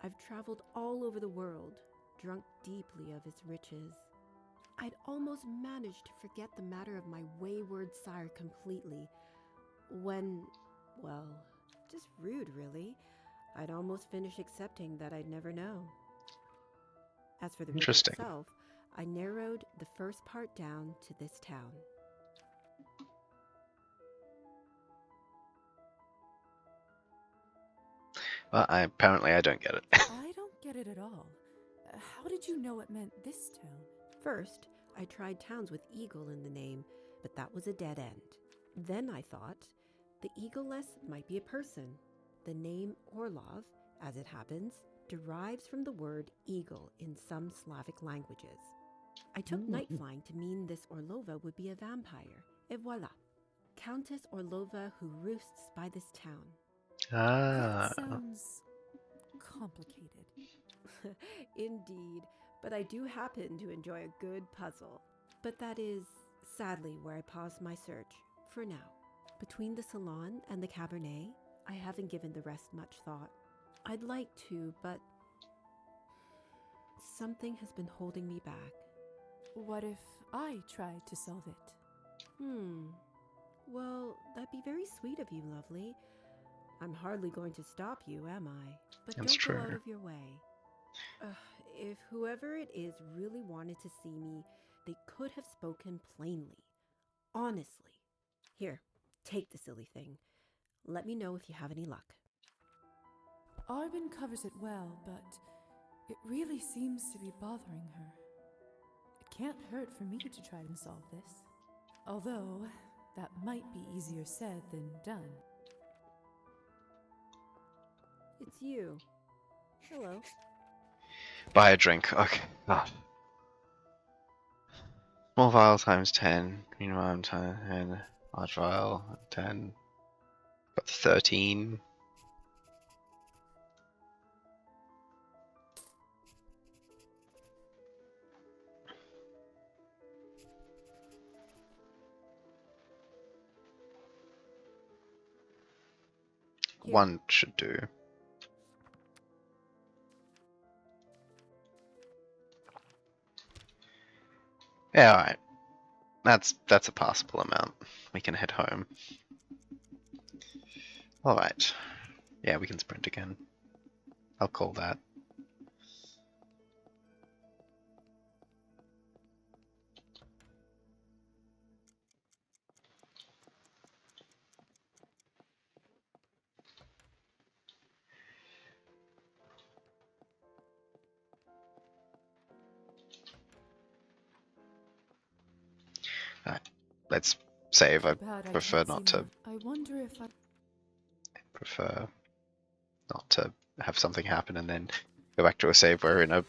I've traveled all over the world, drunk deeply of its riches. I'd almost managed to forget the matter of my wayward sire completely when, well, just rude really. I'd almost finished accepting that I'd never know. As for the riddle Interesting. itself, I narrowed the first part down to this town. Well, apparently I don't get it. I don't get it at all. How did you know it meant this town? First, I tried towns with eagle in the name, but that was a dead end. Then I thought, the eagle-less might be a person. The name Orlov, as it happens, derives from the word eagle in some Slavic languages. I took night flying to mean this Orlova would be a vampire. Et voila. Countess Orlova who roosts by this town. That sounds complicated. Indeed, but I do happen to enjoy a good puzzle. But that is, sadly, where I paused my search, for now. Between the salon and the Cabernet, I haven't given the rest much thought. I'd like to, but something has been holding me back. What if I tried to solve it? Well, that'd be very sweet of you, lovely. I'm hardly going to stop you, am I? But That's don't go out true. of your way. If whoever it is really wanted to see me, they could have spoken plainly. Honestly. Here, take the silly thing. Let me know if you have any luck. Arbin covers it well, but it really seems to be bothering her. It can't hurt for me to try and solve this. Although, that might be easier said than done. It's you. Hello. Buy a drink. Okay. God. Small vial times 10. Green vial times 10. Large vial 10. Got 13. Here. One should do. Yeah, alright. That's a passable amount. We can head home. Alright. Yeah, we can sprint again. I'll call that. Alright. Let's save. I Bad I prefer can't not see to more. I wonder if I. prefer not to have something happen and then go back to a save where we're in a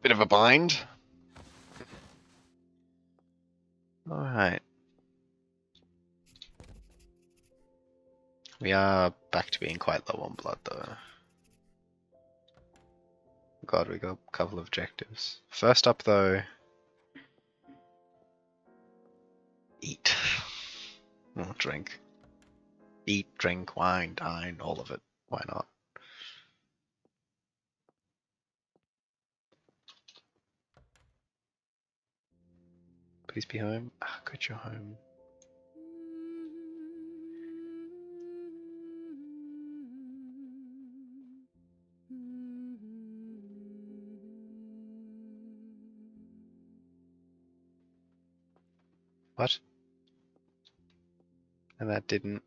bit of a bind. Alright. We are back to being quite low on blood though. God, we got a couple of objectives. First up though, eat. Or drink. Eat, drink, wine, dine, all of it. Why not? Please be home. Ah, good, you're home. What? And that didn't.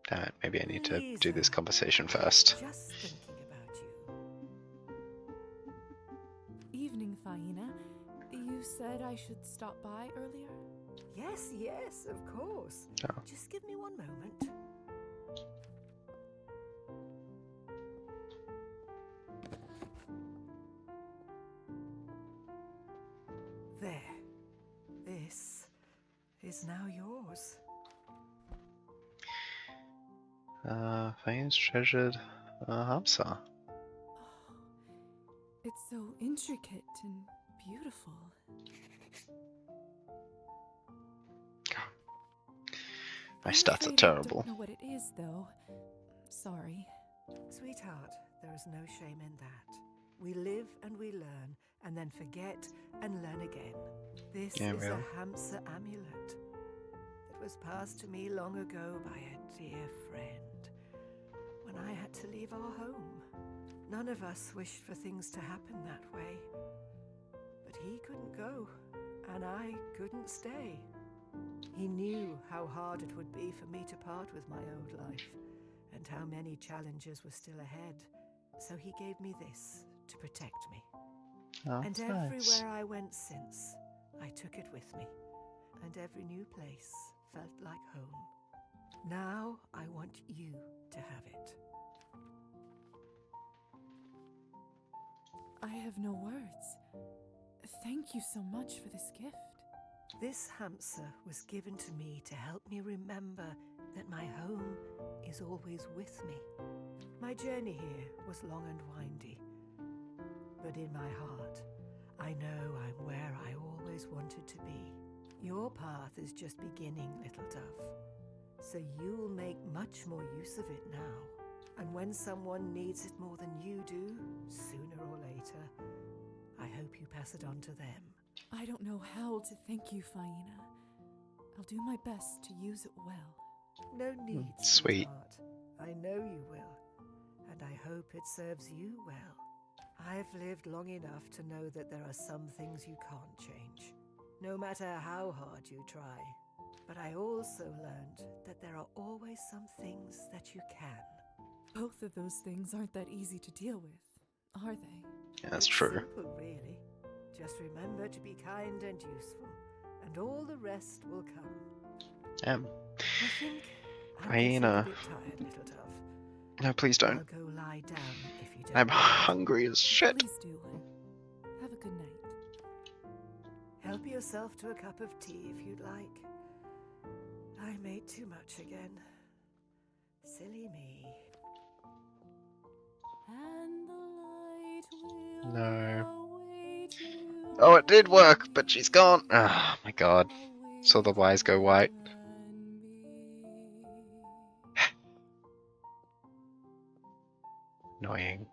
Damn it, maybe I need to do this conversation first. Just thinking about you. Evening, Faina. You said I should stop by earlier? Yes, yes, of course. Oh. Just give me one moment. There. This is now yours. Fane's treasured Hamsa. It's so intricate and beautiful. My I'm stats are afraid terrible. I don't know what it is, though. Sorry. Sweetheart, there is no shame in that. We live and we learn, and then forget and learn again. This is real. a Hamsa amulet. It was passed to me long ago by a dear friend when I had to leave our home. None of us wished for things to happen that way. But he couldn't go, and I couldn't stay. He knew how hard it would be for me to part with my old life, and how many challenges were still ahead. So he gave me this to protect me. Oh, And that's everywhere nice. I went since, I took it with me. And every new place felt like home. Now I want you to have it. I have no words. Thank you so much for this gift. This Hamsa was given to me to help me remember that my home is always with me. My journey here was long and windy, but in my heart, I know I'm where I always wanted to be. Your path is just beginning, little dove, so you'll make much more use of it now. And when someone needs it more than you do, sooner or later, I hope you pass it on to them. I don't know how to thank you, Faina. I'll do my best to use it well. No need, Sweet. sweetheart. I know you will, and I hope it serves you well. I've lived long enough to know that there are some things you can't change, no matter how hard you try. But I also learned that there are always some things that you can. Both of those things aren't that easy to deal with, are they? Yeah, that's It's true. simple, really. Just remember to be kind and useful, and all the rest will come. I think I'm getting a Hyena. bit tired, little dove. No, please I'll don't. go lie down if you don't I'm mind. hungry as shit. Please do. Have a good night. Help yourself to a cup of tea if you'd like. I bit too much again. Silly me. And the light will No. await you Oh, it did work, but she's gone. Oh my god. Saw the wires go white. Annoying.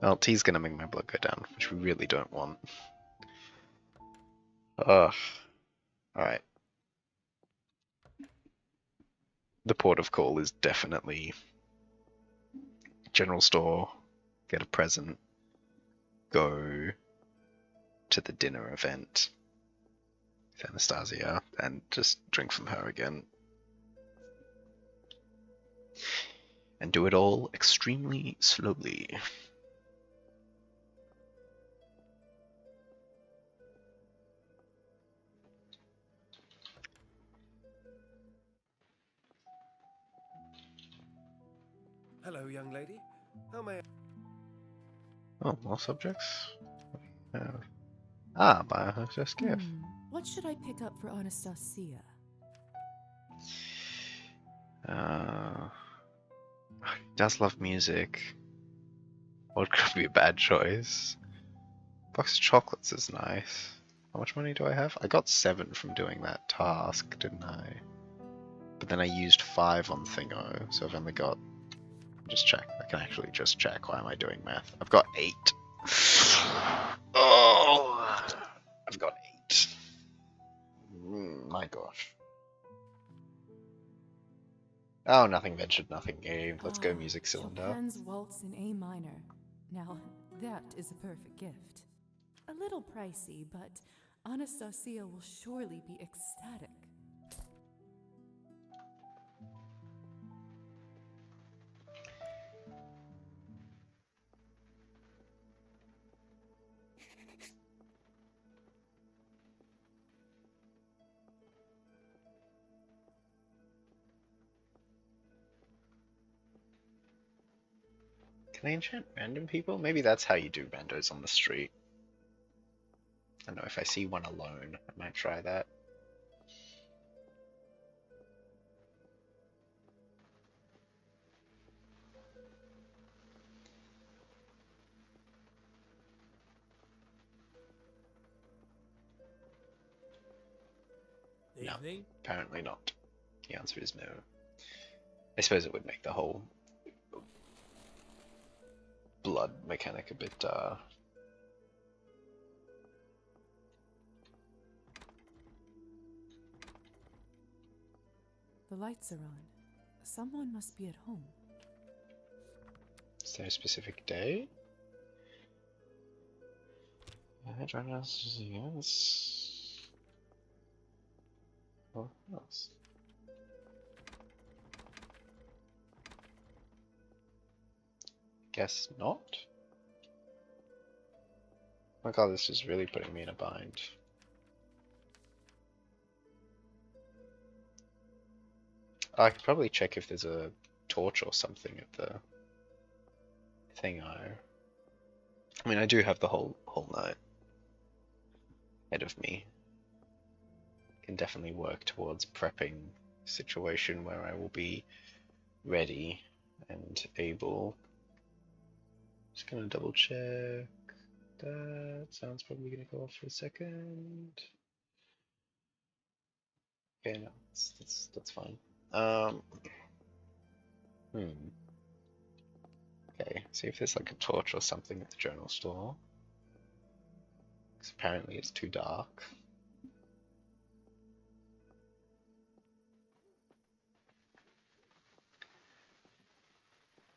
Well, tea's gonna make my blood go down, which we really don't want. Ugh. Alright. The port of call is definitely general store, get a present, go to the dinner event with Anastasia, and just drink from her again. And do it all extremely slowly. Hello, young lady. How may I... Oh, more subjects? Biohazard's gift. What should I pick up for Anastasia? Does love music. What could be a bad choice? Box of chocolates is nice. How much money do I have? I got 7 from doing that task, didn't I? But then I used 5 on Thingo, so I've only got... Just check. I can actually just check. Why am I doing math? I've got 8. Oh! I've got 8. My gosh. Oh, nothing ventured, nothing gained. Let's go, music cylinder. Chopin's Waltz in A minor. Now, that is a perfect gift. A little pricey, but Anastasia will surely be ecstatic. Can I enchant random people? Maybe that's how you do randos on the street. I don't know, if I see one alone, I might try that. No, Evening. apparently not. The answer is no. I suppose it would make the whole blood mechanic a bit, The lights are on. Someone must be at home. Is there a specific day? Yes. Oh, else? Guess not. Oh my god, this is really putting me in a bind. I could probably check if there's a torch or something at the thing. I mean, I do have the whole night ahead of me. Can definitely work towards prepping a situation where I will be ready and able. Just gonna double check. That sounds probably gonna go off for a second. Okay, no, that's fine. Okay, see if there's like a torch or something at the journal store. Because apparently it's too dark.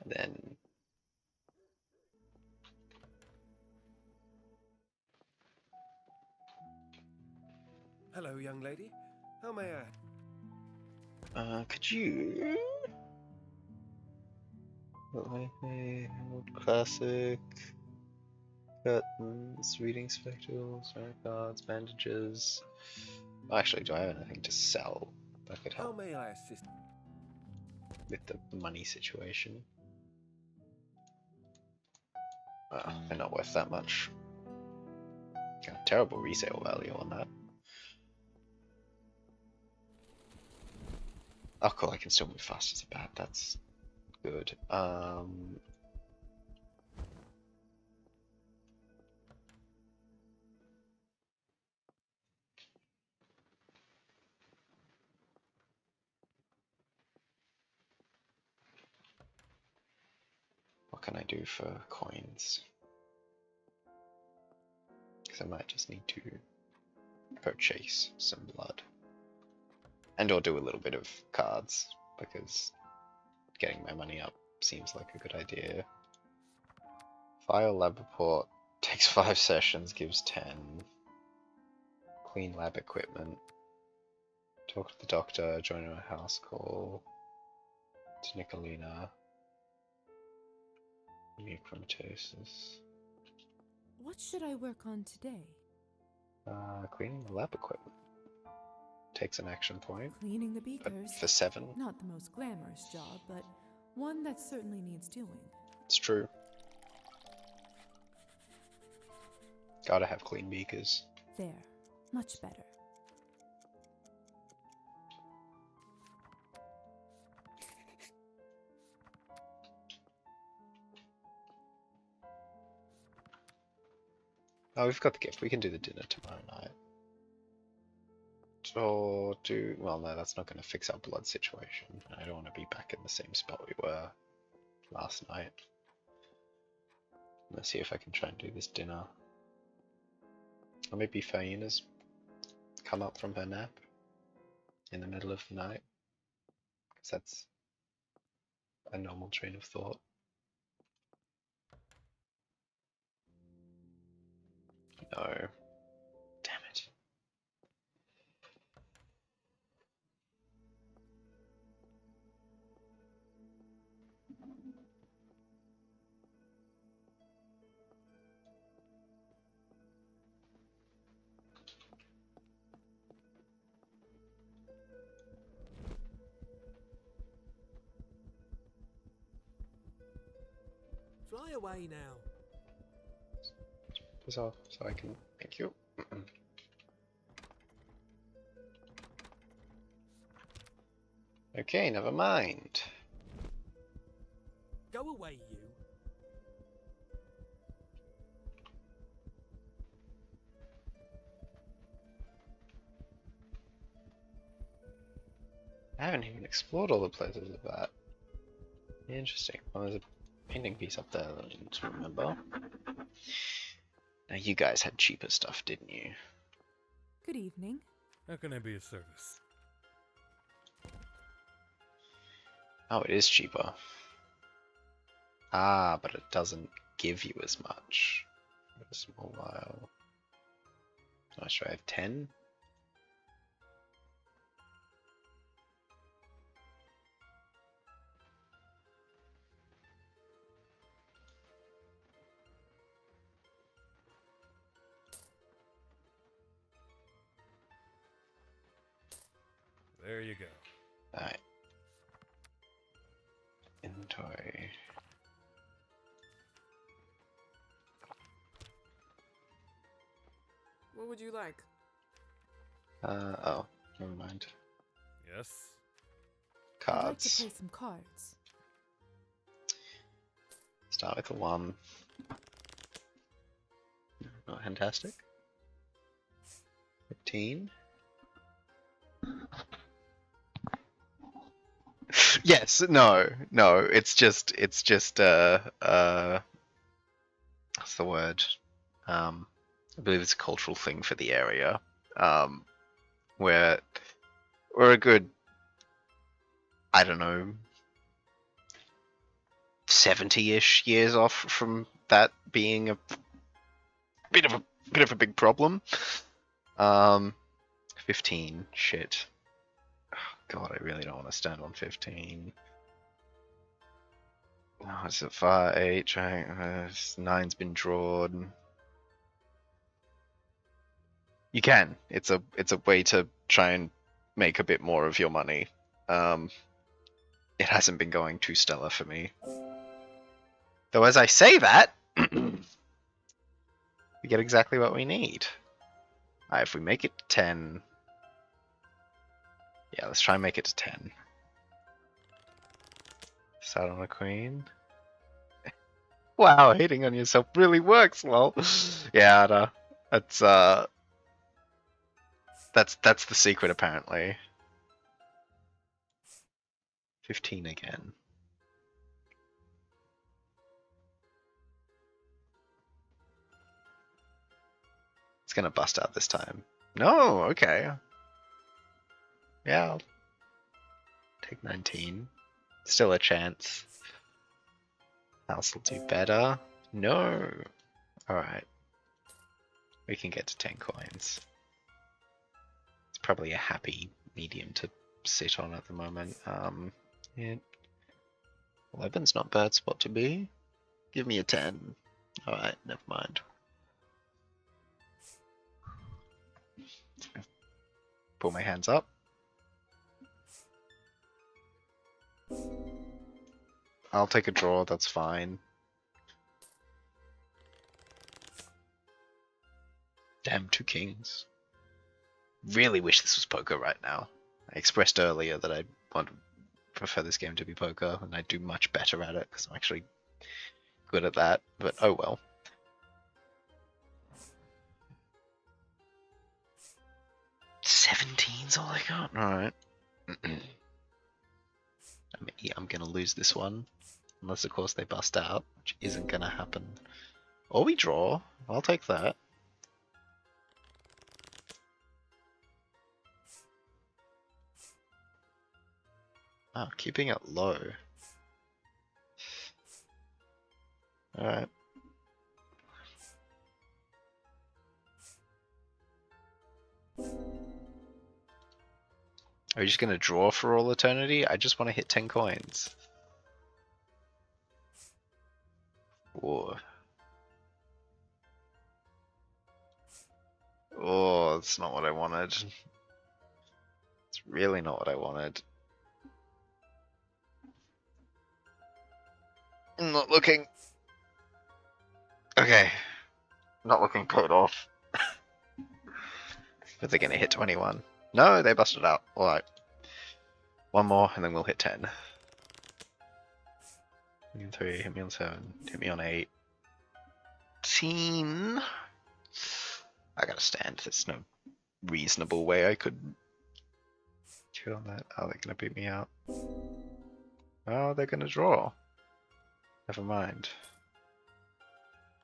And then Hello, young lady. How may I... could you... Classic... Curtains, reading spectacles, cards, bandages... Actually, do I have anything to sell that could How help may I assist? with the money situation? They're not worth that much. Got a terrible resale value on that. Oh, cool. I can still move fast as a bat. That's good. What can I do for coins? Because I might just need to purchase some blood. And or do a little bit of cards, because getting my money up seems like a good idea. File lab report takes 5 sessions, gives 10. Clean lab equipment. Talk to the doctor, join a house call. To Nicolina. Neochromatosis. What should I work on today? Cleaning the lab equipment. Takes an action point. Cleaning the beakers. For 7. Not the most glamorous job, but one that certainly needs doing. It's true. Gotta have clean beakers. There. Much better. Oh, we've got the gift. We can do the dinner tomorrow night. Or do... Well, no, that's not going to fix our blood situation. I don't want to be back in the same spot we were last night. Let's see if I can try and do this dinner. Or maybe Faina's come up from her nap in the middle of the night. Because that's a normal train of thought. No. Damn it. Fly away now. So I can... Thank you. Okay, never mind. Go away, you. I haven't even explored all the places of that. Interesting. Well, there's a painting piece up there that I didn't remember. Now, you guys had cheaper stuff, didn't you? Good evening. How can I be of service? Oh, it is cheaper. Ah, but it doesn't give you as much. For a small while. Oh, should I have 10? There you go. Alright. Inventory. What would you like? Oh, never mind. Yes? I'd like to Cards. play some cards. Start with a 1. Not fantastic. 15. Yes, no, it's just, what's the word? I believe it's a cultural thing for the area, where we're a good, I don't know, 70-ish years off from that being a bit of a big problem. 15, shit. God, I really don't want to stand on 15. No, it's at 5, 8, 9's been drawn. You can. It's a way to try and make a bit more of your money. It hasn't been going too stellar for me. Though as I say that, we get exactly what we need. Alright, if we make it 10... Yeah, let's try and make it to 10. Bust out on a queen. Wow, hating on yourself really works, lol. Yeah, no, that's the secret apparently. 15 again. It's gonna bust out this time. No, okay. Yeah, I'll take 19. Still a chance. House will do better. No. Alright. We can get to 10 coins. It's probably a happy medium to sit on at the moment. Yeah. 11's not a bad spot to be. Give me a 10. Alright, never mind. Pull my hands up. I'll take a draw, that's fine. Damn, 2 kings. Really wish this was poker right now. I expressed earlier that I prefer this game to be poker, and I do much better at it because I'm actually good at that, but oh well. $17's all I got? Alright. I'm gonna lose this one. Unless, of course, they bust out, which isn't gonna happen. Or we draw. I'll take that. Oh, keeping it low. Alright. Are you just gonna draw for all eternity? I just want to hit 10 coins. Whoa. Oh, that's not what I wanted. It's really not what I wanted. I'm not looking. Okay. Not looking paid off. But they're gonna hit 21. No, they busted out. Alright. One more and then we'll hit 10. Hit me on 3, hit me on 7, hit me on 8. 18. I gotta stand. There's no reasonable way I could kill that. Oh, they're gonna beat me out. Oh, they're gonna draw. Never mind.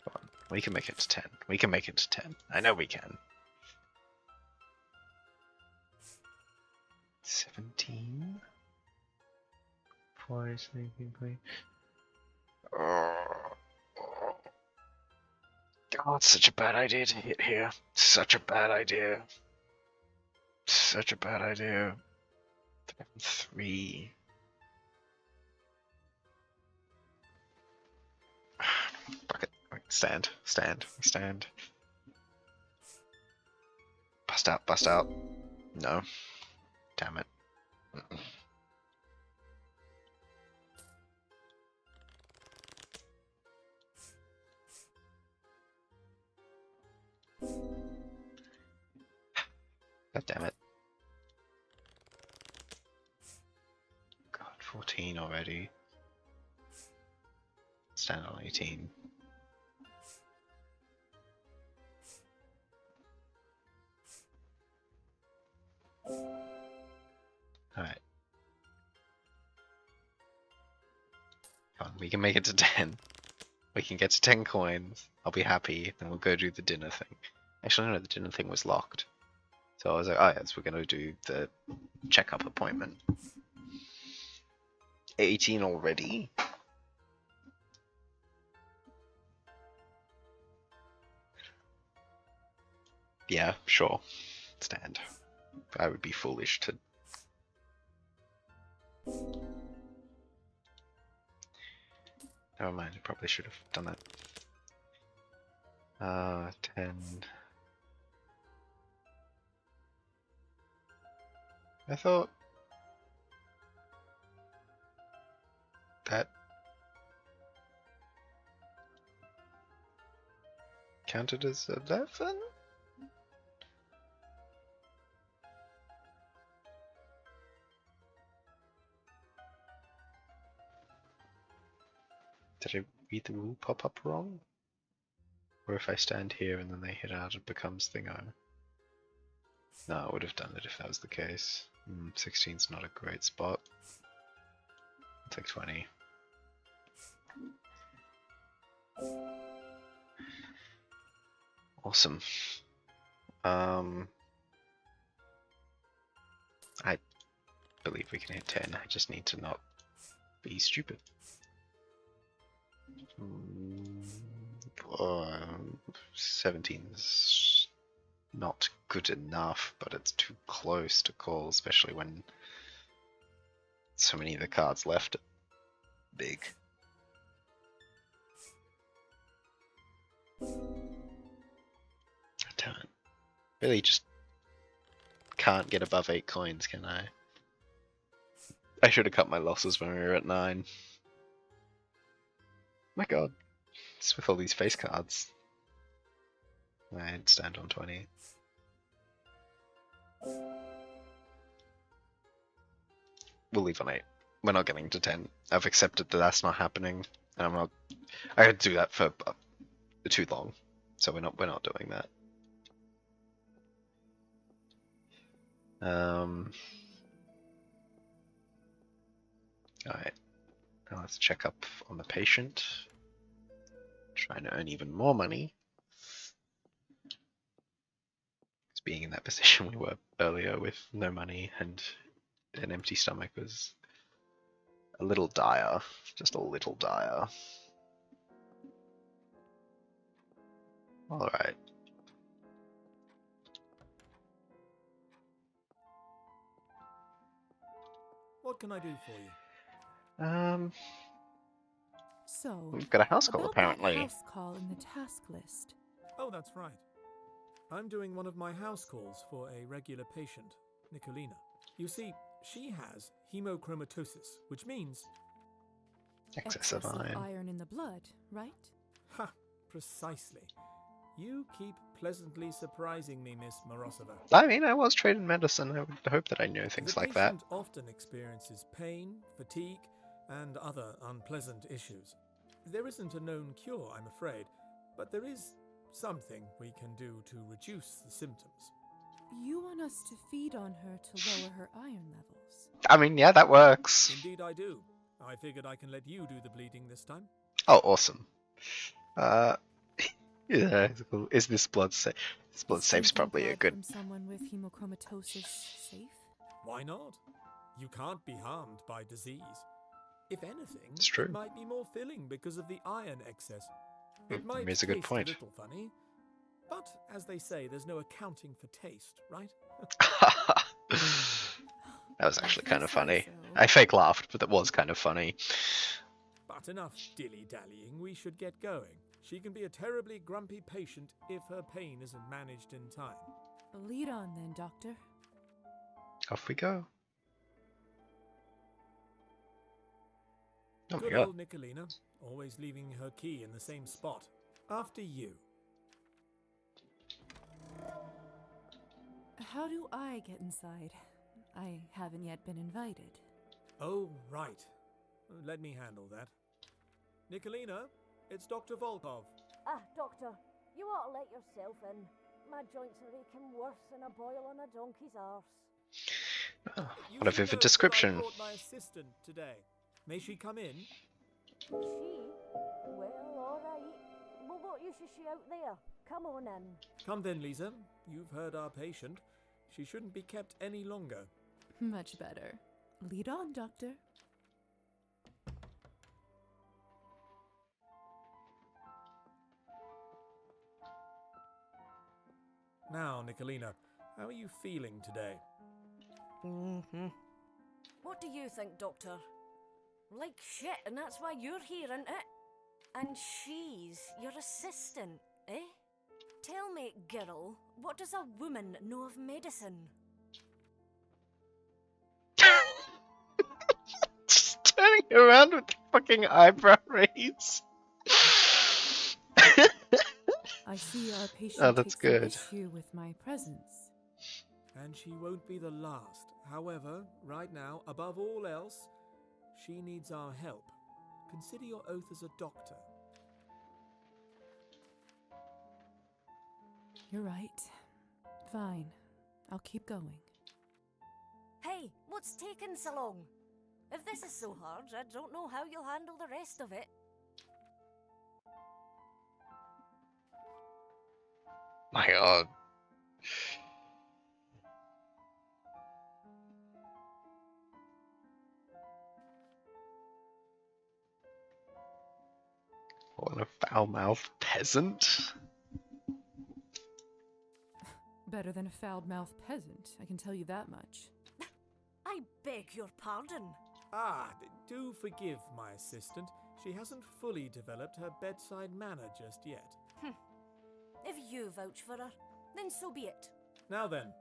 Come on. We can make it to 10. We can make it to 10. I know we can. 17? 4 sleeping queen. Oh, it's such a bad idea to hit here. Such a bad idea. Such a bad idea. 3. Fuck it. Stand. Stand. Stand. Bust out. Bust out. No. Damn it. God damn it. God, 14 already. Stand on 18. Alright. Come on, we can make it to 10. We can get to 10 coins. I'll be happy. Then we'll go do the dinner thing. Actually, no, the dinner thing was locked. So I was like, oh yes, we're gonna do the checkup appointment. 18 already? Yeah, sure. Stand. I would be foolish to... Never mind, I probably should have done that. 10... I thought... that... counted as 11? Did I read the rule pop-up wrong? Or if I stand here and then they hit out, it becomes thingo. No, I would have done it if that was the case. 16's not a great spot. I'll take 20. Awesome. I believe we can hit 10. I just need to not be stupid. 17's not good enough, but it's too close to call, especially when so many of the cards left are big. I don't really just can't get above 8 coins, can I? I should have cut my losses when we were at 9. My god, it's with all these face cards. I'd stand on 20. We'll leave on 8. We're not getting to 10. I've accepted that that's not happening, and I'm not. I could do that for too long, so we're not doing that. Alright, now let's check up on the patient. Trying to earn even more money. Because being in that position we were earlier with no money and an empty stomach was a little dire. Just a little dire. Alright. What can I do for you? So, We've got a house call about apparently. that house call in the task list. Oh, that's right. I'm doing one of my house calls for a regular patient, Nicolina. You see, she has hemochromatosis, which means... Excessive iron. In the blood, right? Ha! Precisely. You keep pleasantly surprising me, Miss Morozova. I mean, I was trained in medicine. I would hope that I know things like that. The patient often experiences pain, fatigue, and other unpleasant issues. There isn't a known cure, I'm afraid, but there is something we can do to reduce the symptoms. You want us to feed on her to lower her iron levels? I mean, yeah, that works. Indeed I do. I figured I can let you do the bleeding this time. Oh, awesome. Yeah, is this blood safe? This blood safe's probably a good... From someone with hemochromatosis safe? Why not? You can't be harmed by disease. If anything, It's true. it might be more filling because of the iron excess. It might It's a good taste point. a little funny, but as they say, there's no accounting for taste, right? That was actually kind of funny. I fake laughed, but that was kind of funny. But enough dilly-dallying, we should get going. She can be a terribly grumpy patient if her pain isn't managed in time. Lead on then, Doctor. Off we go. Oh my Good god. old Nicolina, always leaving her key in the same spot. After you. How do I get inside? I haven't yet been invited. Oh, right. Let me handle that. Nicolina, it's Dr. Volkov. Ah, Doctor, you ought to let yourself in. My joints are aching worse than a boil on a donkey's arse. Oh, You what a should vivid know description. that I brought my assistant today. May she come in? She? Well, all right. Well, what use is she out there? Come on in. Come then, Lisa. You've heard our patient. She shouldn't be kept any longer. Much better. Lead on, Doctor. Now, Nicolina, how are you feeling today? What do you think, Doctor? Like shit, and that's why you're here, isn't it? And she's your assistant, eh? Tell me, girl, what does a woman know of medicine? Just turning around with the fucking eyebrow raise. I see our patient Oh, that's takes an good. issue with my presence. And she won't be the last. However, right now, above all else, she needs our help. consider your oath as a doctor. You're right. Fine. I'll keep going. Hey, what's taking so long? If this is so hard, I don't know how you'll handle the rest of it. My god. What a foul-mouthed peasant. Better than a foul-mouthed peasant, I can tell you that much. I beg your pardon. Do forgive my assistant. She hasn't fully developed her bedside manner just yet. If you vouch for her, then so be it. Now then,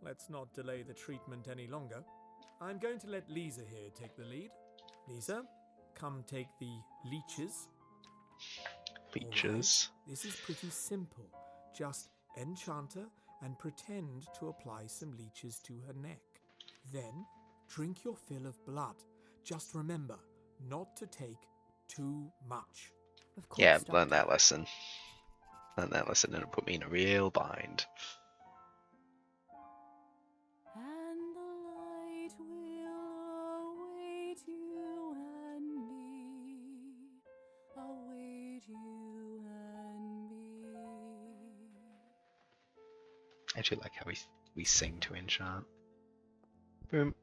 let's not delay the treatment any longer. I'm going to let Lisa here take the lead. Lisa, come take the leeches. Leeches. Right, this is pretty simple. Just enchant her and pretend to apply some leeches to her neck. Then, drink your fill of blood. Just remember, not to take too much. Of course, Yeah, Doctor. learned that lesson. Learned that lesson and it put me in a real bind. And the light will await you and me. Await you and me. I do like how we sing to enchant. Boom.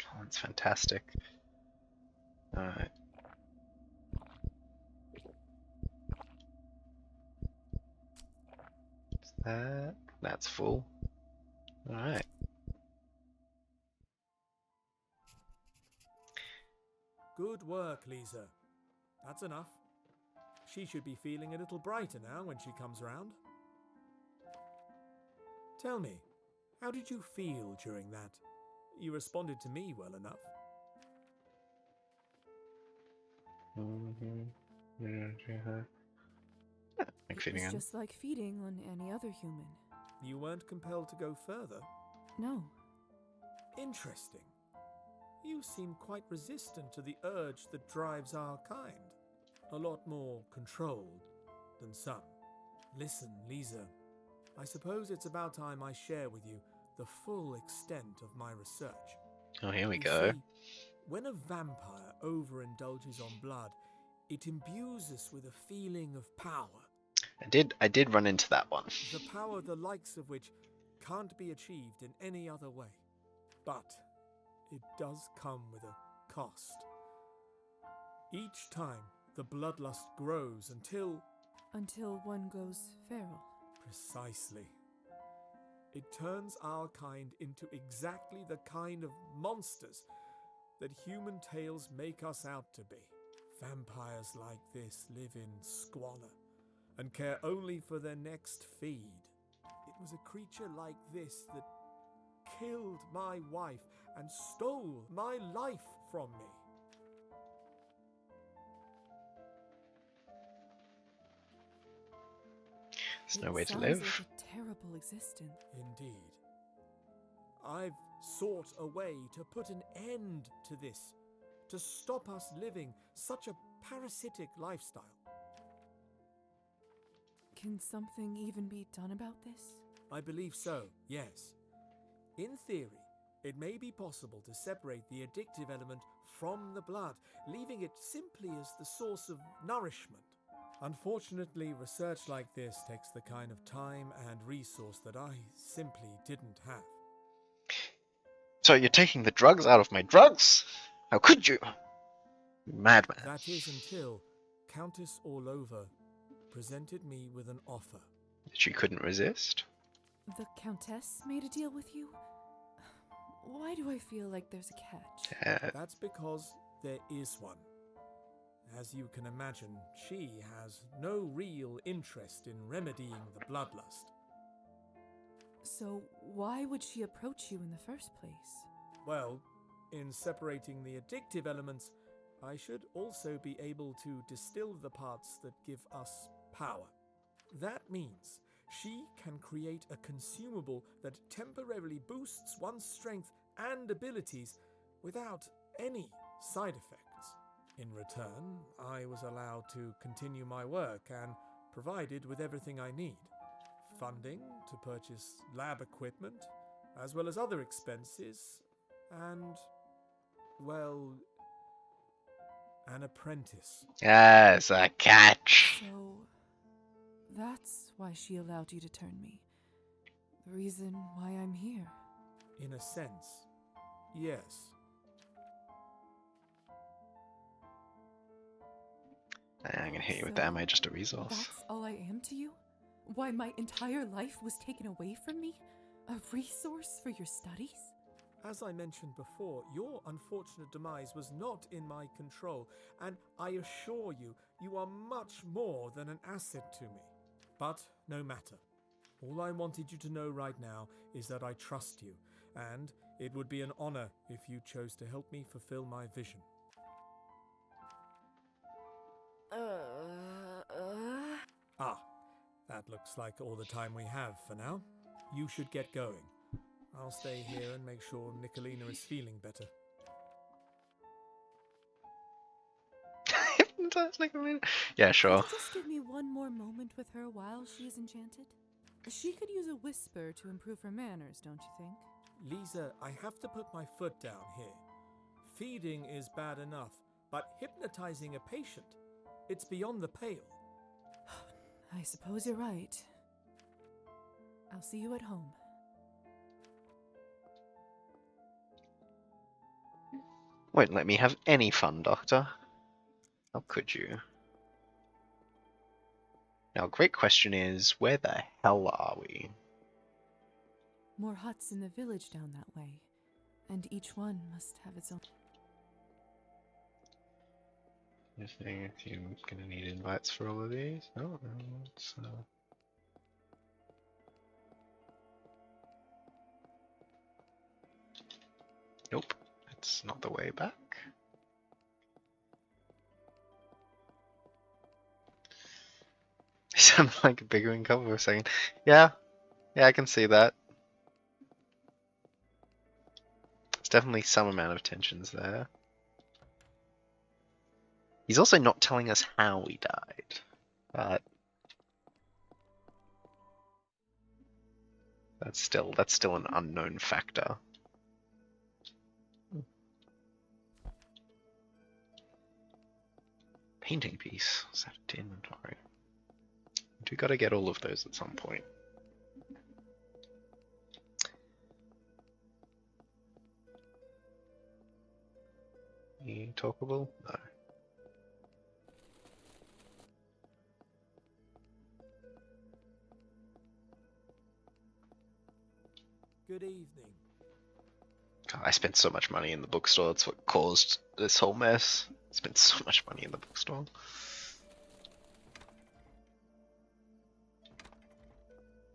Oh, that's fantastic. Alright. That's full. Alright. Good work, Lisa. That's enough. She should be feeling a little brighter now when she comes round. Tell me, how did you feel during that? You responded to me well enough. Like It feeding was on. just like feeding on any other human. You weren't compelled to go further? No. Interesting. You seem quite resistant to the urge that drives our kind. A lot more controlled than some. Listen, Lisa, I suppose it's about time I share with you the full extent of my research. Oh, here we You go. see, when a vampire overindulges on blood, it imbues us with a feeling of power. I did run into that one. The power the likes of which can't be achieved in any other way. But it does come with a cost. Each time the bloodlust grows until... Until one goes feral. Precisely. It turns our kind into exactly the kind of monsters that human tales make us out to be. Vampires like this live in squalor and care only for their next feed. It was a creature like this that killed my wife and stole my life from me. There's no way to Sounds live. like a terrible existence. Indeed. I've sought a way to put an end to this, to stop us living such a parasitic lifestyle. Can something even be done about this? I believe so, yes. In theory, it may be possible to separate the addictive element from the blood, leaving it simply as the source of nourishment. Unfortunately, research like this takes the kind of time and resource that I simply didn't have. So you're taking the drugs out of my drugs? How could you? Madman. That is until Countess Orlova presented me with an offer. She couldn't resist? The Countess made a deal with you? Why do I feel like there's a catch? That's because there is one. As you can imagine, she has no real interest in remedying the bloodlust. So why would she approach you in the first place? Well, in separating the addictive elements, I should also be able to distill the parts that give us power. That means she can create a consumable that temporarily boosts one's strength and abilities without any side effects. In return, I was allowed to continue my work and provided with everything I need. Funding to purchase lab equipment, as well as other expenses, and, well, an apprentice. Yes, a catch. So, that's why she allowed you to turn me. The reason why I'm here. In a sense, yes. I'm gonna hit you with that. Am I just a resource? That's all I am to you? Why my entire life was taken away from me? A resource for your studies? As I mentioned before, your unfortunate demise was not in my control, and I assure you, you are much more than an asset to me. But no matter. All I wanted you to know right now is that I trust you, and it would be an honor if you chose to help me fulfill my vision. Ah, that looks like all the time we have for now. You should get going. I'll stay here and make sure Nicolina is feeling better. Yeah, sure. Could you just give me one more moment with her while she is enchanted? She could use a whisper to improve her manners, don't you think? Lisa, I have to put my foot down here. Feeding is bad enough, but hypnotizing a patient, it's beyond the pale. I suppose you're right. I'll see you at home. Won't let me have any fun, Doctor. How could you? Now, great question is, where the hell are we? More huts in the village down that way, and each one must have its own. You think you're gonna need invites for all of these? No, it's Nope, it's not the way back. They sound like a bigger income for a second. Yeah, I can see that. There's definitely some amount of tensions there. He's also not telling us how he died, but that's still an unknown factor. Painting piece. Set it to inventory. We gotta get all of those at some point. Talkable? No. Good evening. God, I spent so much money in the bookstore. That's what caused this whole mess. I spent so much money in the bookstore.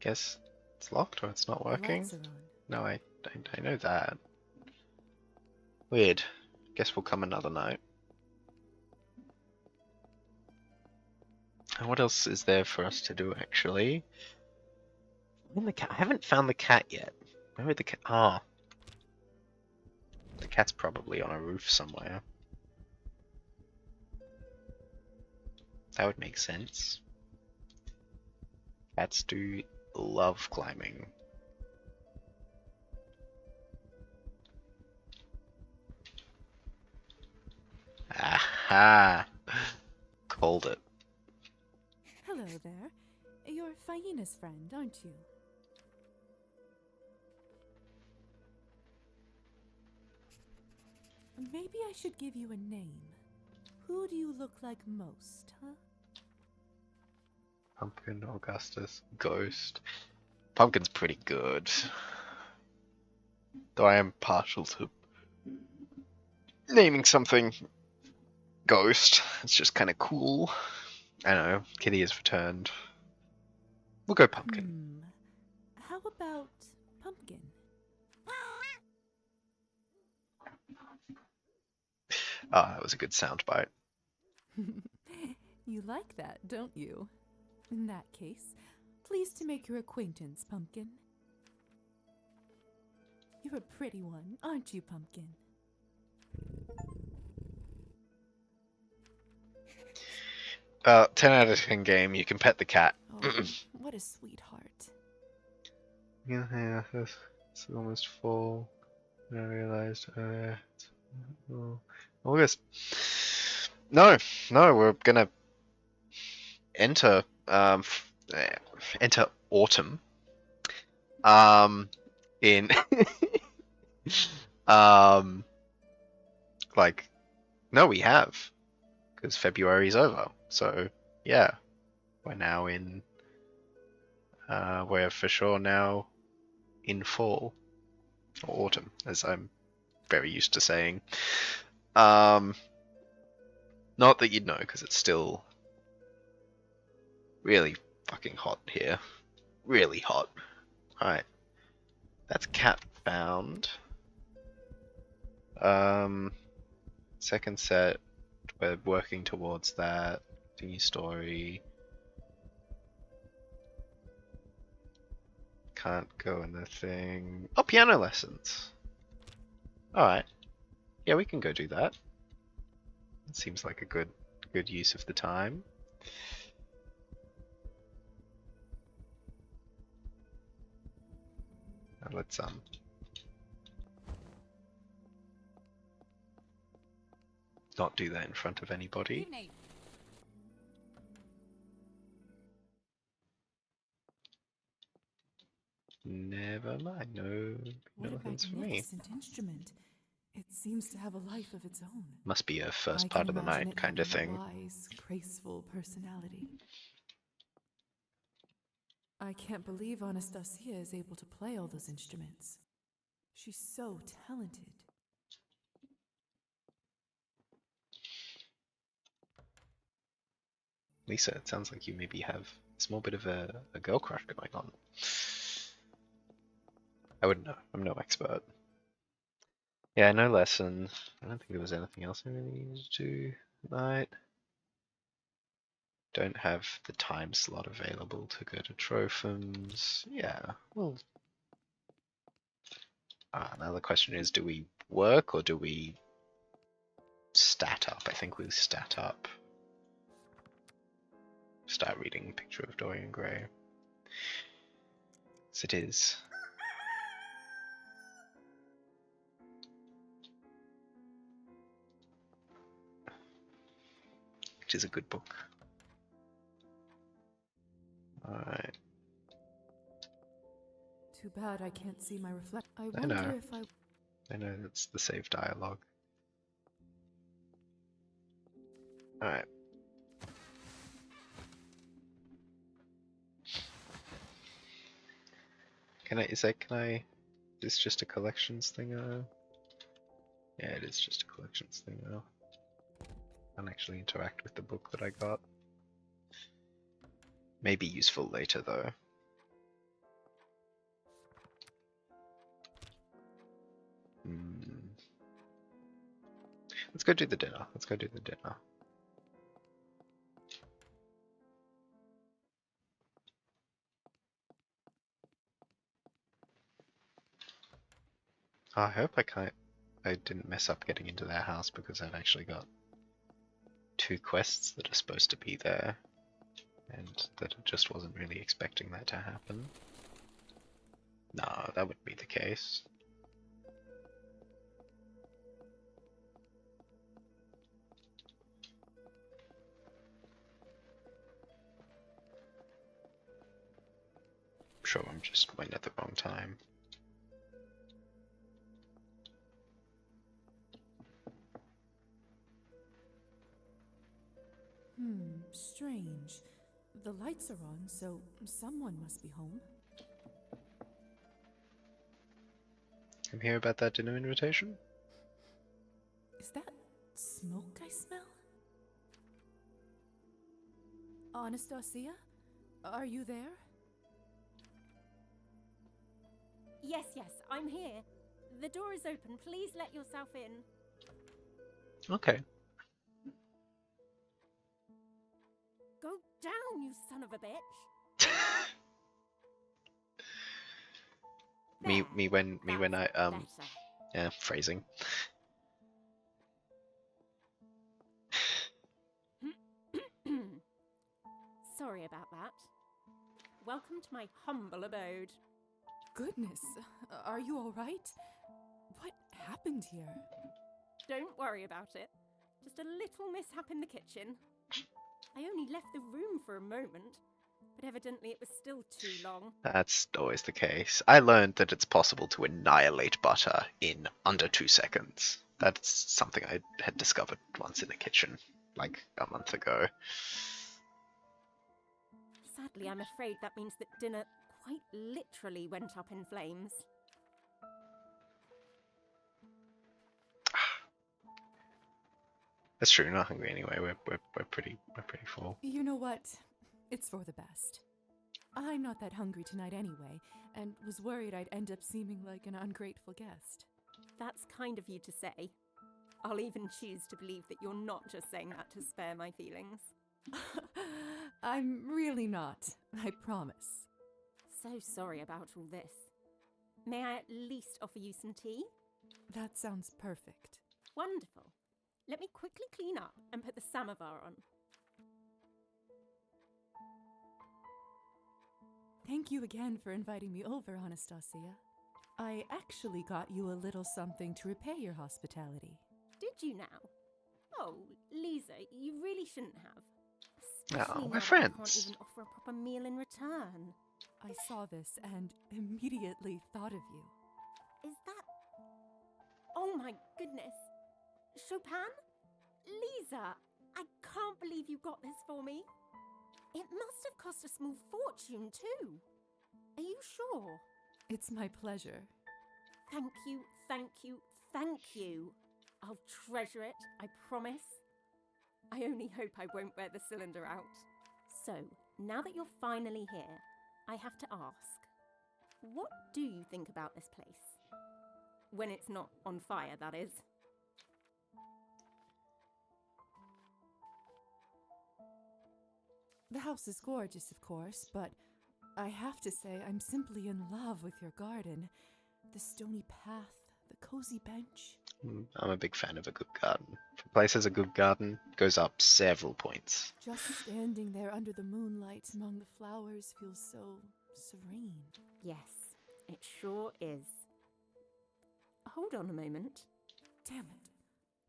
Guess it's locked or it's not working. No, I know that. Weird. Guess we'll come another night. And what else is there for us to do, actually? The cat. I haven't found the cat yet. Where would the cat? Ah. The cat's probably on a roof somewhere. That would make sense. Cats do love climbing. Aha! Called it. Hello there. You're Faina's friend, aren't you? Maybe I should give you a name. Who do you look like most, huh? Pumpkin, Augustus, Ghost. Pumpkin's pretty good. Though I am partial to naming something Ghost. It's just kind of cool. I don't know. Kitty has returned. We'll go Pumpkin. How about Pumpkin? Ah, that was a good soundbite. You like that, don't you? In that case, pleased to make your acquaintance, Pumpkin. You're a pretty one, aren't you, Pumpkin? 10 out of 10 game. You can pet the cat. Oh, what a sweetheart. Yeah, it's almost full. I realized. August. No, we're gonna enter enter autumn. In like no, we have, because February's over. So yeah, we're now in. We're for sure now in fall or autumn, as I'm very used to saying. Not that you'd know, because it's still really fucking hot here. Really hot. Alright. That's cat found. Second set, we're working towards that. Thingy story. Can't go in the thing. Oh, piano lessons. Alright. Yeah, we can go do that. It seems like a good use of the time. Now let's not do that in front of anybody. Never mind. No lessons for me. Magnificent instrument. It seems to have a life of its own. Must be a first I part can of the imagine night it kind of having thing. a wise, graceful personality. I can't believe Anastasia is able to play all those instruments. She's so talented. Lisa, it sounds like you maybe have a small bit of a girl crush going on. I wouldn't know. I'm no expert. Yeah, no lessons. I don't think there was anything else I really needed to do tonight. Don't have the time slot available to go to Trophums. Yeah, well. Now the question is, do we work or do we stat up? I think we stat up. Start reading Picture of Dorian Gray. As it is. Which is a good book. Alright. Too bad I can't see my reflect. I I know. wonder if I know that's the save dialogue. Alright. Is this just a collections thing? Yeah, it is just a collections thing now. Can't actually interact with the book that I got. May be useful later though. Let's go do the dinner. I hope I didn't mess up getting into their house, because I've actually got 2 quests that are supposed to be there, and that I just wasn't really expecting that to happen. No, that wouldn't be the case. I'm sure I'm just went at the wrong time. strange. The lights are on, so someone must be home. I'm here about that dinner invitation? Is that smoke I smell? Anastasia? Are you there? Yes, I'm here. The door is open. Please let yourself in. Okay. Go down, you son of a bitch. me when I yeah, phrasing. Sorry about that. Welcome to my humble abode. Goodness, are you all right? What happened here? Don't worry about it. Just a little mishap in the kitchen. I only left the room for a moment, but evidently it was still too long. That's always the case. I learned that it's possible to annihilate butter in under 2 seconds. That's something I had discovered once in the kitchen, like a month ago. Sadly, I'm afraid that means that dinner quite literally went up in flames. That's true. Not hungry anyway. We're pretty full. You know what? It's for the best. I'm not that hungry tonight anyway, and was worried I'd end up seeming like an ungrateful guest. That's kind of you to say. I'll even choose to believe that you're not just saying that to spare my feelings. I'm really not, I promise. So sorry about all this. May I at least offer you some tea? That sounds perfect. Wonderful. Let me quickly clean up and put the samovar on. Thank you again for inviting me over, Anastasia. I actually got you a little something to repay your hospitality. Did you now? Oh, Lisa, you really shouldn't have. Oh, Especially we're now that I friends. can't even offer a proper meal in return. I saw this and immediately thought of you. Is that... Oh my goodness. Chopin? Lisa, I can't believe you got this for me. It must have cost a small fortune too. Are you sure? It's my pleasure. Thank you, thank you, thank you. I'll treasure it, I promise. I only hope I won't wear the cylinder out. So, now that you're finally here, I have to ask, what do you think about this place? When it's not on fire, that is. The house is gorgeous, of course, but I have to say I'm simply in love with your garden. The stony path, the cozy bench. I'm a big fan of a good garden. If a place has a good garden, it goes up several points. Just standing there under the moonlight among the flowers feels so serene. Yes, it sure is. Hold on a moment. Damn it.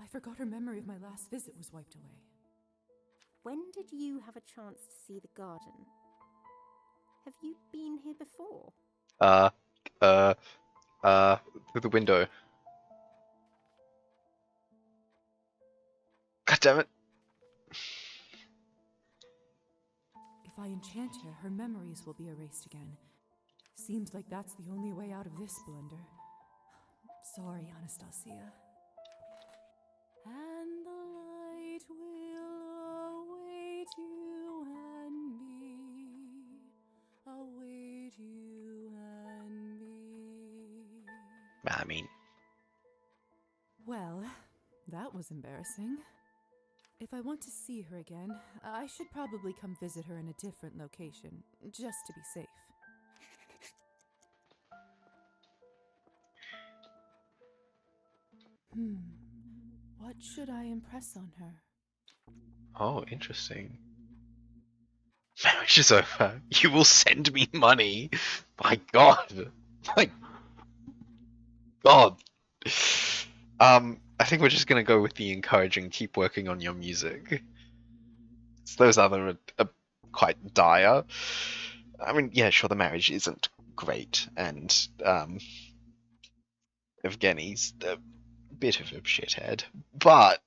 I forgot her memory of my last visit was wiped away. When did you have a chance to see the garden? Have you been here before? Through the window. God damn it. If I enchant her, her memories will be erased again. Seems like that's the only way out of this blunder. Sorry, Anastasia. And the light will await you and me. Await you and me. I mean, Well, that was embarrassing. If I want to see her again, I should probably come visit her in a different location, just to be safe. What should I impress on her? oh, interesting. Marriage is over. You will send me money. My God. My God. I think we're just gonna go with the encouraging. Keep working on your music. Those other are quite dire. I mean, yeah, sure, the marriage isn't great, and Evgeny's a bit of a shithead, but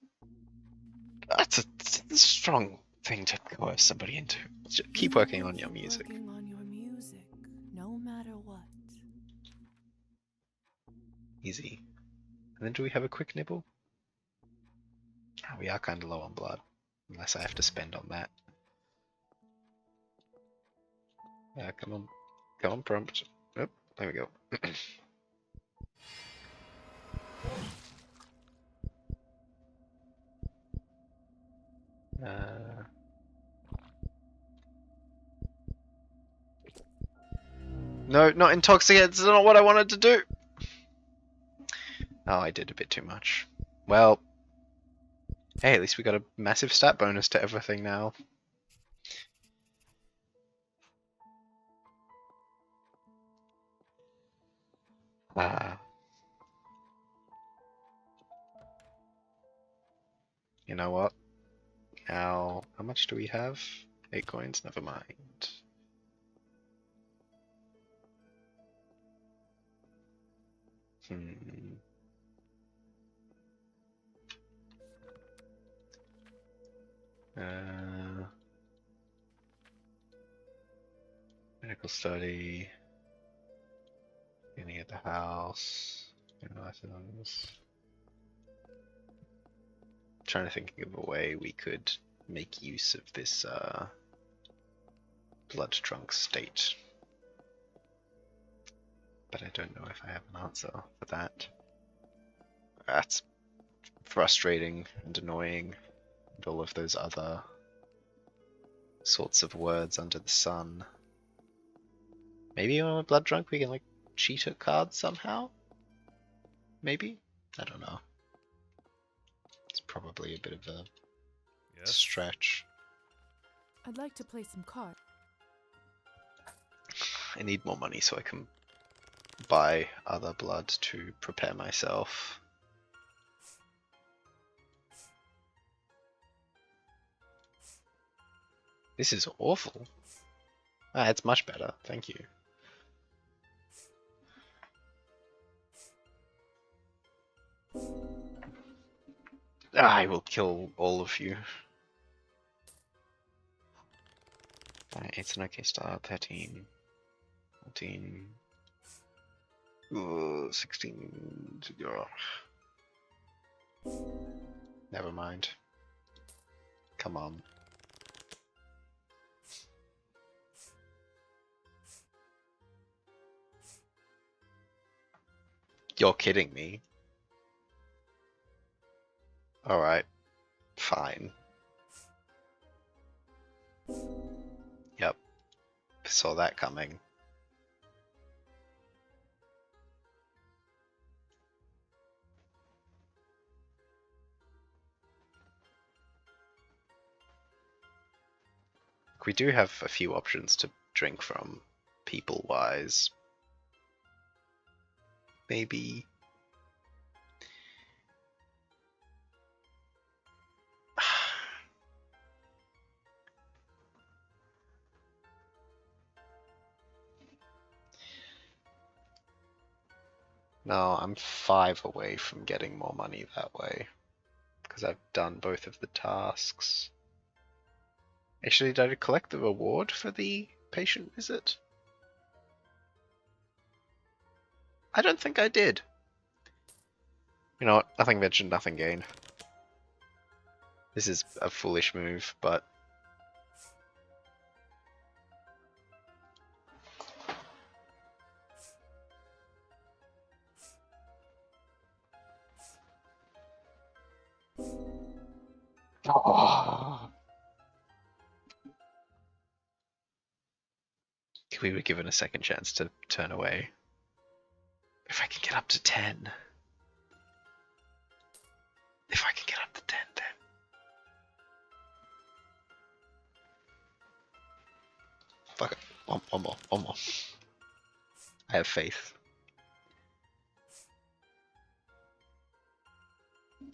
it's a strong thing to coerce somebody into. Just keep working on your music. Working on your music, no matter what. Easy. And then do we have a quick nibble? Oh, we are kind of low on blood, unless I have to spend on that. Yeah, come on, prompt. Oh, there we go. No, not intoxicate. It's not what I wanted to do. Oh, I did a bit too much. Well, hey, at least we got a massive stat bonus to everything now. You know what? Now, how much do we have? 8 coins? Never mind. Medical study. Beginning at the house. Items. Trying to think of a way we could make use of this blood drunk state. But I don't know if I have an answer for that. That's frustrating and annoying, and all of those other sorts of words under the sun. Maybe when we're blood drunk we can like cheat at cards somehow? Maybe? I don't know. It's probably a bit of a stretch. I'd like to play some cards. I need more money so I can buy other blood to prepare myself. This is awful. It's much better, thank you. I will kill all of you. It's an okay start. 13, 14, 16. Never mind. Come on. You're kidding me. Alright. Fine. Yep. Saw that coming. We do have a few options to drink from, people-wise. Maybe... No, I'm 5 away from getting more money that way. Because I've done both of the tasks. Actually, did I collect the reward for the patient visit? I don't think I did. You know what? Nothing ventured, nothing gained. This is a foolish move, but... Oh. We were given a second chance to turn away. If I can get up to 10. If I can get up to 10, then. Fuck it. One more. I have faith.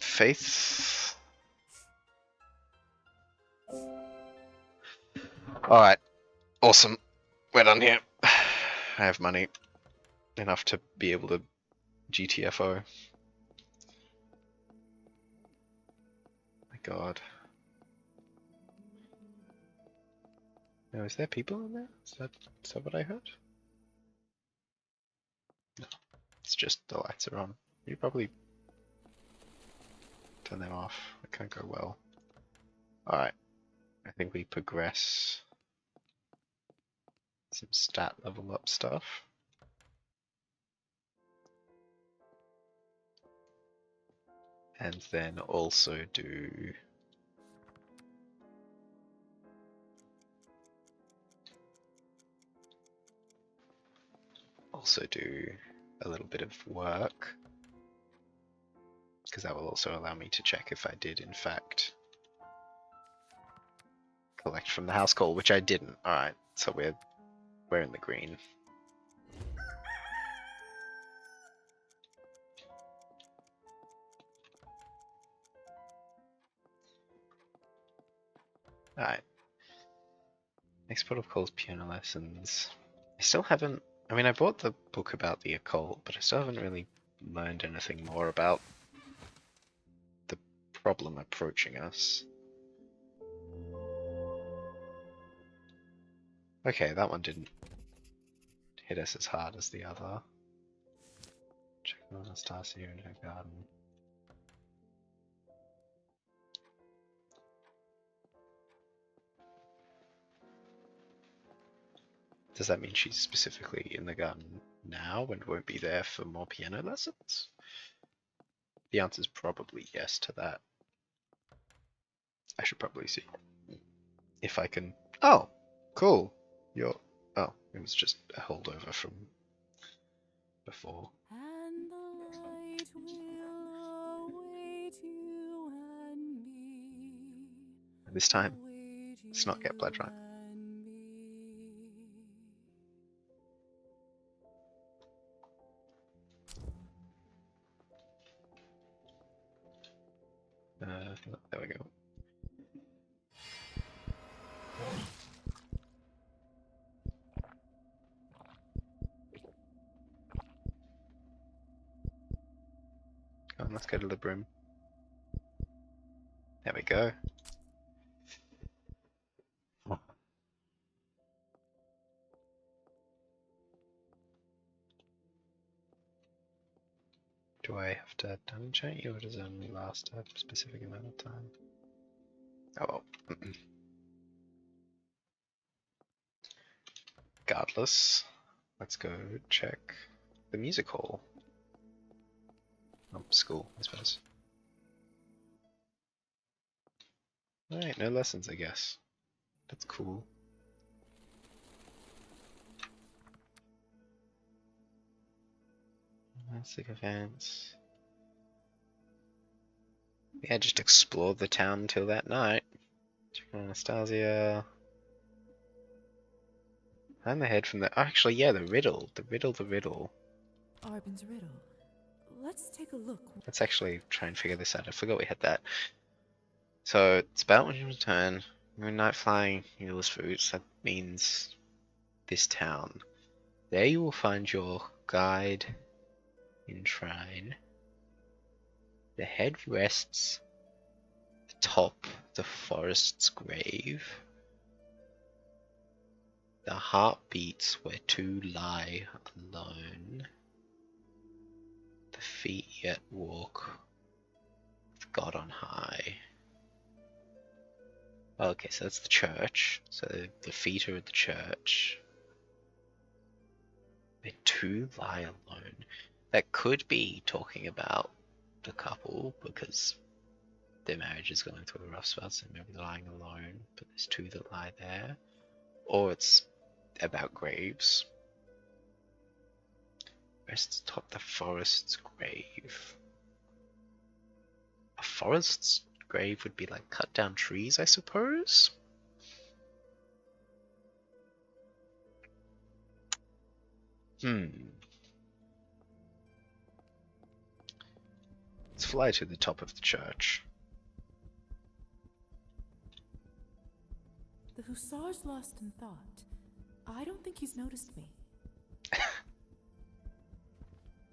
Faith. Alright. Awesome. We're done here. I have money. Enough to be able to GTFO. My god. Now, is there people in there? Is that what I heard? No. It's just the lights are on. You probably turn them off. It can't go well. Alright. I think we progress some stat level up stuff. And then also do a little bit of work, because that will also allow me to check if I did in fact collect from the house call, which I didn't. Alright, so we're in the green. Alright. Next protocol is piano lessons. I still haven't. I mean, I bought the book about the occult, but I still haven't really learned anything more about the problem approaching us. Okay, that one didn't hit us as hard as the other. Check on Anastasia in her garden. Does that mean she's specifically in the garden now and won't be there for more piano lessons? The answer is probably yes to that. I should probably see if I can. Oh, cool. Oh, it was just a holdover from before. And the light will await you and me. This time, let's not get blood right. There we go. Come on, let's go to the broom. There we go. Do I have to double check you, or does it only last a specific amount of time? Oh well. Regardless, let's go check the music hall. Oh, school, I suppose. Alright, no lessons, I guess. That's cool. Classic events. Yeah, just explored the town until that night. Check on Anastasia. And the head from the. Actually, yeah, the riddle. The riddle. Arbin's riddle. Let's take a look. Let's actually try and figure this out. I forgot we had that. So, it's about when you return. You're night flying, you lose fruits. That means this town. There you will find your guide in shrine. The head rests atop the forest's grave. The heart beats where two lie alone. The feet yet walk with God on high. Okay, so that's the church. So the feet are at the church. The two lie alone. That could be talking about the couple because their marriage is going through a rough spot, so maybe they're lying alone, but there's two that lie there. Or it's about graves. Rests atop the forest's grave. A forest's grave would be like cut down trees, I suppose? Let's fly to the top of the church. The hussar's lost in thought. I don't think he's noticed me.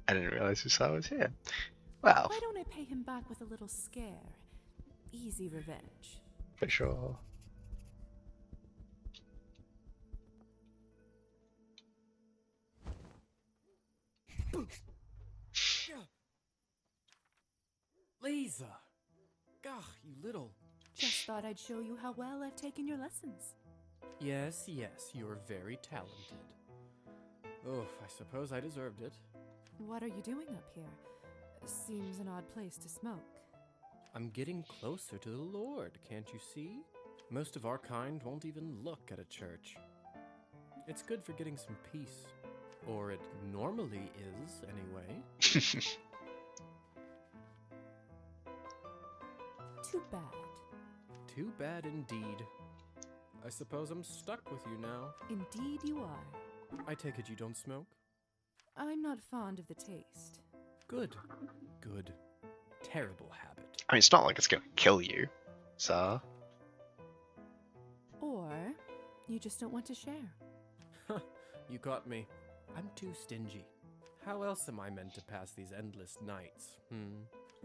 I didn't realize Hussar was here. Well, why don't I pay him back with a little scare? Easy revenge. For sure. Lisa! Gah, you little. Just thought I'd show you how well I've taken your lessons. Yes, you're very talented. Oh, I suppose I deserved it. What are you doing up here? Seems an odd place to smoke. I'm getting closer to the Lord, can't you see? Most of our kind won't even look at a church. It's good for getting some peace. Or it normally is, anyway. Too bad. Too bad indeed. I suppose I'm stuck with you now. Indeed you are. I take it you don't smoke? I'm not fond of the taste. Good. Terrible habit. I mean, it's not like it's gonna kill you, so. Or you just don't want to share. You caught me. I'm too stingy. How else am I meant to pass these endless nights,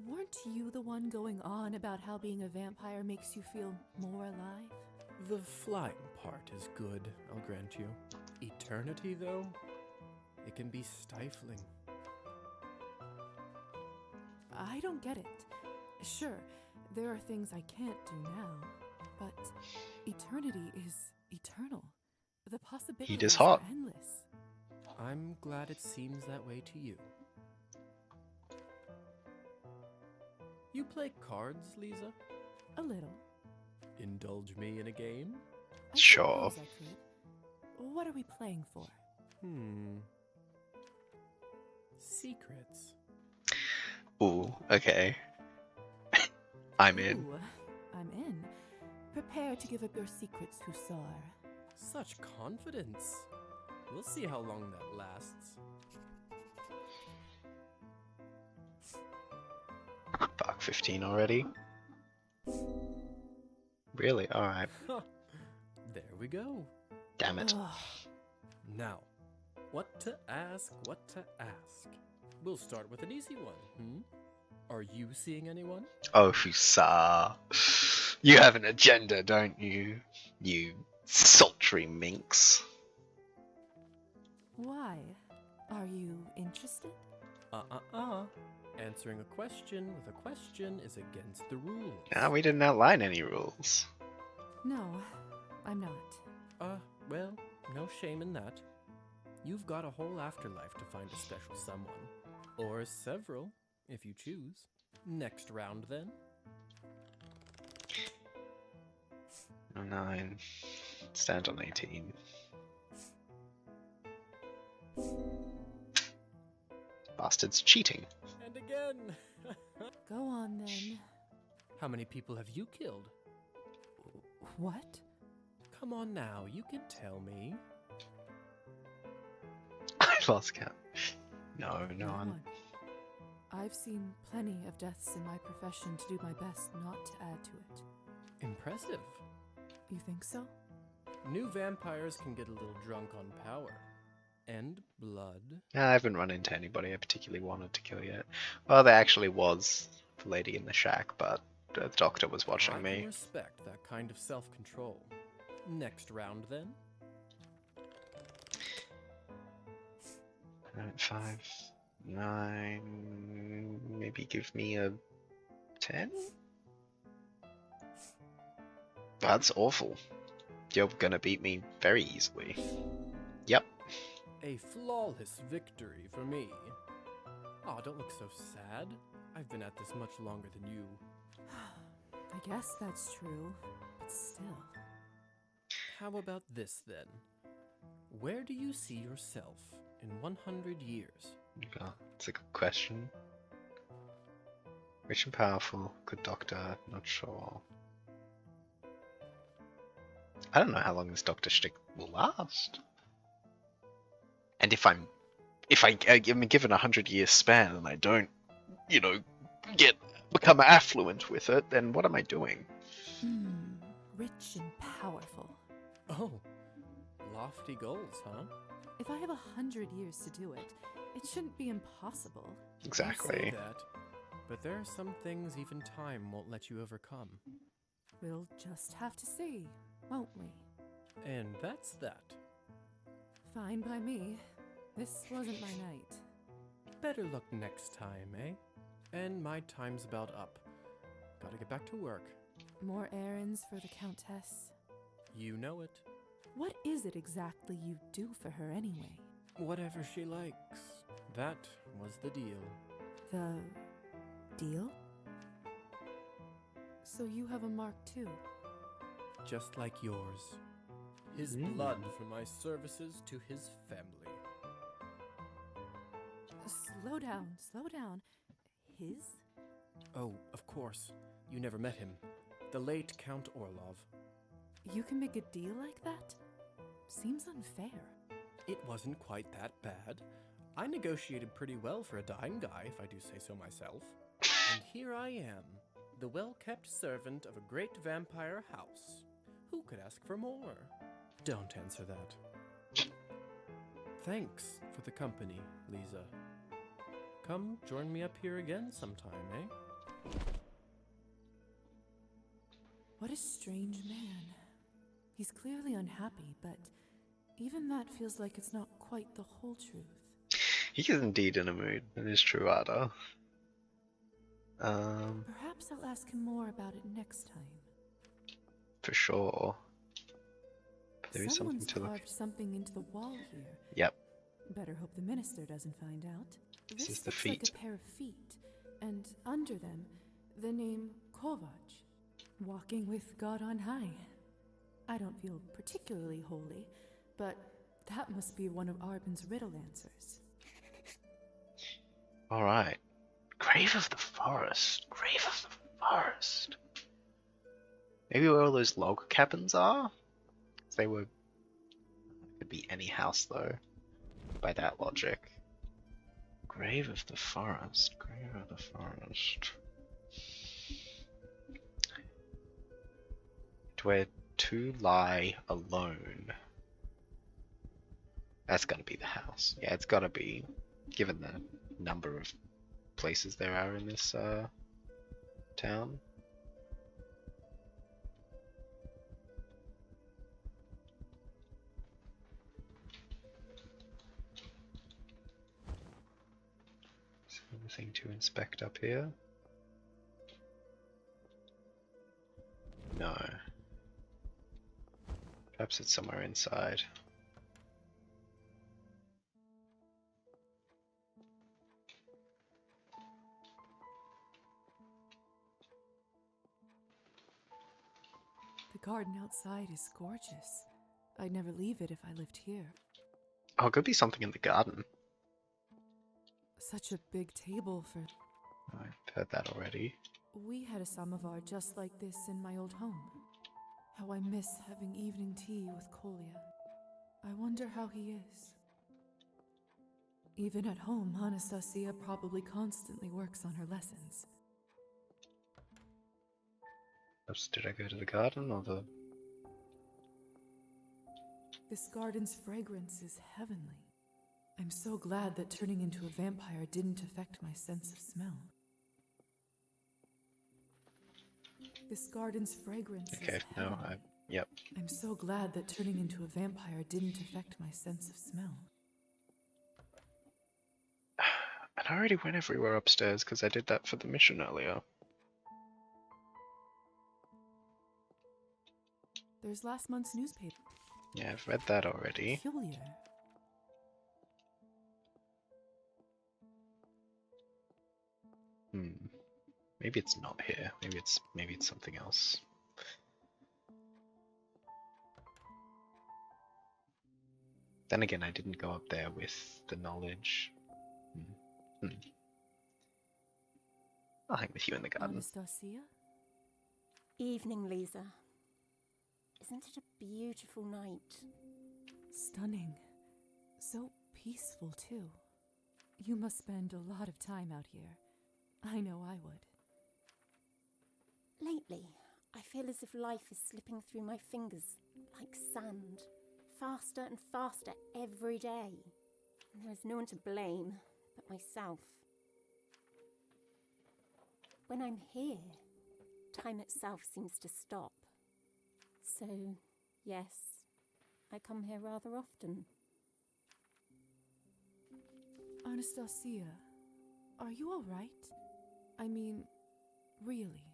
Weren't you the one going on about how being a vampire makes you feel more alive? The flying part is good, I'll grant you. Eternity, though? It can be stifling. I don't get it. Sure, there are things I can't do now, but eternity is eternal. The possibilities Heat is hot. are endless. I'm glad it seems that way to you. You play cards, Lisa? A little. Indulge me in a game? Sure. Suppose I could. What are we playing for? Secrets. Ooh, okay. I'm in. Ooh, I'm in. Prepare to give up your secrets, Hussar. Such confidence. We'll see how long that lasts. Fuck, 15 already? Really? Alright. There we go. Damn it. Now, what to ask, what to ask. We'll start with an easy one, Are you seeing anyone? Oh, Hussar. You have an agenda, don't you? You sultry minx. Why? Are you interested? Answering a question with a question is against the rules. Ah, we didn't outline any rules. No, I'm not. Well, no shame in that. You've got a whole afterlife to find a special someone. Or several, if you choose. Next round, then. 9. Stand on 18. Bastard's cheating. And again! Go on, then. How many people have you killed? What? Come on now, you can tell me. I lost count. No, None. I've seen plenty of deaths in my profession to do my best not to add to it. Impressive. You think so? New vampires can get a little drunk on power. And blood. I haven't run into anybody I particularly wanted to kill yet. Well, there actually was the lady in the shack, but the doctor was watching I me. can respect that kind of self-control. Next round, then. 5, 9, maybe give me a 10? That's awful. You're gonna beat me very easily. Yep. A flawless victory for me. Aw, don't look so sad. I've been at this much longer than you. I guess that's true, but still. How about this, then? Where do you see yourself in 100 years? Oh, that's a good question. Rich and powerful, good doctor, not sure. I don't know how long this doctor shtick will last. And if I'm given 100-year span and I don't, become affluent with it, then what am I doing? Rich and powerful. Oh, lofty goals, huh? If I have 100 years to do it, it shouldn't be impossible. Exactly. You say that, but there are some things even time won't let you overcome. We'll just have to see, won't we? And that's that. Fine by me. This wasn't my night. Better luck next time, eh? And my time's about up. Gotta get back to work. More errands for the Countess? You know it. What is it exactly you do for her anyway? Whatever she likes. That was the deal. The deal? So you have a mark too? Just like yours. His blood for my services to his family. Slow down. His? Oh, of course. You never met him. The late Count Orlov. You can make a deal like that? Seems unfair. It wasn't quite that bad. I negotiated pretty well for a dying guy, if I do say so myself. And here I am, the well-kept servant of a great vampire house, Who could ask for more? Don't answer that. Thanks for the company, Lisa. Come join me up here again sometime, eh? What a strange man. He's clearly unhappy, but even that feels like it's not quite the whole truth. He is indeed in a mood. That is true, Ada. Perhaps I'll ask him more about it next time. For sure. There is something Someone's to look. carved something into the wall here. Yep. Better hope the minister doesn't find out. This is the looks feet. like a pair of feet, and under them, the name Kovac, walking with God on high. I don't feel particularly holy, but that must be one of Arbin's riddle answers. Alright. Grave of the Forest. Grave of the Forest. Maybe where all those log cabins are? They were. Could be any house though. By that logic. Grave of the Forest. Grave of the Forest. Where two lie alone. That's gotta be the house. Yeah, it's gotta be, given the number of places there are in this town. Is there anything to inspect up here? No. Perhaps it's somewhere inside. The garden outside is gorgeous. I'd never leave it if I lived here. Oh, it could be something in the garden. Such a big table for... I've heard that already. We had a samovar just like this in my old home. How I miss having evening tea with Kolya. I wonder how he is. Even at home, Anastasia probably constantly works on her lessons. Oops, did I go to the garden or the... This garden's fragrance is heavenly. I'm so glad that turning into a vampire didn't affect my sense of smell. This garden's fragrance is heavenly. Yep. I'm so glad that turning into a vampire didn't affect my sense of smell. And I already went everywhere upstairs because I did that for the mission earlier. There's last month's newspaper. Yeah, I've read that already. Peculiar. Maybe it's not here. Maybe it's something else. Then again, I didn't go up there with the knowledge. I'll hang with you in the garden. Anastasia? Evening, Lisa. Isn't it a beautiful night? Stunning. So peaceful, too. You must spend a lot of time out here. I know I would. Lately, I feel as if life is slipping through my fingers like sand, faster and faster every day. And there is no one to blame but myself. When I'm here, time itself seems to stop. So, yes, I come here rather often. Anastasia, are you all right? I mean, really?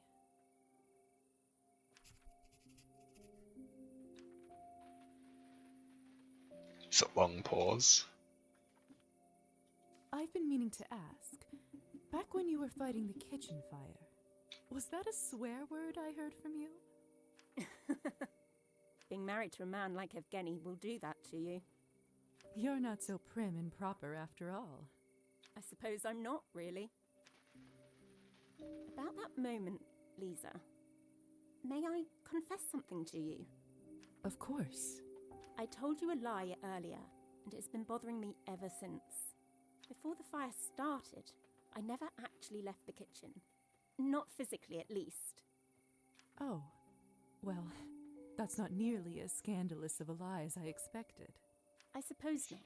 It's a long pause. I've been meaning to ask. Back when you were fighting the kitchen fire, was that a swear word I heard from you? Being married to a man like Evgeny will do that to you. You're not so prim and proper after all. I suppose I'm not, really. About that moment, Lisa, may I confess something to you? Of course. I told you a lie earlier, and it's been bothering me ever since. Before the fire started, I never actually left the kitchen. Not physically, at least. Oh, well, That's not nearly as scandalous of a lie as I expected. I suppose not.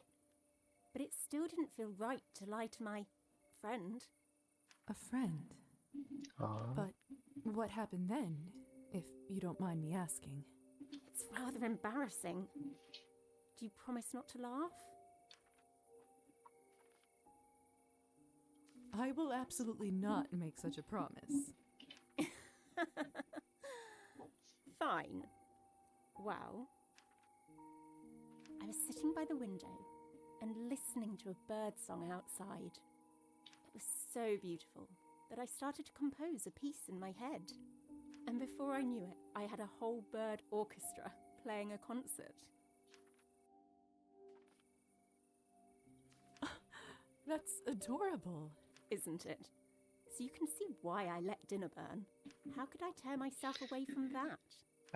But it still didn't feel right to lie to my friend. A friend? Aww. But what happened then, if you don't mind me asking? It's rather embarrassing. Do you promise not to laugh? I will absolutely not make such a promise. Fine. Well, I was sitting by the window and listening to a bird song outside. It was so beautiful that I started to compose a piece in my head. And before I knew it, I had a whole bird orchestra playing a concert. That's adorable. Isn't it? So you can see why I let dinner burn. How could I tear myself away from that?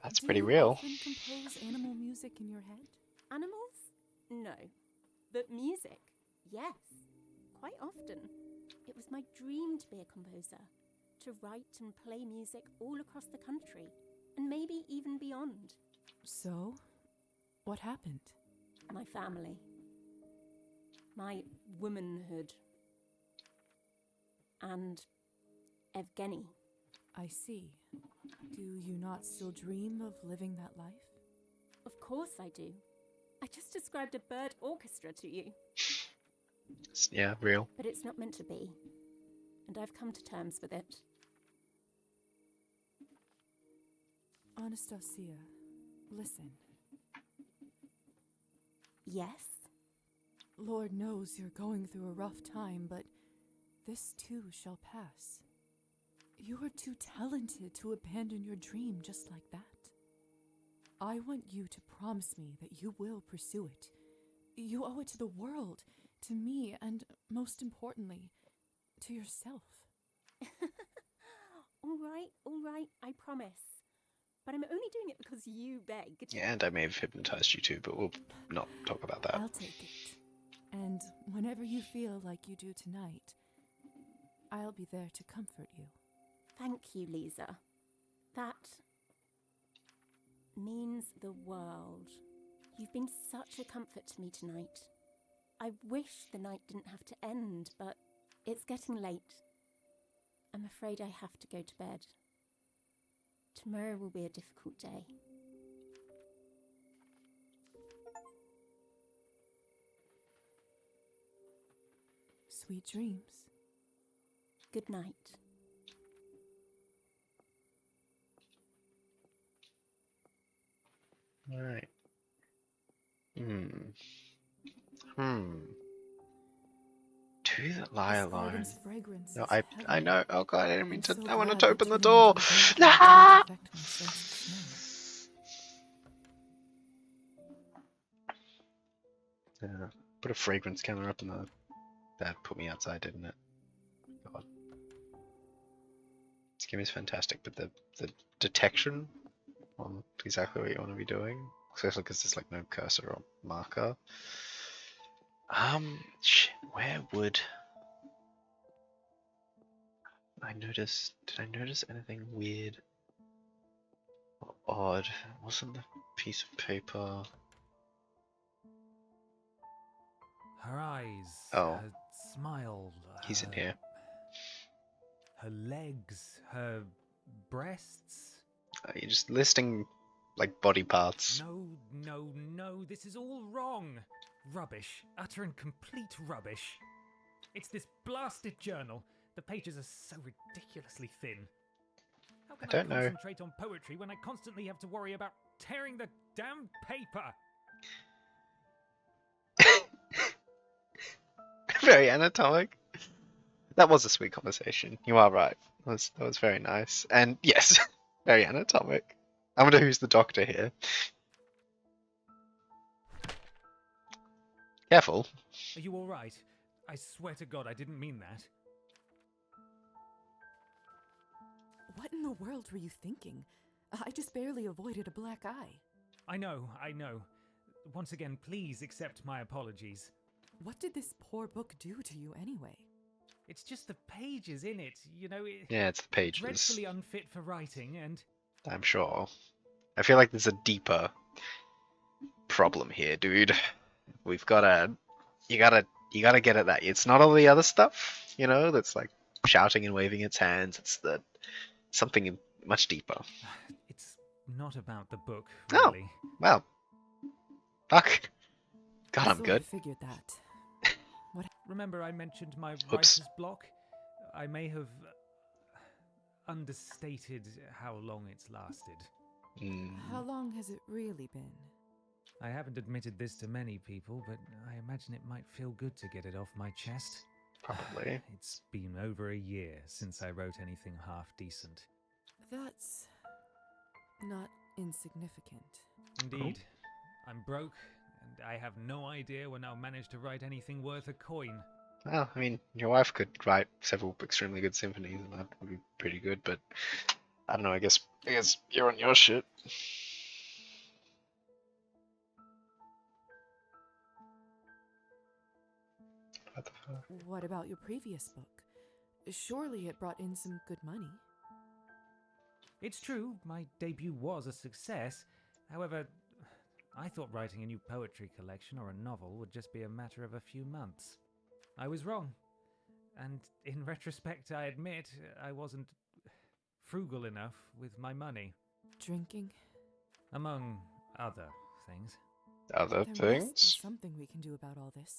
That's pretty Do you real. often compose animal music in your head? Animals? No. But music? Yes. Quite often. It was my dream to be a composer. To write and play music all across the country. And maybe even beyond. So, what happened? My family. My womanhood. And Evgeny. I see. Do you not still dream of living that life? Of course I do. I just described a bird orchestra to you. Yeah, real. But it's not meant to be. And I've come to terms with it. Anastasia, listen. Yes? Lord knows you're going through a rough time, but this too shall pass. You are too talented to abandon your dream just like that. I want you to promise me that you will pursue it. You owe it to the world, to me, and most importantly, to yourself. All right, I promise. But I'm only doing it because you begged. Yeah, and I may have hypnotized you too, but we'll not talk about that. I'll take it. And whenever you feel like you do tonight, I'll be there to comfort you. Thank you, Lisa. That means the world. You've been such a comfort to me tonight. I wish the night didn't have to end, but it's getting late. I'm afraid I have to go to bed. Tomorrow will be a difficult day. Sweet dreams. Good night. Alright. Two that lie This alone. garden's fragrance No, is I heavenly. know. Oh god, I didn't mean I'm to. so I wanted glad to that open the tuning door. into the vampire Nah! didn't affect my sense of smell. Yeah. Put a fragrance counter up in the. That put me outside, didn't it? God. This game is fantastic, but the detection on exactly what you want to be doing, especially because there's like no cursor or marker. Shit, where would I notice? Did I notice anything weird or odd? Wasn't the piece of paper? Her eyes. Oh. Her smile. He's in here. Her legs. Her breasts. You're just listing like body parts. No. This is all wrong. Rubbish. Utter and complete rubbish. It's this blasted journal. The pages are so ridiculously thin. How can I don't know. concentrate on poetry when I constantly have to worry about tearing the damn paper? Very anatomic. That was a sweet conversation. You are right. That was very nice. And yes, very anatomic. I wonder who's the doctor here. Careful. Are you all right? I swear to God, I didn't mean that. What in the world were you thinking? I just barely avoided a black eye. I know. Once again, please accept my apologies. What did this poor book do to you anyway? It's just the pages in it, you know. Yeah, it's the pages. Dreadfully unfit for writing, and I'm sure. I feel like there's a deeper problem here, dude. We've gotta, you gotta get at that. It's not all the other stuff, that's like shouting and waving its hands. It's something much deeper. It's not about the book, Oh, really. well, fuck. God, I'm Sort good. of figured that. What? Remember I mentioned my Oops. writer's block? I may have understated how long it's lasted. How long has it really been? I haven't admitted this to many people, but I imagine it might feel good to get it off my chest. Probably. It's been over a year since I wrote anything half decent. That's not insignificant. Indeed. I'm broke, and I have no idea when I'll manage to write anything worth a coin. Well, I mean, your wife could write several extremely good symphonies, and that would be pretty good, but I don't know, I guess you're on your shit. What the fuck? What about your previous book? Surely it brought in some good money. It's true, my debut was a success. However, I thought writing a new poetry collection or a novel would just be a matter of a few months. I was wrong. And in retrospect, I admit I wasn't frugal enough with my money. Drinking? Among other things. Other There things? must be something we can do about all this.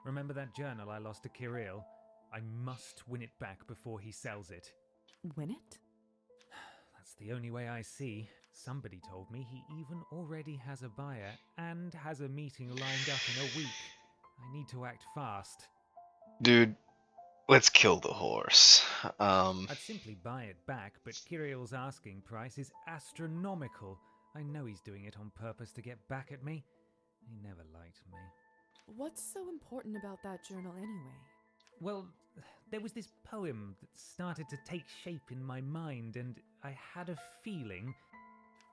Remember that journal I lost to Kirill? I must win it back before he sells it. Win it? That's the only way I see. Somebody told me he even already has a buyer and has a meeting lined up in a week. I need to act fast. Dude, let's kill the horse. I'd simply buy it back, but Kirill's asking price is astronomical. I know he's doing it on purpose to get back at me. He never liked me. What's so important about that journal anyway? Well, there was this poem that started to take shape in my mind, and I had a feeling.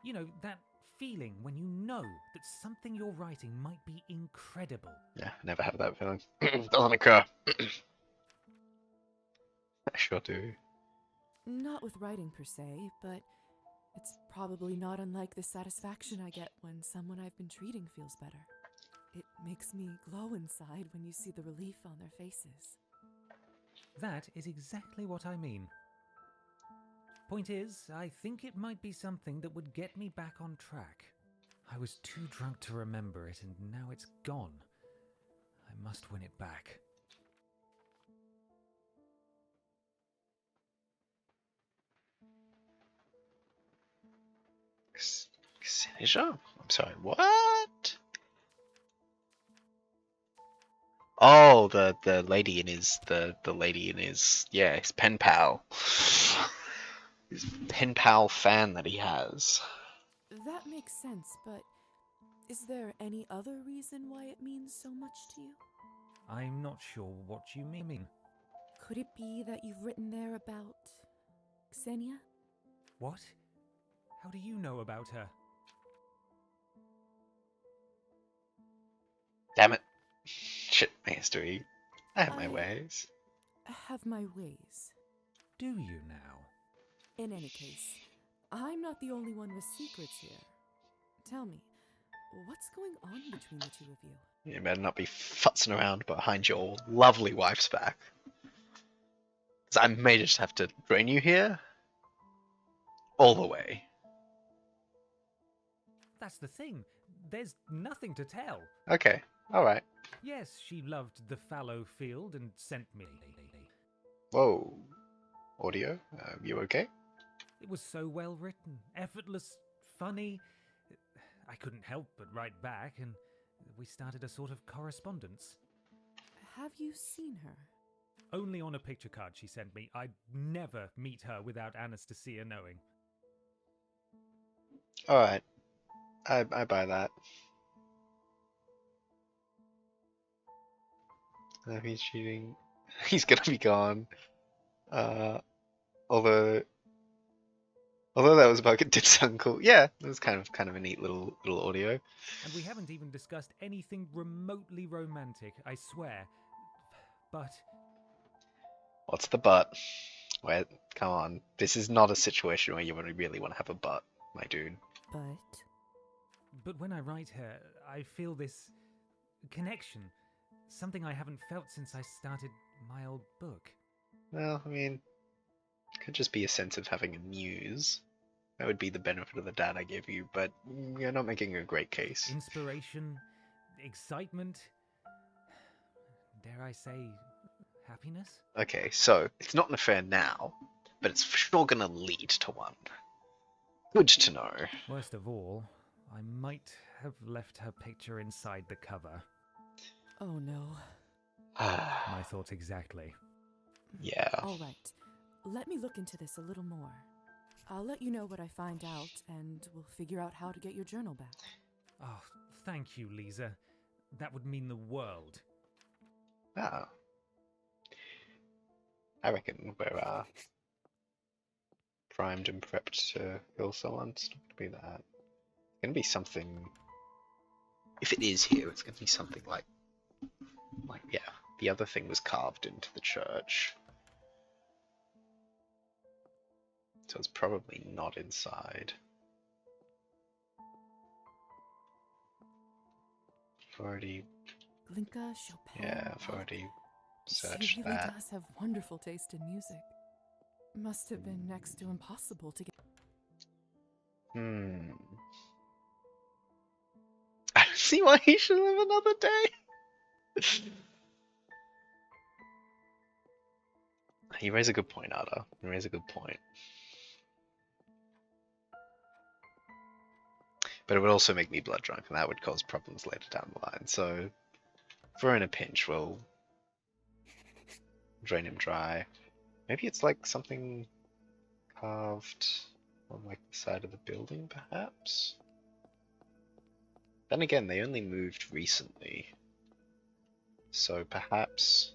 You know, that feeling when you know that something you're writing might be incredible. Yeah, never have that feeling. Doesn't occur. I sure do. Not with writing per se, but it's probably not unlike the satisfaction I get when someone I've been treating feels better. It makes me glow inside when you see the relief on their faces. That is exactly what I mean. Point is, I think it might be something that would get me back on track. I was too drunk to remember it, and now it's gone. I must win it back. Xenisha? I'm sorry, what? Oh, the lady in his his pen pal. His pen pal fan that he has. That makes sense, but is there any other reason why it means so much to you? I'm not sure what you mean. Could it be that you've written there about Xenia? What? How do you know about her? Damn it. Shit, my history. I have my ways. I have my ways. Do you now? In any case, I'm not the only one with secrets here. Tell me, what's going on between the two of you? You better not be futzing around behind your lovely wife's back. 'Cause I may just have to drain you here. All the way. That's the thing. There's nothing to tell. Okay, alright. Yes, she loved the fallow field and sent me. Whoa. Audio? You okay? It was so well written, effortless, funny. I couldn't help but write back, and we started a sort of correspondence. Have you seen her? Only on a picture card she sent me. I'd never meet her without Anastasia knowing. Alright. I buy that. If he's cheating, he's gonna be gone. Although that was about it did sound cool. Yeah, it was kind of a neat little audio. And we haven't even discussed anything remotely romantic, I swear. But What's the but? Where? Come on, this is not a situation where you really want to have a but. my dude. But when I write her, I feel this connection. Something I haven't felt since I started my old book. Well, I mean, it could just be a sense of having a muse. That would be the benefit of the doubt I gave you, but you're not making a great case. Inspiration, excitement, dare I say, happiness? Okay, so it's not an affair now, but it's for sure gonna lead to one. Good to know. Worst of all, I might have left her picture inside the cover. Oh no. My thoughts exactly. Yeah. All right. Let me look into this a little more. I'll let you know what I find out, and we'll figure out how to get your journal back. Oh, thank you, Lisa. That would mean the world. Ah. I reckon we're primed and prepped to kill someone. It's not gonna be that. It's gonna be something. If it is here, it's gonna be something like yeah, the other thing was carved into the church. So it's probably not inside. I've already. Glinka, Chopin. Yeah, I've already searched She really that. does have wonderful taste in music. Must have been next to impossible to get. I don't see why he should live another day. You raise a good point, Ada. You raise a good point. But it would also make me blood drunk, and that would cause problems later down the line. So, if we're in a pinch, we'll drain him dry. Maybe it's like something carved on like the side of the building, perhaps? Then again, they only moved recently. So perhaps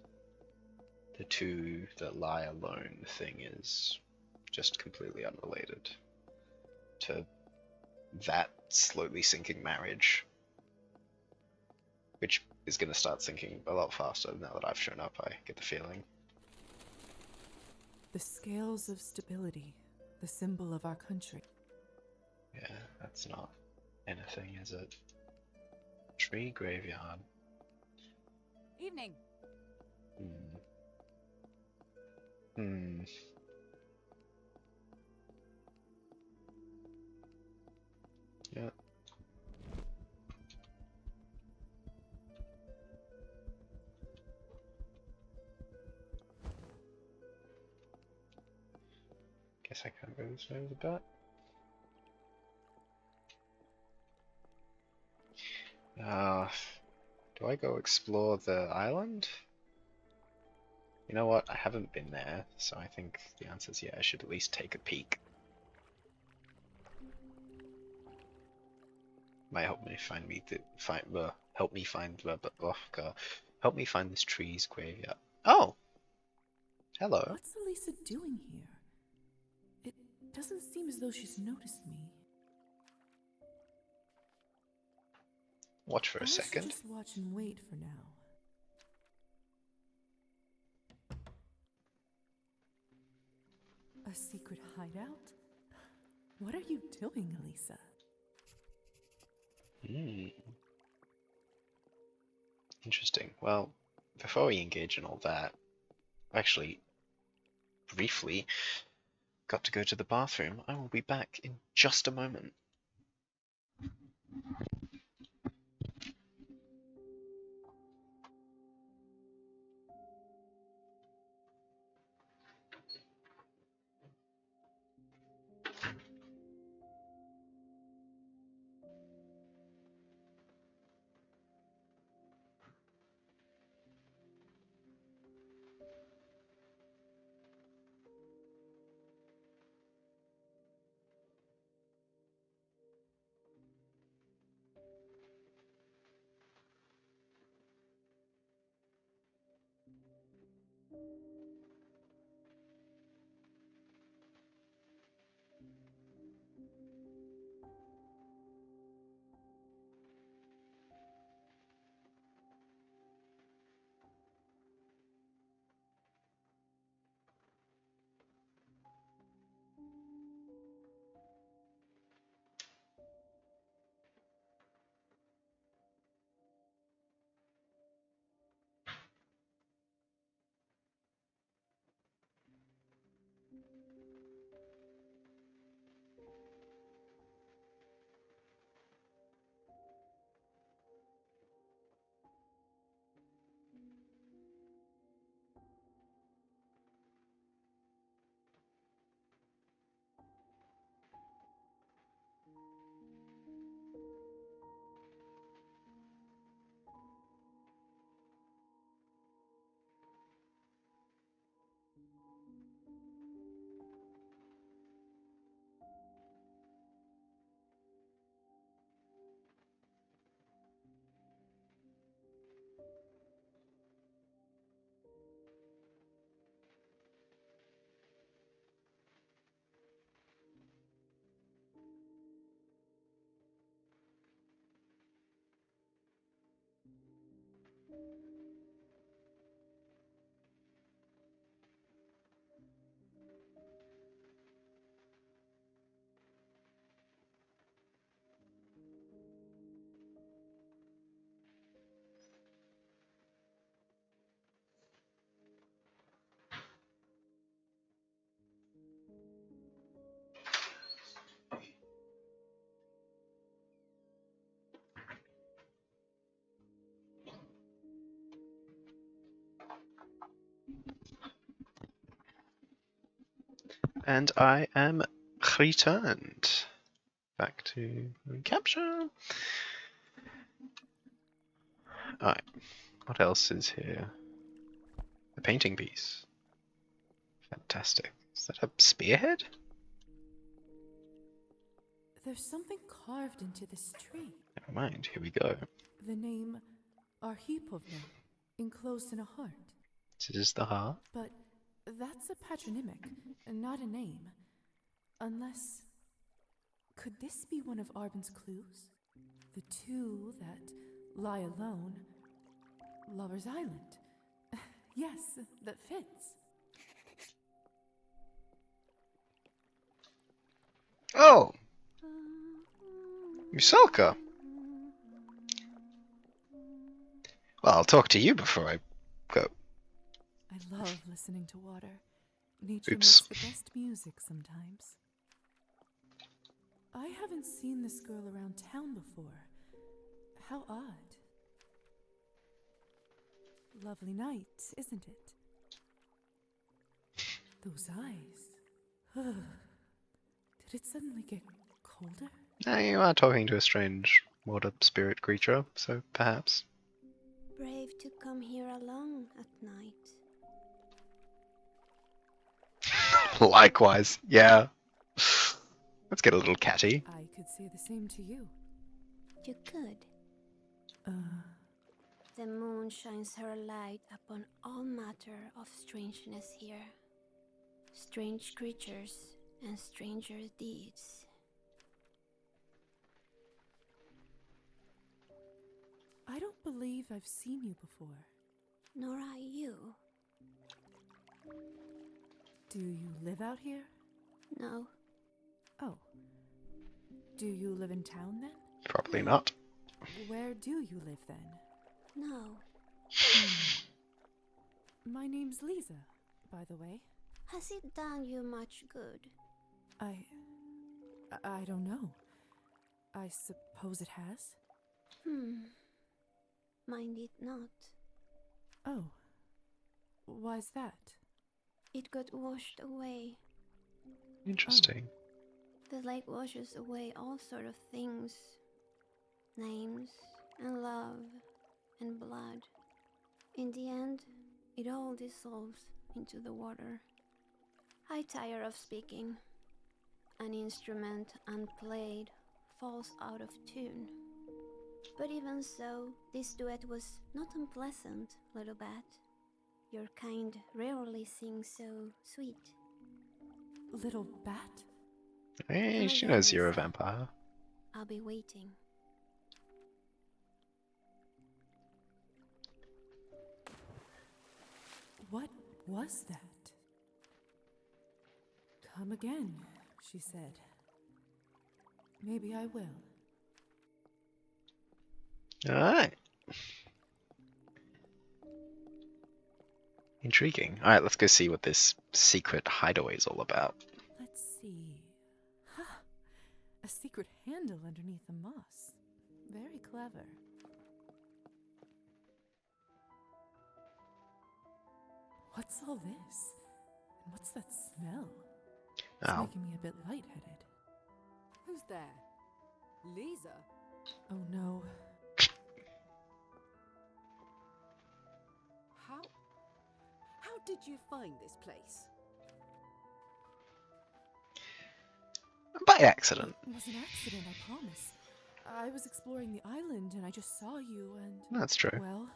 the two that lie alone thing is just completely unrelated to that slowly sinking marriage, which is going to start sinking a lot faster now that I've shown up, I get the feeling. The scales of stability, the symbol of our country. Yeah, that's not anything, is it? Tree graveyard. Evening. Yeah. Guess I can't go this way with a bat. Do I go explore the island? You know what? I haven't been there, so I think the answer is yeah. I should at least take a peek. Might help me find help me find this tree's graveyard. Oh, hello. What's Elisa doing here? It doesn't seem as though she's noticed me. Watch for a I should second. just watch and wait for now. A secret hideout? What are you doing, Elisa? Interesting. Well, before we engage in all that, actually, briefly, got to go to the bathroom. I will be back in just a moment. And I am returned. Back to capture. Alright, what else is here? A painting piece. Fantastic. Is that a spearhead? There's something carved into this tree. Never mind, here we go. The name Arhipovna, enclosed in a heart. This is the heart. But that's a patronymic, not a name. Unless... Could this be one of Arben's clues? The two that lie alone. Lover's Island. Yes, that fits. Oh! Yusalka! Well, I'll talk to you before I go. I love listening to water. Nature Oops. makes the best music sometimes. I haven't seen this girl around town before. How odd. Lovely night, isn't it? Those eyes. Did it suddenly get colder? Now you are talking to a strange water spirit creature, so perhaps. Brave to come here alone at night. Likewise, yeah. Let's get a little catty. I could say the same to you. You could. The moon shines her light upon all matter of strangeness here. Strange creatures and stranger deeds. I don't believe I've seen you before. Nor I you. Do you live out here? No. Oh. Do you live in town then? Probably not. Where do you live then? No. My name's Lisa, by the way. Has it done you much good? I don't know. I suppose it has. Mine did not. Oh. Why's that? It got washed away. Interesting. The lake washes away all sort of things. Names, and love, and blood. In the end, it all dissolves into the water. I tire of speaking. An instrument unplayed falls out of tune. But even so, this duet was not unpleasant, little bat. Your kind rarely sings so sweet. Little bat? Hey, she knows you're a vampire. I'll be waiting. What was that? Come again, she said. Maybe I will. Alright. Intriguing. Alright, let's go see what this secret hideaway is all about. Let's see. Ha! A secret handle underneath the moss. Very clever. What's all this? And what's that smell? It's making me a bit lightheaded. Who's there? Lisa? Oh no. How did you find this place? By accident. It was an accident, I promise. I was exploring the island and I just saw you and... That's true. Well,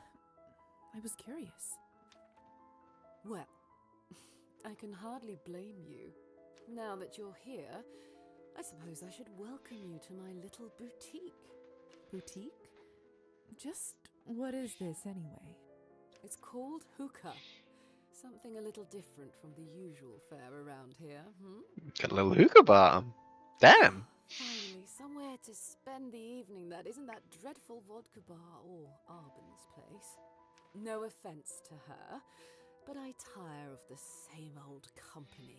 I was curious. Well, I can hardly blame you. Now that you're here, I suppose I should welcome you to my little boutique. Boutique? Just what is this anyway? It's called hookah. Something a little different from the usual fare around here, Got a little hookah bar. Damn. Finally, somewhere to spend the evening that isn't that dreadful vodka bar or Arben's place. No offense to her, but I tire of the same old company.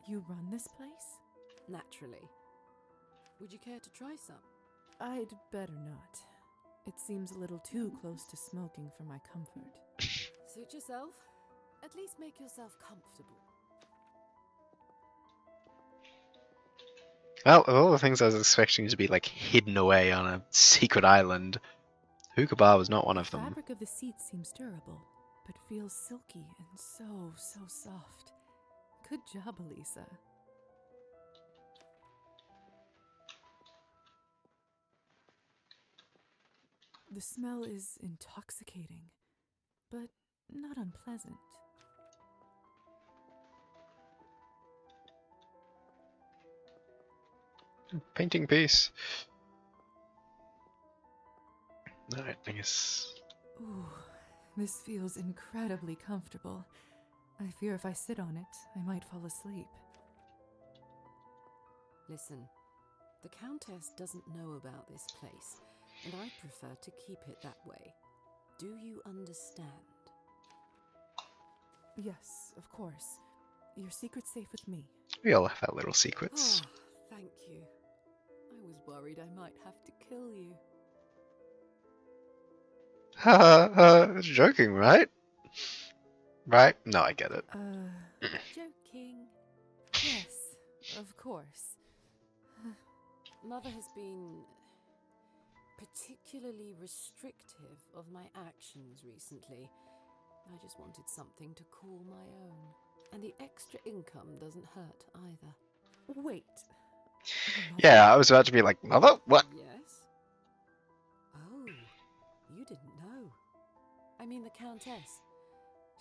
You run this place? Naturally. Would you care to try some? I'd better not. It seems a little too close to smoking for my comfort. Suit yourself. At least make yourself comfortable. Well, of all the things I was expecting to be like hidden away on a secret island, hookah bar was not one of The them. fabric of the seat seems durable, but feels silky and so soft. Good job, Elisa. The smell is intoxicating, but not unpleasant. Painting piece. Alright, I guess. Ooh, this feels incredibly comfortable. I fear if I sit on it, I might fall asleep. Listen, the Countess doesn't know about this place, and I prefer to keep it that way. Do you understand? Yes, of course. Your secret's safe with me. We all have our little secrets. Oh, thank you. I was worried I might have to kill you. Haha, joking, right? Right? No, I get it. Joking. Yes, of course. Mother has been particularly restrictive of my actions recently. I just wanted something to call my own. And the extra income doesn't hurt either. Wait. Yeah, I was about to be like, mother? What? Yes? Oh, you didn't know. I mean the Countess.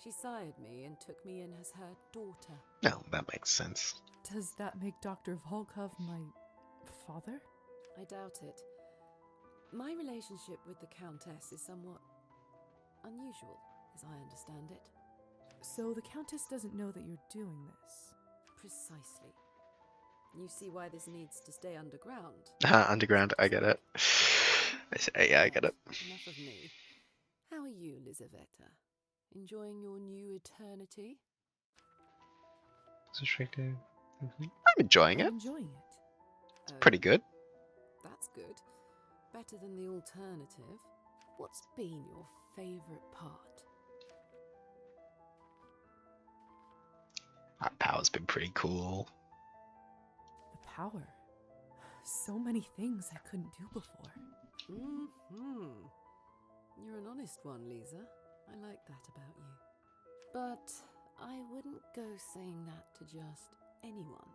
She sired me and took me in as her daughter. No, that makes sense. Does that make Dr. Volkov my father? I doubt it. My relationship with the Countess is somewhat unusual, as I understand it. So the Countess doesn't know that you're doing this? Precisely. You see why this needs to stay underground? Underground, I get it. Yeah, I get it. Enough of me. How are you, Lizaveta? Enjoying your new eternity? I'm enjoying it. I'm enjoying it. Pretty good. That's good. Better than the alternative. What's been your favourite part? That power's been pretty cool. The power. So many things I couldn't do before. You're an honest one, Lisa. I like that about you. But I wouldn't go saying that to just anyone.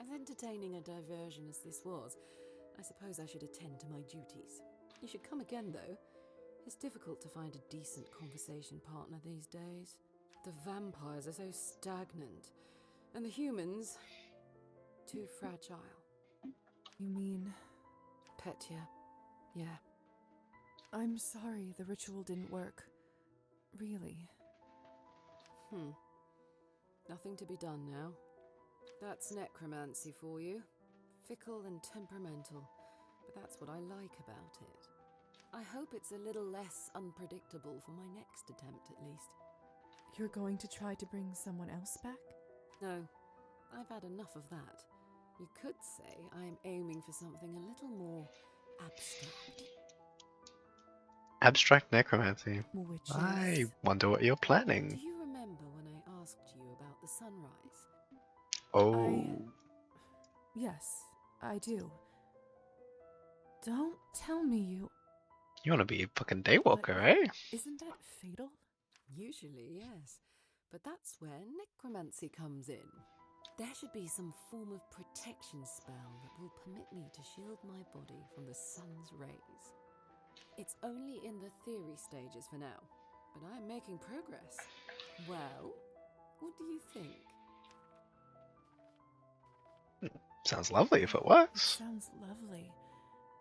As entertaining a diversion as this was, I suppose I should attend to my duties. You should come again, though. It's difficult to find a decent conversation partner these days. The vampires are so stagnant, and the humans too fragile. You mean... Petya, yeah. I'm sorry the ritual didn't work. Really. Nothing to be done now. That's necromancy for you. Fickle and temperamental, but that's what I like about it. I hope it's a little less unpredictable for my next attempt, at least. You're going to try to bring someone else back? No, I've had enough of that. You could say I'm aiming for something a little more abstract. Abstract necromancy. Which I wonder what you're planning. Do you remember when I asked you about the sunrise? Oh. Yes, I do. Don't tell me you... You want to be a fucking daywalker, eh? Isn't that fatal? Usually, yes. But that's where necromancy comes in. There should be some form of protection spell that will permit me to shield my body from the sun's rays. It's only in the theory stages for now, but I'm making progress. Well, what do you think? Sounds lovely if it works. Sounds lovely.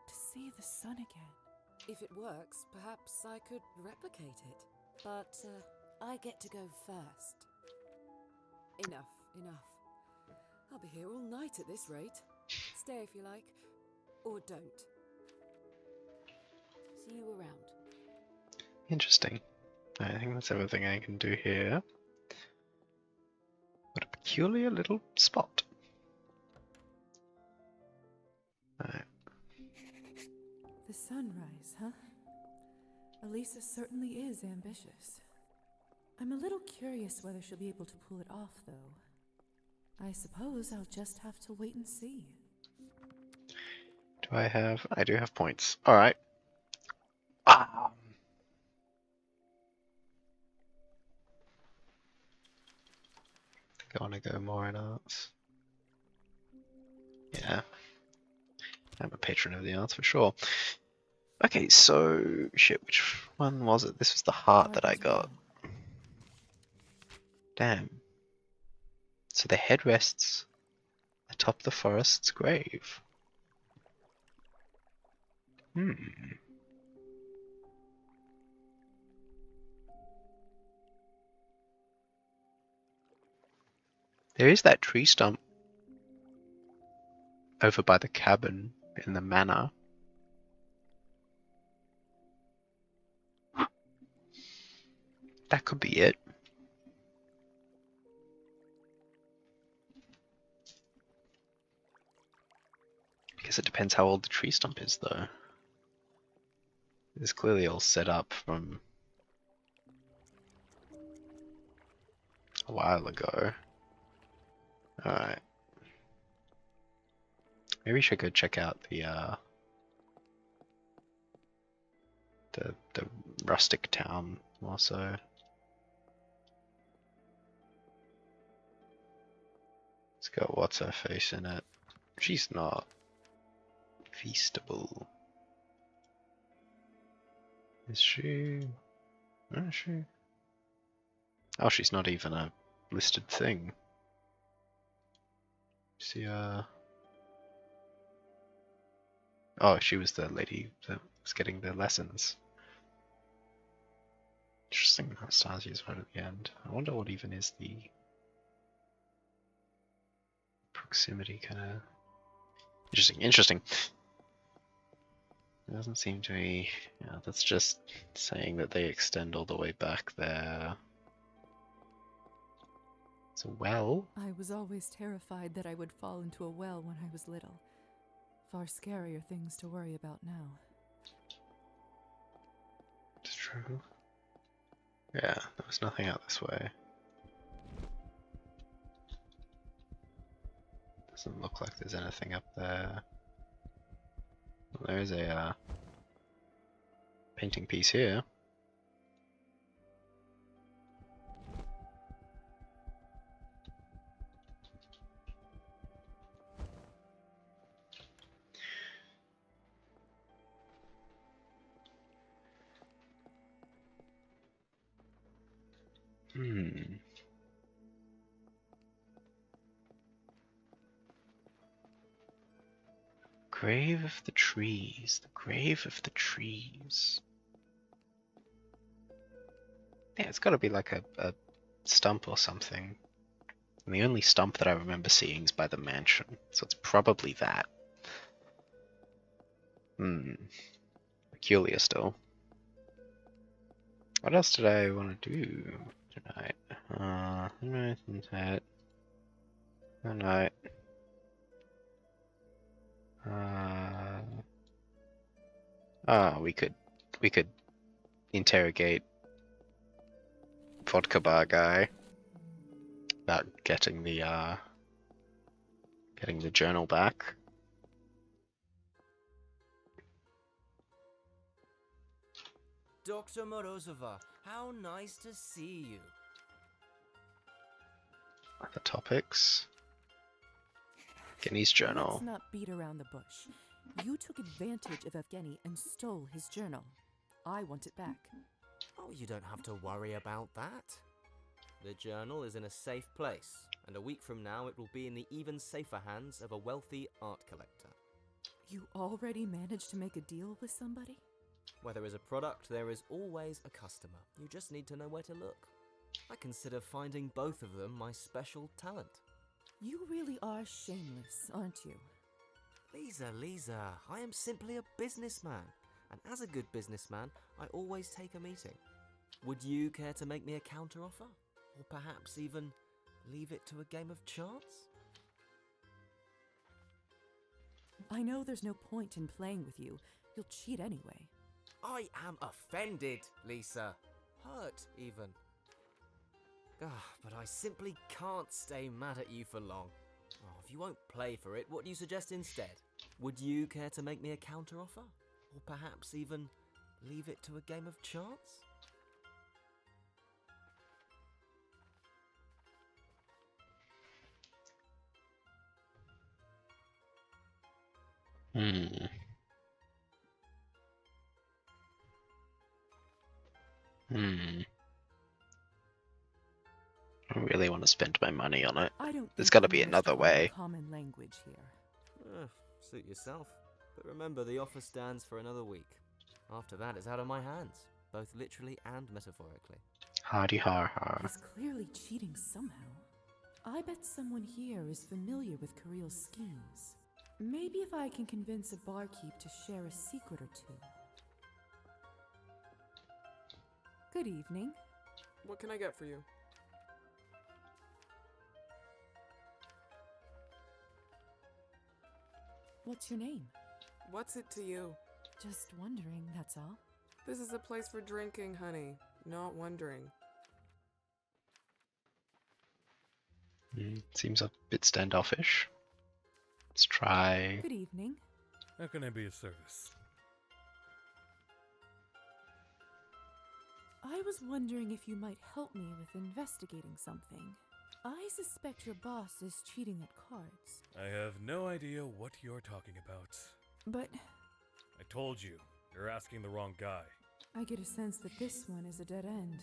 To see the sun again. If it works, perhaps I could replicate it. But I get to go first. Enough. I'll be here all night at this rate. Stay if you like, or don't. See you around. Interesting. I think that's everything I can do here. What a peculiar little spot. Alright. The sunrise, huh? Elisa certainly is ambitious. I'm a little curious whether she'll be able to pull it off, though. I suppose I'll just have to wait and see. Do I have? I do have points. All right. Ah. I want to go more in arts. Yeah. I'm a patron of the arts for sure. Okay, so shit, which one was it? This was the heart that I got. Damn. So the head rests atop the forest's grave. Hmm. There is that tree stump over by the cabin in the manor. That could be it. I guess it depends how old the tree stump is, though. It's clearly all set up from a while ago. Alright. Maybe we should go check out the rustic town also. It's got what's her face in it. She's not feastable. Is she? Where is she? Oh, she's not even a listed thing. See, oh, she was the lady that was getting the lessons. Interesting, Anastasia's right at the end. I wonder what even is the proximity kind of... Interesting. It doesn't seem to be... Yeah, that's just saying that they extend all the way back there. It's a well? I was always terrified that I would fall into a well when I was little. Far scarier things to worry about now. It's true. Yeah, there was nothing out this way. Doesn't look like there's anything up there. Well, there is a painting piece here. Grave of the trees. The grave of the trees. Yeah, it's got to be like a stump or something. And the only stump that I remember seeing is by the mansion, so it's probably that. Peculiar still. What else did I want to do tonight? Tonight. We could interrogate vodka bar guy about getting the journal back. Dr. Morozova, how nice to see you. The topics. Evgeny's journal. Let's not beat around the bush. You took advantage of Evgeny and stole his journal. I want it back. Oh, you don't have to worry about that. The journal is in a safe place, and a week from now it will be in the even safer hands of a wealthy art collector. You already managed to make a deal with somebody? Where there is a product, there is always a customer. You just need to know where to look. I consider finding both of them my special talent. You really are shameless, aren't you? Lisa, I am simply a businessman. And as a good businessman, I always take a meeting. Would you care to make me a counteroffer? Or perhaps even leave it to a game of chance? I know there's no point in playing with you. You'll cheat anyway. I am offended, Lisa. Hurt, even. But I simply can't stay mad at you for long. Oh, if you won't play for it, what do you suggest instead? Would you care to make me a counteroffer? Or perhaps even leave it to a game of chance? Hmm. Hmm. I really want to spend my money on it. I don't There's think got to we be managed to another find way. common language here. Suit yourself. But remember, the offer stands for another week. After that, it's out of my hands, both literally and metaphorically. Hardy har har. He's clearly cheating somehow. I bet someone here is familiar with Kareel's schemes. Maybe if I can convince a barkeep to share a secret or two. Good evening. What can I get for you? What's your name? What's it to you? Just wondering, that's all. This is a place for drinking, honey, not wondering. Seems a bit standoffish. Let's try. Good evening. How can I be of service? I was wondering if you might help me with investigating something. I suspect your boss is cheating at cards. I have no idea what you're talking about. But I told you, you're asking the wrong guy. I get a sense that this one is a dead end.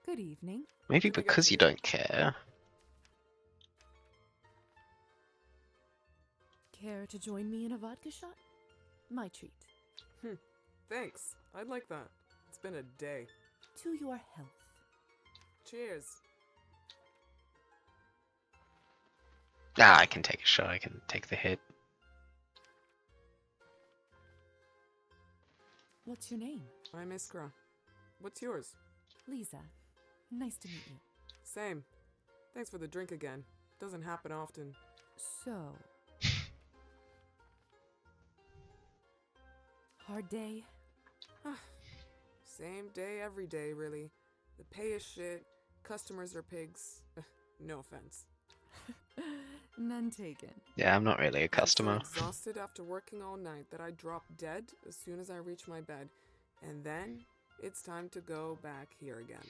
Good evening. Maybe because you don't care. Care to join me in a vodka shot? My treat. Thanks. I'd like that. It's been a day. To your health. Cheers. Ah, I can take a shot. I can take the hit. What's your name? I'm Iskra. What's yours? Lisa. Nice to meet you. Same. Thanks for the drink again. Doesn't happen often. So... hard day? Same day every day, really. The pay is shit. Customers are pigs. No offense. None taken. Yeah, I'm not really a customer. I'm so exhausted after working all night that I drop dead as soon as I reach my bed. And then it's time to go back here again.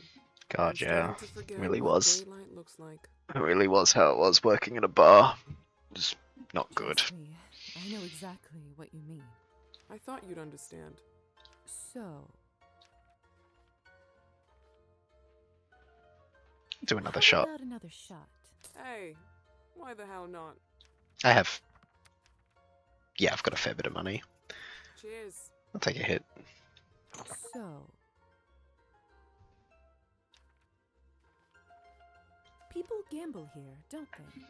God, yeah. It really was. Daylight looks like. It really was how it was working in a bar. It's not good. Trust me, I know exactly what you mean. I thought you'd understand. So... do another how shot. about another shot? Hey, why the hell not? I have... yeah, I've got a fair bit of money. Cheers. I'll take a hit. So... people gamble here, don't they?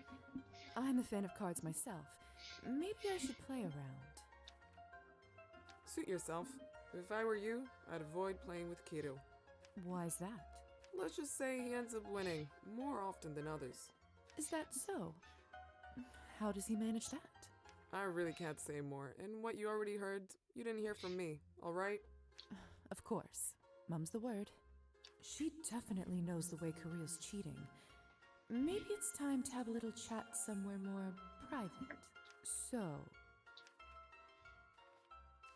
I'm a fan of cards myself. Maybe I should play around. Suit yourself. If I were you, I'd avoid playing with Kiro. Why's that? Let's just say he ends up winning, more often than others. Is that so? How does he manage that? I really can't say more, and what you already heard, you didn't hear from me, alright? Of course. Mum's the word. She definitely knows the way Kareel's cheating. Maybe it's time to have a little chat somewhere more private. So...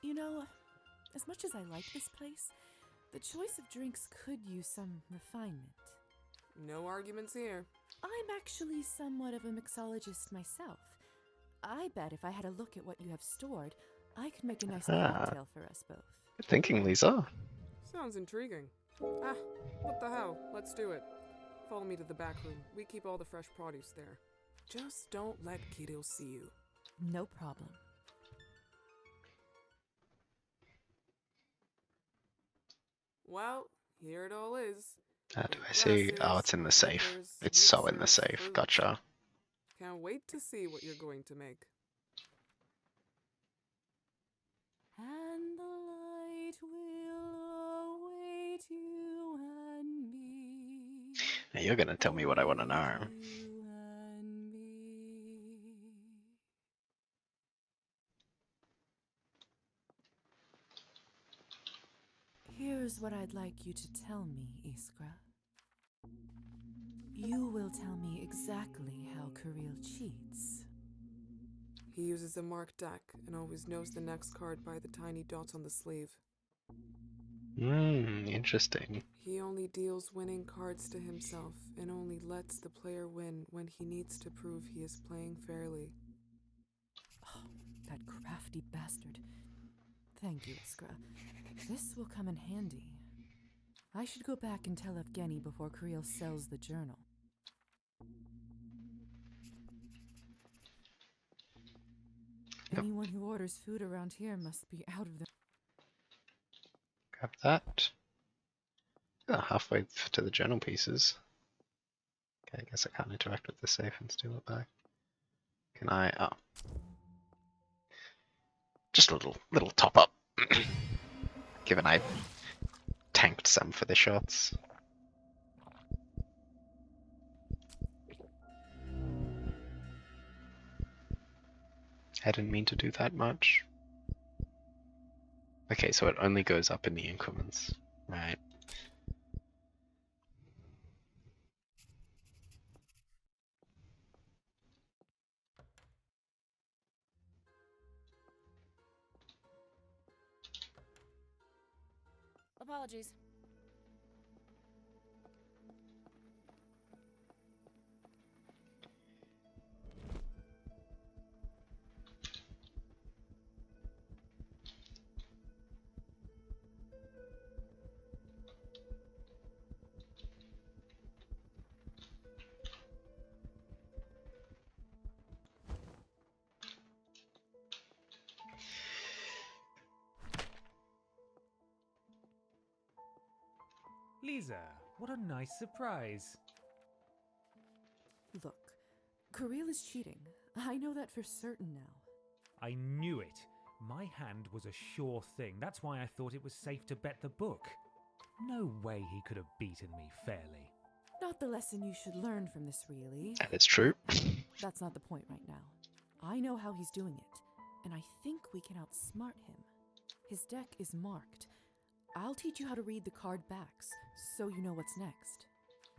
you know, as much as I like this place, the choice of drinks could use some refinement. No arguments here. I'm actually somewhat of a mixologist myself. I bet if I had a look at what you have stored, I could make a nice cocktail for us both. Good thinking, Lisa. Sounds intriguing. What the hell? Let's do it. Follow me to the back room. We keep all the fresh produce there. Just don't let Kiddo see you. No problem. Well, here it all is. How do I see? Oh, it's in the safe. It's so in the safe. Gotcha. Can't wait to see what you're going to make. And the light will await you and me. Now you're gonna tell me what I want to know. Here's what I'd like you to tell me, Iskra. You will tell me exactly how Kirill cheats. He uses a marked deck and always knows the next card by the tiny dots on the sleeve. Interesting. He only deals winning cards to himself and only lets the player win when he needs to prove he is playing fairly. Oh, that crafty bastard. Thank you, Iskra. This will come in handy. I should go back and tell Evgeny before Kirill sells the journal. Yep. Anyone who orders food around here must be out of their... Grab that. Oh, halfway to the journal pieces. Okay, I guess I can't interact with the safe and steal it back. Can I? Oh. Just a little top up. Given I tanked some for the shots. I didn't mean to do that much. Okay, so it only goes up in the increments, right? Apologies. Lisa, what a nice surprise. Look, Kirill is cheating. I know that for certain now. I knew it. My hand was a sure thing. That's why I thought it was safe to bet the book. No way he could have beaten me fairly. Not the lesson you should learn from this, really. That is true. That's not the point right now. I know how he's doing it, and I think we can outsmart him. His deck is marked. I'll teach you how to read the card backs, so you know what's next.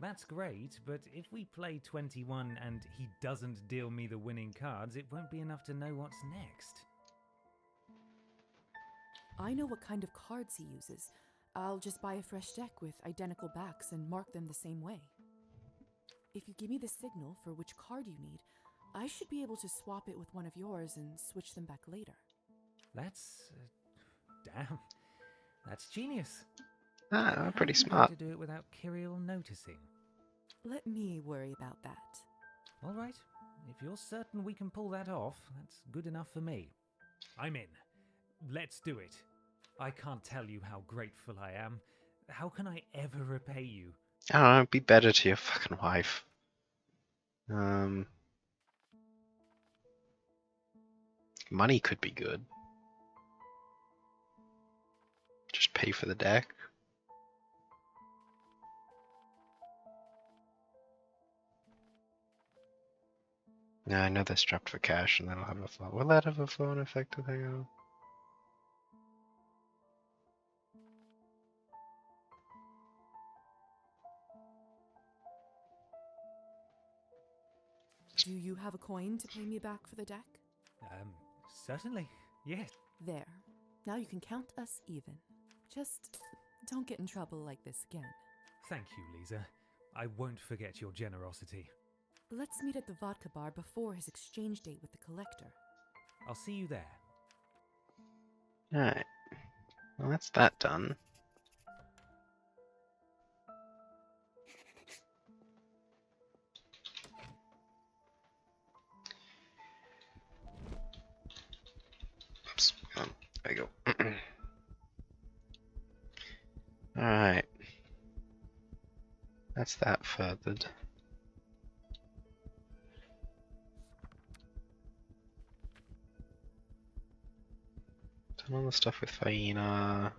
That's great, but if we play 21 and he doesn't deal me the winning cards, it won't be enough to know what's next. I know what kind of cards he uses. I'll just buy a fresh deck with identical backs and mark them the same way. If you give me the signal for which card you need, I should be able to swap it with one of yours and switch them back later. That's... damn. That's genius. Ah, pretty How are you smart. going to do it without Kirill noticing? Let me worry about that. All right. If you're certain we can pull that off, that's good enough for me. I'm in. Let's do it. I can't tell you how grateful I am. How can I ever repay you? I don't know, be better to your fucking wife. Money could be good. Just pay for the deck. Yeah, I know they're strapped for cash and that'll have a flow. Will that have a flow on effect? Hang on. Do you have a coin to pay me back for the deck? Certainly, yes. There. Now you can count us even. Just don't get in trouble like this again. Thank you, Lisa. I won't forget your generosity. Let's meet at the vodka bar before his exchange date with the collector. I'll see you there. Alright. Well, that's that done. Oops. There you go. Alright. That's that furthered. Done all the stuff with Faina.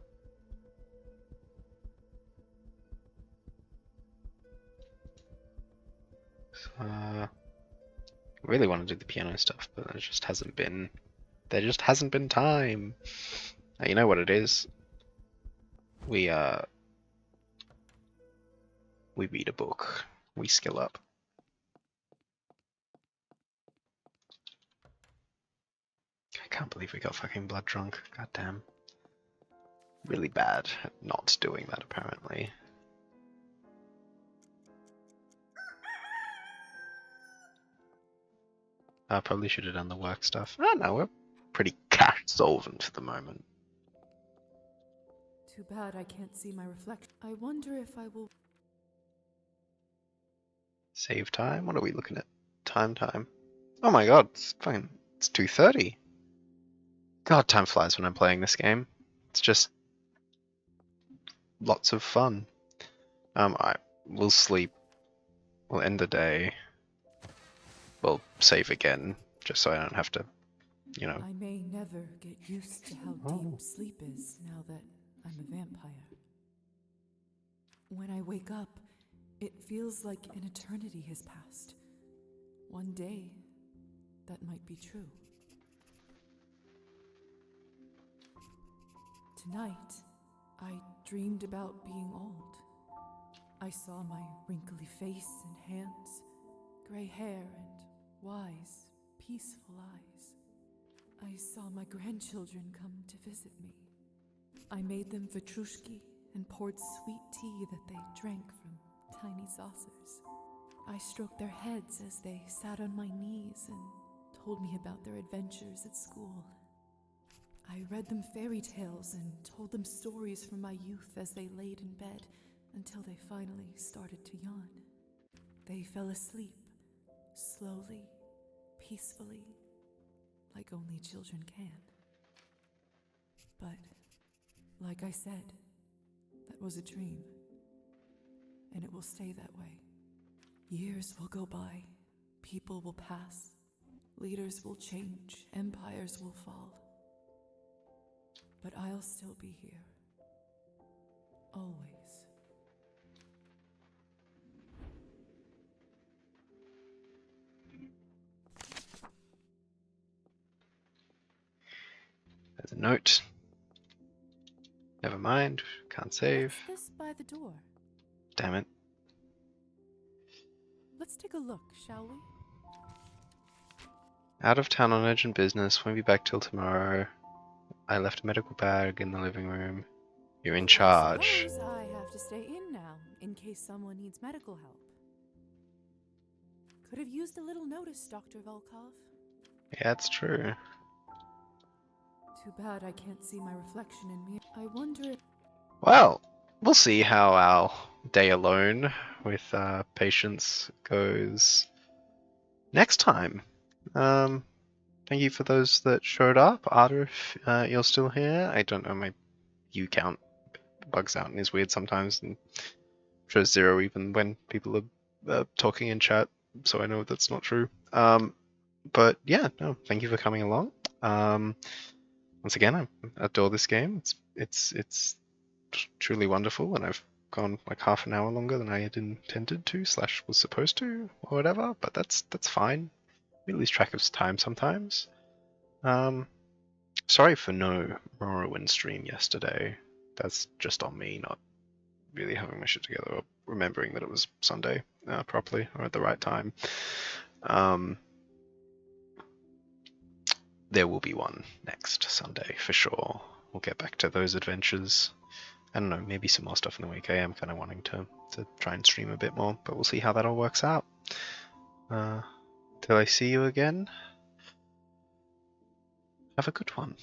Really want to do the piano stuff, but there just hasn't been time. You know what it is. we read a book, we skill up. I can't believe we got fucking blood drunk. God damn. Really bad at not doing that, apparently. I probably should have done the work stuff. Oh no, we're pretty cash solvent for the moment. Too bad I can't see my reflection. I wonder if I will. Save time? What are we looking at? Time. Oh my god, it's fine. It's 2:30. God, time flies when I'm playing this game. It's just lots of fun. We'll sleep. We'll end the day. We'll save again, just so I don't have to, you know. I may never get used to how deep sleep is now that I'm a vampire. When I wake up, it feels like an eternity has passed. One day, that might be true. Tonight, I dreamed about being old. I saw my wrinkly face and hands, gray hair and wise, peaceful eyes. I saw my grandchildren come to visit me. I made them vatrushki and poured sweet tea that they drank from tiny saucers. I stroked their heads as they sat on my knees and told me about their adventures at school. I read them fairy tales and told them stories from my youth as they laid in bed until they finally started to yawn. They fell asleep, slowly, peacefully, like only children can. But, like I said, that was a dream, and it will stay that way. Years will go by, people will pass, leaders will change, empires will fall. But I'll still be here. Always. There's a note. Never mind, can't save. What's this by the door? Damn it. Let's take a look, shall we? Out of town on urgent business, won't be back till tomorrow. I left a medical bag in the living room. You're in charge. I suppose I have to stay in now, in case someone needs medical help. Could have used a little notice, Dr. Volkov. Yeah, it's true. Too bad I can't see my reflection in me. I wonder if... Well, we'll see how our day alone with patients goes next time. Thank you for those that showed up. Arthur, if you're still here. I don't know, my view count bugs out and is weird sometimes, and shows 0 even when people are talking in chat, so I know that's not true. But yeah, no, thank you for coming along. Once again, I adore this game. It's truly wonderful, and I've gone like half an hour longer than I had intended to / was supposed to or whatever, but that's fine. We lose track of time sometimes. Sorry for no Morrowind stream yesterday. That's just on me not really having my shit together or remembering that it was Sunday properly or at the right time. There will be one next Sunday for sure. We'll get back to those adventures. I don't know, maybe some more stuff in the week. I am kind of wanting to try and stream a bit more, but we'll see how that all works out. Till I see you again, have a good one.